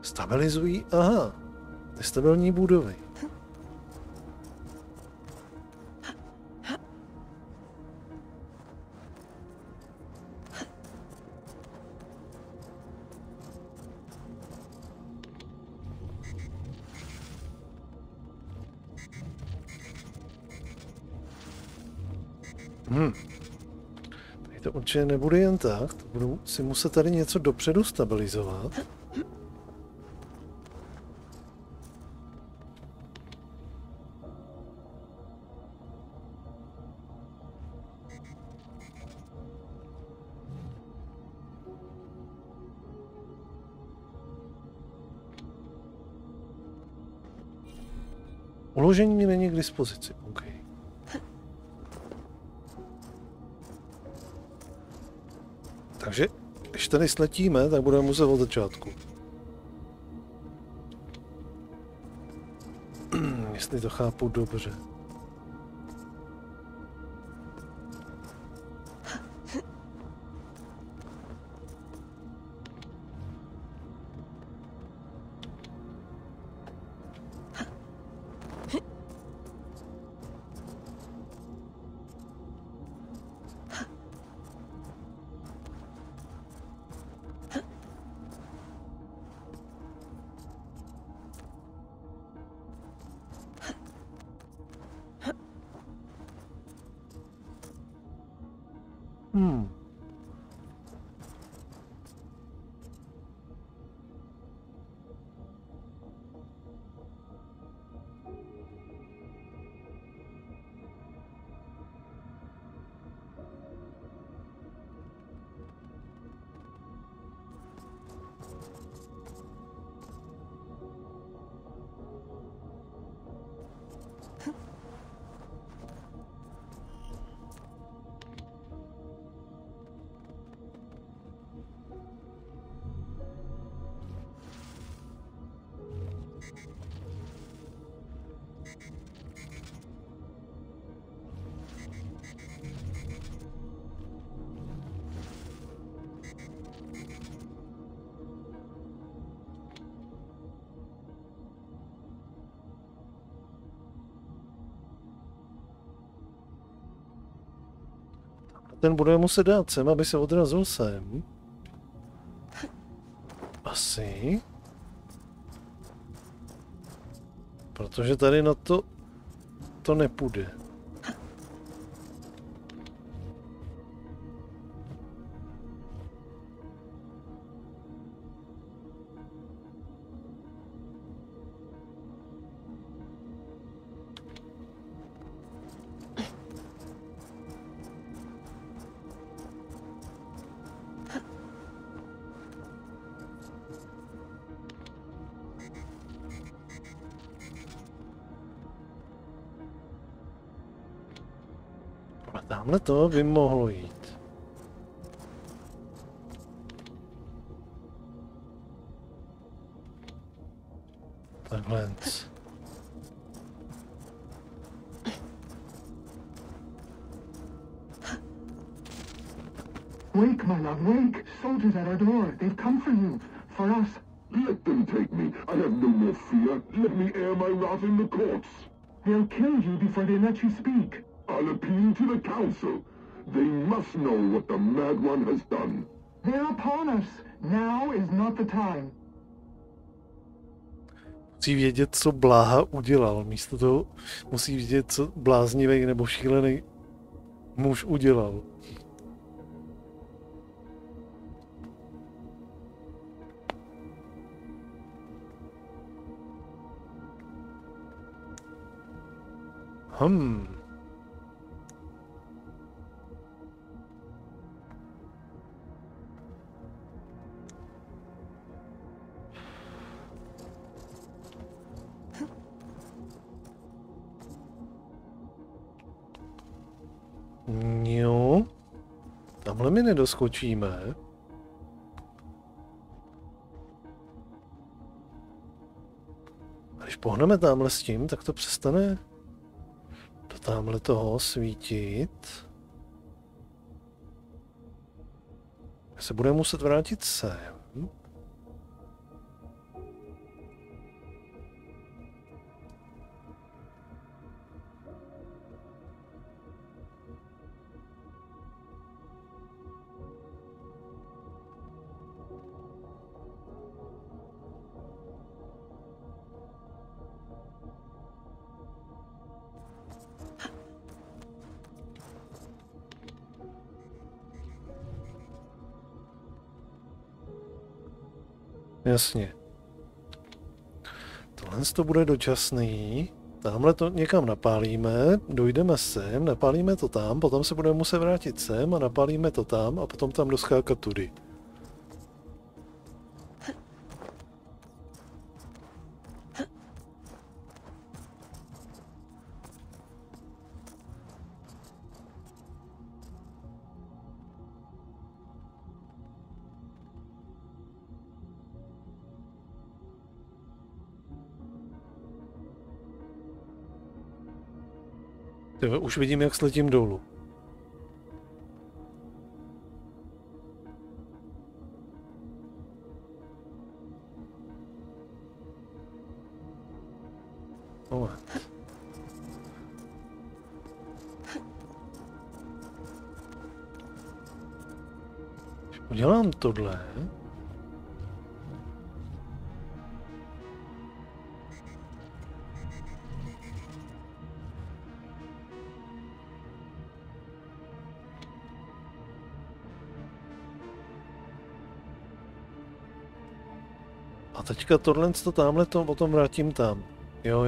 [SPEAKER 4] Stabilizují? Aha. Nestabilní budovy. Tady to určitě nebude jen tak, to budu si muset tady něco dopředu stabilizovat. Uložení mi není k dispozici. OK. Takže, když tady sletíme, tak budeme muset od začátku. Jestli to chápu dobře. Ten budeme muset dát sem, aby se odrazil sem. Asi. Protože tady na to nepůjde. Tamhle to by mohlo jít. Takhle.
[SPEAKER 6] Wake, my love, wake! Soldiers at our door. They've come for you. For us.
[SPEAKER 14] Let them take me. I have no more fear. Let me air my wrath in the courts.
[SPEAKER 6] They'll kill you before they let you speak.
[SPEAKER 14] I'll appeal to the council. They must know what the Mad One has done.
[SPEAKER 6] They're upon us. Now is not the time.
[SPEAKER 4] Musí vědět, co Bláha udělal. Místo toho musí vědět, co bláznivý nebo šílený muž udělal. Jo. Tamhle my nedoskočíme. A když pohneme tamhle s tím, tak to přestane do tamhle toho svítit. Se budeme muset vrátit sem. Jasně. Tohle to bude dočasný. Tamhle to někam napálíme, dojdeme sem, napálíme to tam, potom se budeme muset vrátit sem a napálíme to tam a potom tam doskákat tudy. Už vidím, jak sletím dolů. Moment. Když udělám tohle... A teďka tohle to tamhle to potom vrátím tam. Jo.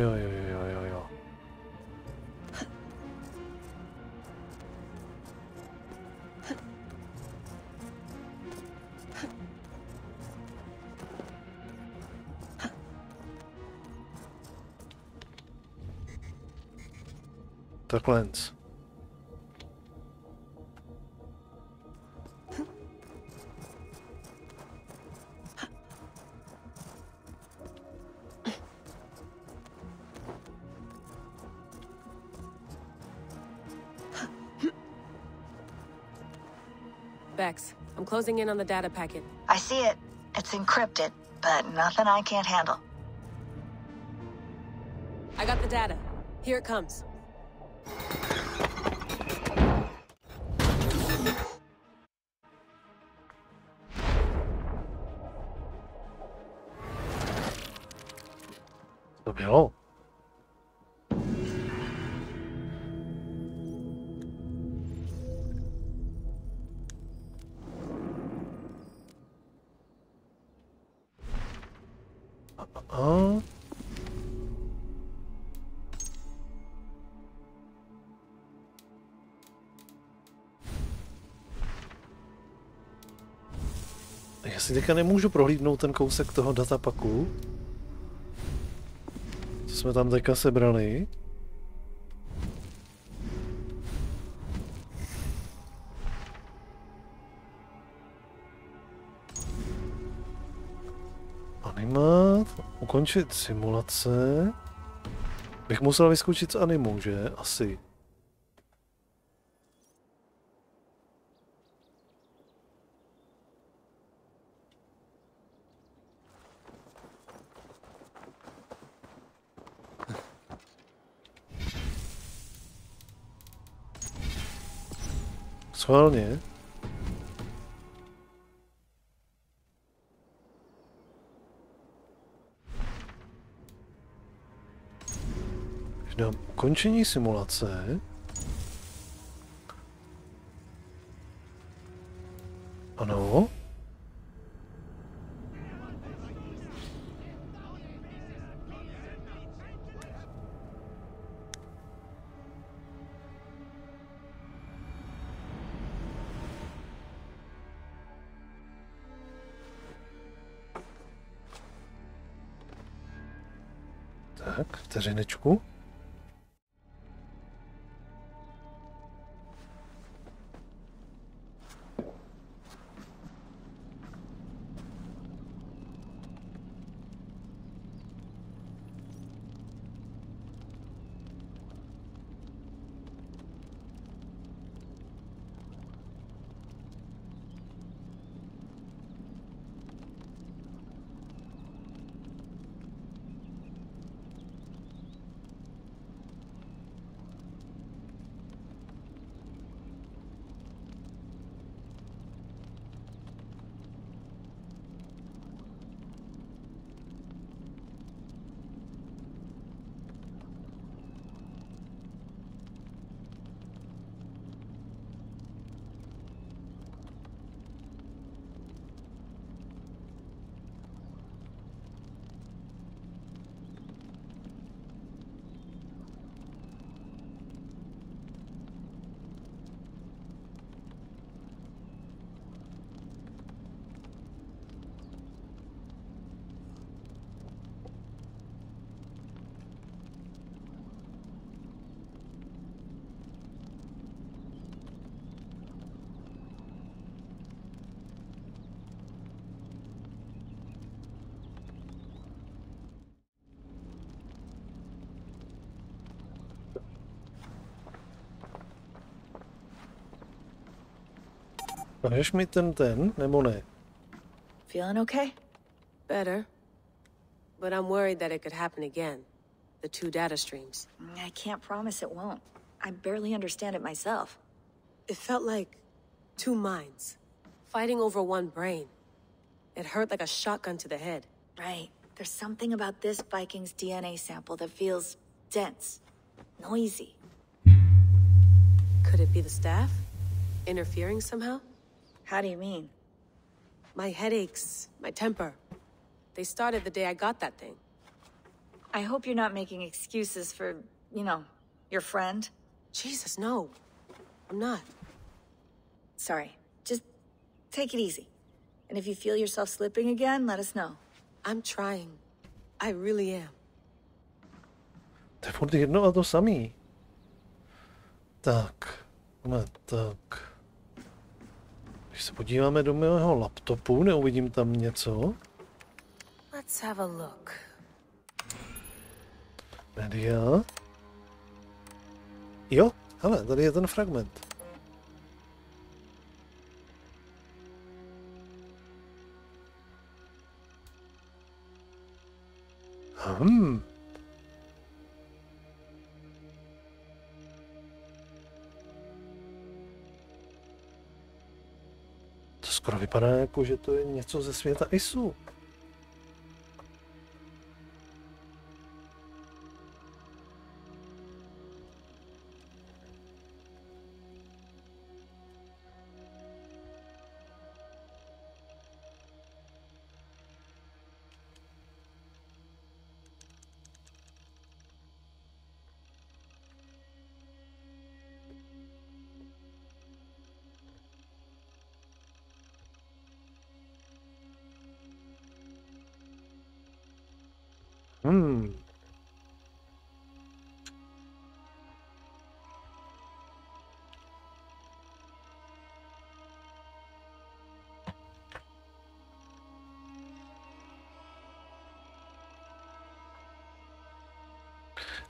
[SPEAKER 4] Takhle.
[SPEAKER 10] Bex, I'm closing in on the data packet.
[SPEAKER 15] I see it. It's encrypted, but nothing I can't handle.
[SPEAKER 10] I got the data. Here it comes.
[SPEAKER 4] To bylo. Já si teďka nemůžu prohlídnout ten kousek toho datapaku, co jsme tam teďka sebrali. Animát, ukončit simulace. Bych musel vyskočit z animu, že? Asi. Schválně. Když dám ukončení simulace. Ano. Tak, vteřinečku. Ukážeš mi ten, nebo ne?
[SPEAKER 15] Feeling okay?
[SPEAKER 10] Better. But I'm worried that it could happen again. The two data streams.
[SPEAKER 15] I can't promise it won't. I barely understand it myself.
[SPEAKER 10] It felt like two minds, fighting over one brain. It hurt like a shotgun to the head.
[SPEAKER 15] Right. There's something about this Viking's DNA sample that feels dense, noisy.
[SPEAKER 10] Could it be the staff? Interfering somehow?
[SPEAKER 15] How do you mean?
[SPEAKER 10] My headaches, my temper. They started the day I got that thing.
[SPEAKER 15] I hope you're not making excuses for, you know, your friend.
[SPEAKER 10] Jesus, no. I'm not.
[SPEAKER 15] Sorry. Just take it easy. And if you feel yourself slipping again, let us know.
[SPEAKER 10] I'm trying. I really am.
[SPEAKER 4] To je furt jedno a to samý. Tak. Když se podíváme do mého laptopu, neuvidím tam něco.
[SPEAKER 10] Let's have a look.
[SPEAKER 4] Media. Jo, hele, tady je ten fragment. To skoro vypadá jako, že to je něco ze světa ISU.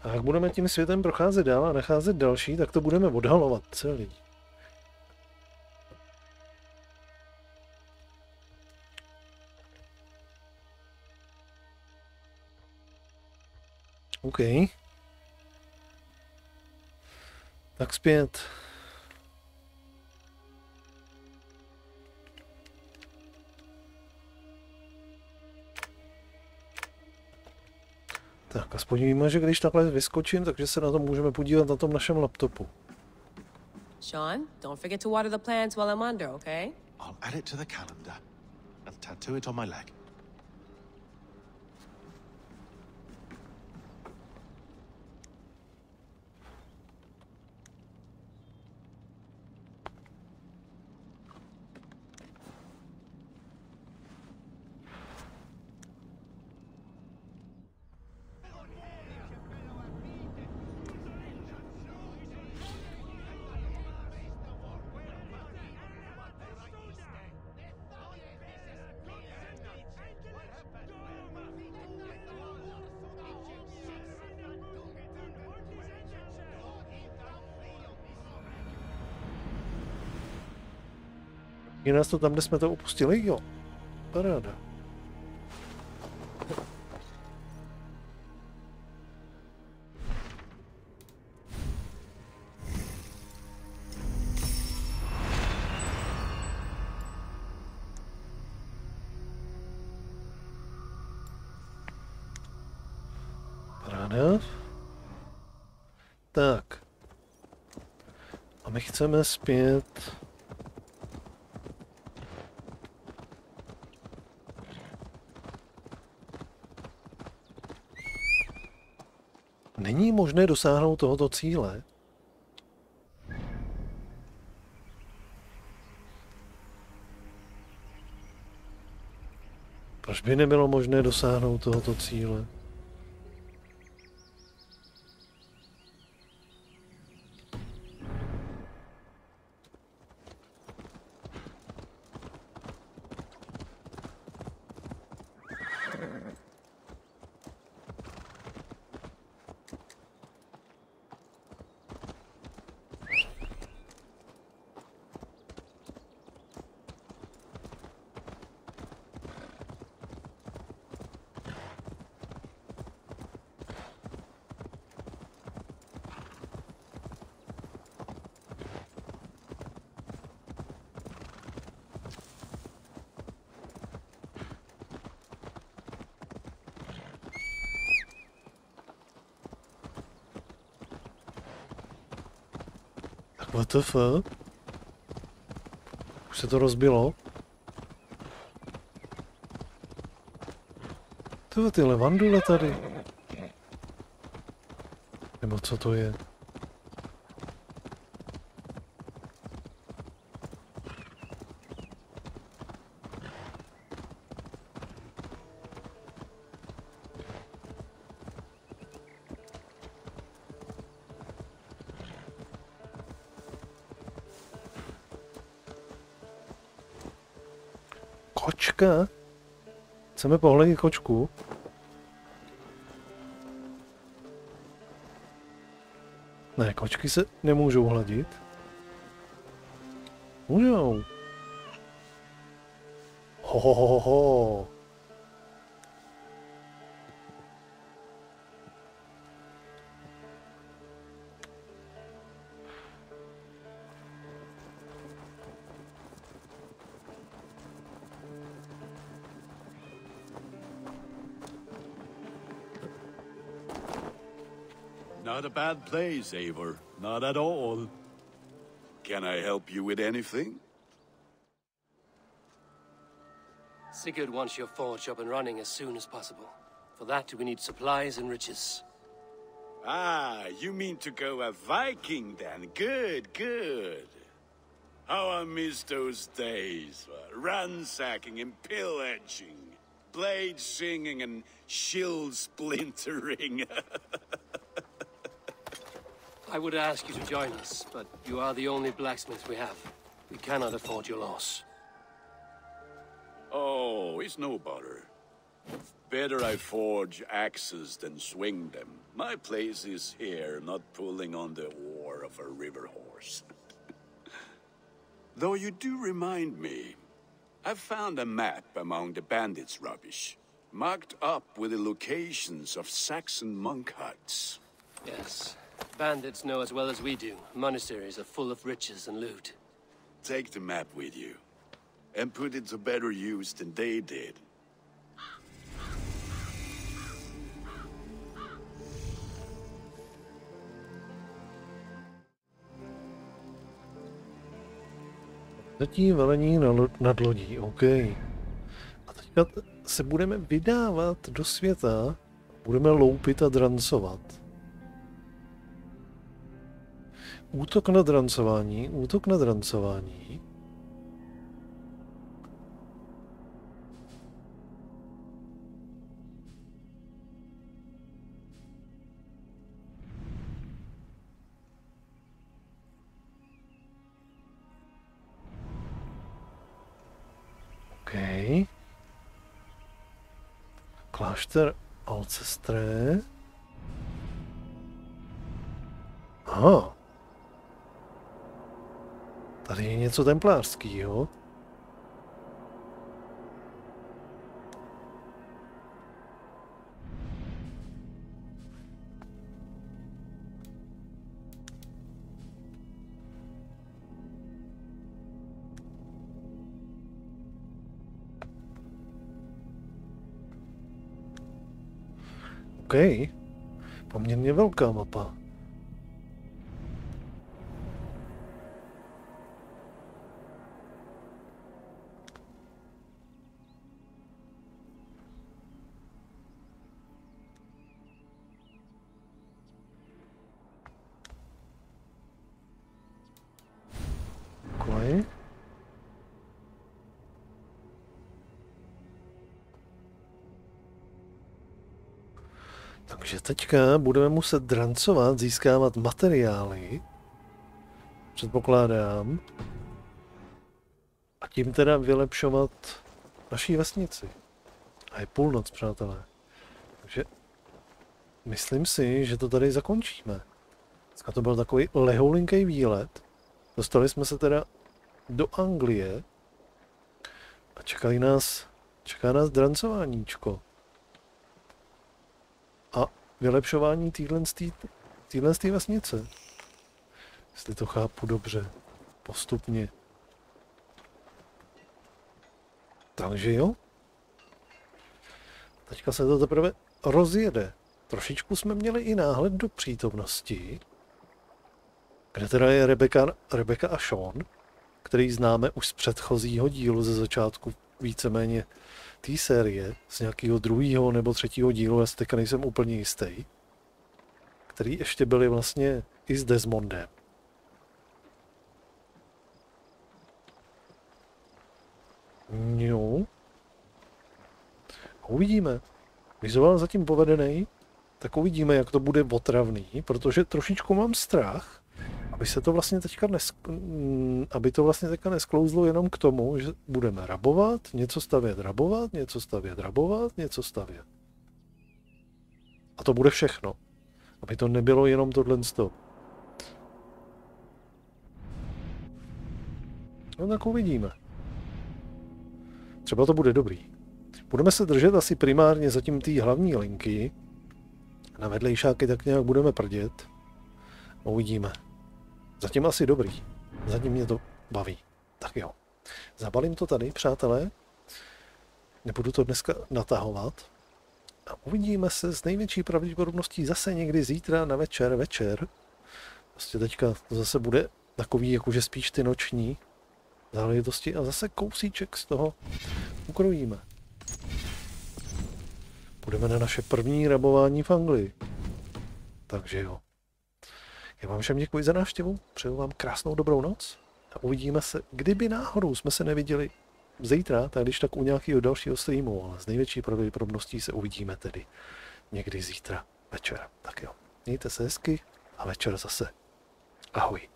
[SPEAKER 4] A jak budeme tím světem procházet dál a nacházet další, tak to budeme odhalovat celý. OK. Tak zpět. Tak aspoň víme, že když takhle vyskočím, takže se na to můžeme podívat na tom našem laptopu.
[SPEAKER 10] Sean, don't forget to water the plants while I'm under, okay?
[SPEAKER 8] I'll add it to the calendar and tattoo it on my leg.
[SPEAKER 4] Je nás to tam, kde jsme to opustili? Jo. Paráda. Paráda. Tak. A my chceme zpět... Není možné dosáhnout tohoto cíle? Proč by nebylo možné dosáhnout tohoto cíle? WTF? Už se to rozbilo? Tyhle ty levandule tady. Nebo co to je? Kočka? Chceme pohledit kočku? Ne, kočky se nemůžou hladit. Můžou. Ho.
[SPEAKER 1] Not a bad place, Eivor. Not at all. Can I help you with anything?
[SPEAKER 23] Sigurd wants your forge up and running as soon as possible. For that, we need supplies and riches.
[SPEAKER 1] Ah, you mean to go a Viking then? Good, good. How I miss those days. Ransacking and pillaging. Blade singing and shield splintering.
[SPEAKER 23] I would ask you to join us, but you are the only blacksmith we have. We cannot afford your loss.
[SPEAKER 1] Oh, it's no bother. Better I forge axes than swing them. My place is here, not pulling on the oar of a river horse. Though you do remind me, I've found a map among the bandits' rubbish, marked up with the locations of Saxon monk huts.
[SPEAKER 23] Yes. Bandits know as well as we do. Monasteries are full of riches and loot.
[SPEAKER 1] Take the map with you, and put it to better use than they did.
[SPEAKER 4] Zatí velení nad lodí, OK. A teďka se budeme vydávat do světa, budeme loupit a drancovat. Útok na drancování, útok na drancování. OK. Klášter Alcestré. Aha. Tady je něco templářského. OK. Poměrně velká mapa. Takže teďka budeme muset drancovat, získávat materiály, předpokládám, a tím teda vylepšovat naší vesnici. A je půlnoc, přátelé. Takže myslím si, že to tady zakončíme. Dneska to byl takový lehoulinký výlet. Dostali jsme se teda do Anglie a čeká nás drancováníčko. A vylepšování téhle vesnice. Jestli to chápu dobře. Postupně. Takže jo. Teďka se to teprve rozjede. Trošičku jsme měli i náhled do přítomnosti. kde teda je Rebecca a Sean, který známe už z předchozího dílu ze začátku víceméně té série, z nějakého 2. nebo 3. dílu, já si teďka nejsem úplně jistý, který ještě byli vlastně i s Desmondem. Jo. Uvidíme. Vizuál zatím povedený, tak uvidíme, jak to bude otravný, protože trošičku mám strach, aby to vlastně teďka nesklouzlo jenom k tomu, že budeme rabovat, něco stavět, rabovat, něco stavět, rabovat, něco stavět. A to bude všechno. Aby to nebylo jenom tohle. No tak uvidíme. Třeba to bude dobrý. Budeme se držet asi primárně zatím té hlavní linky. Na vedlejšáky tak nějak budeme prdět. Uvidíme. Zatím asi dobrý. Zatím mě to baví. Tak jo. Zabalím to tady, přátelé. Nebudu to dneska natahovat. A uvidíme se s největší pravděpodobností zase někdy zítra na večer. Prostě teďka to zase bude takový, jakože spíš ty noční záležitosti a zase kousíček z toho ukrojíme. Půjdeme na naše první rabování v Anglii. Takže jo. Já vám všem děkuji za návštěvu, přeju vám krásnou dobrou noc a uvidíme se, kdyby náhodou jsme se neviděli zítra, tak když tak u nějakého dalšího streamu, ale s největší pravděpodobností se uvidíme tedy někdy zítra večer. Tak jo, mějte se hezky a večer zase. Ahoj.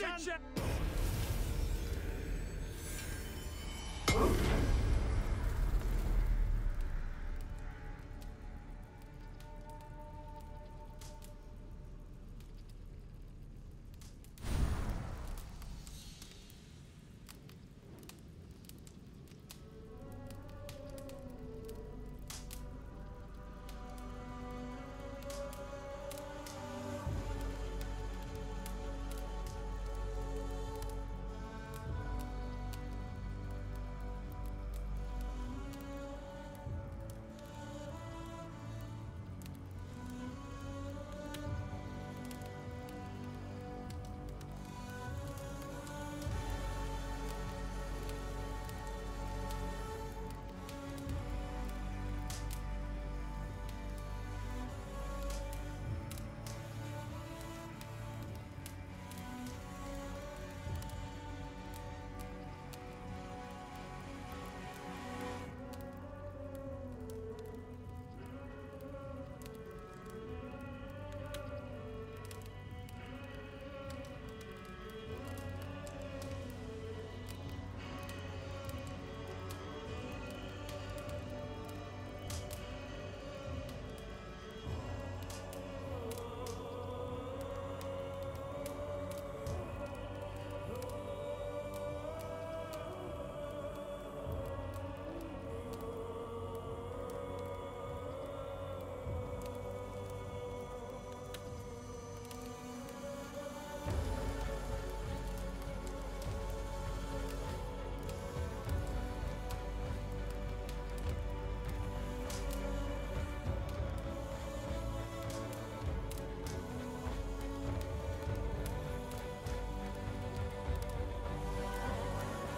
[SPEAKER 7] Only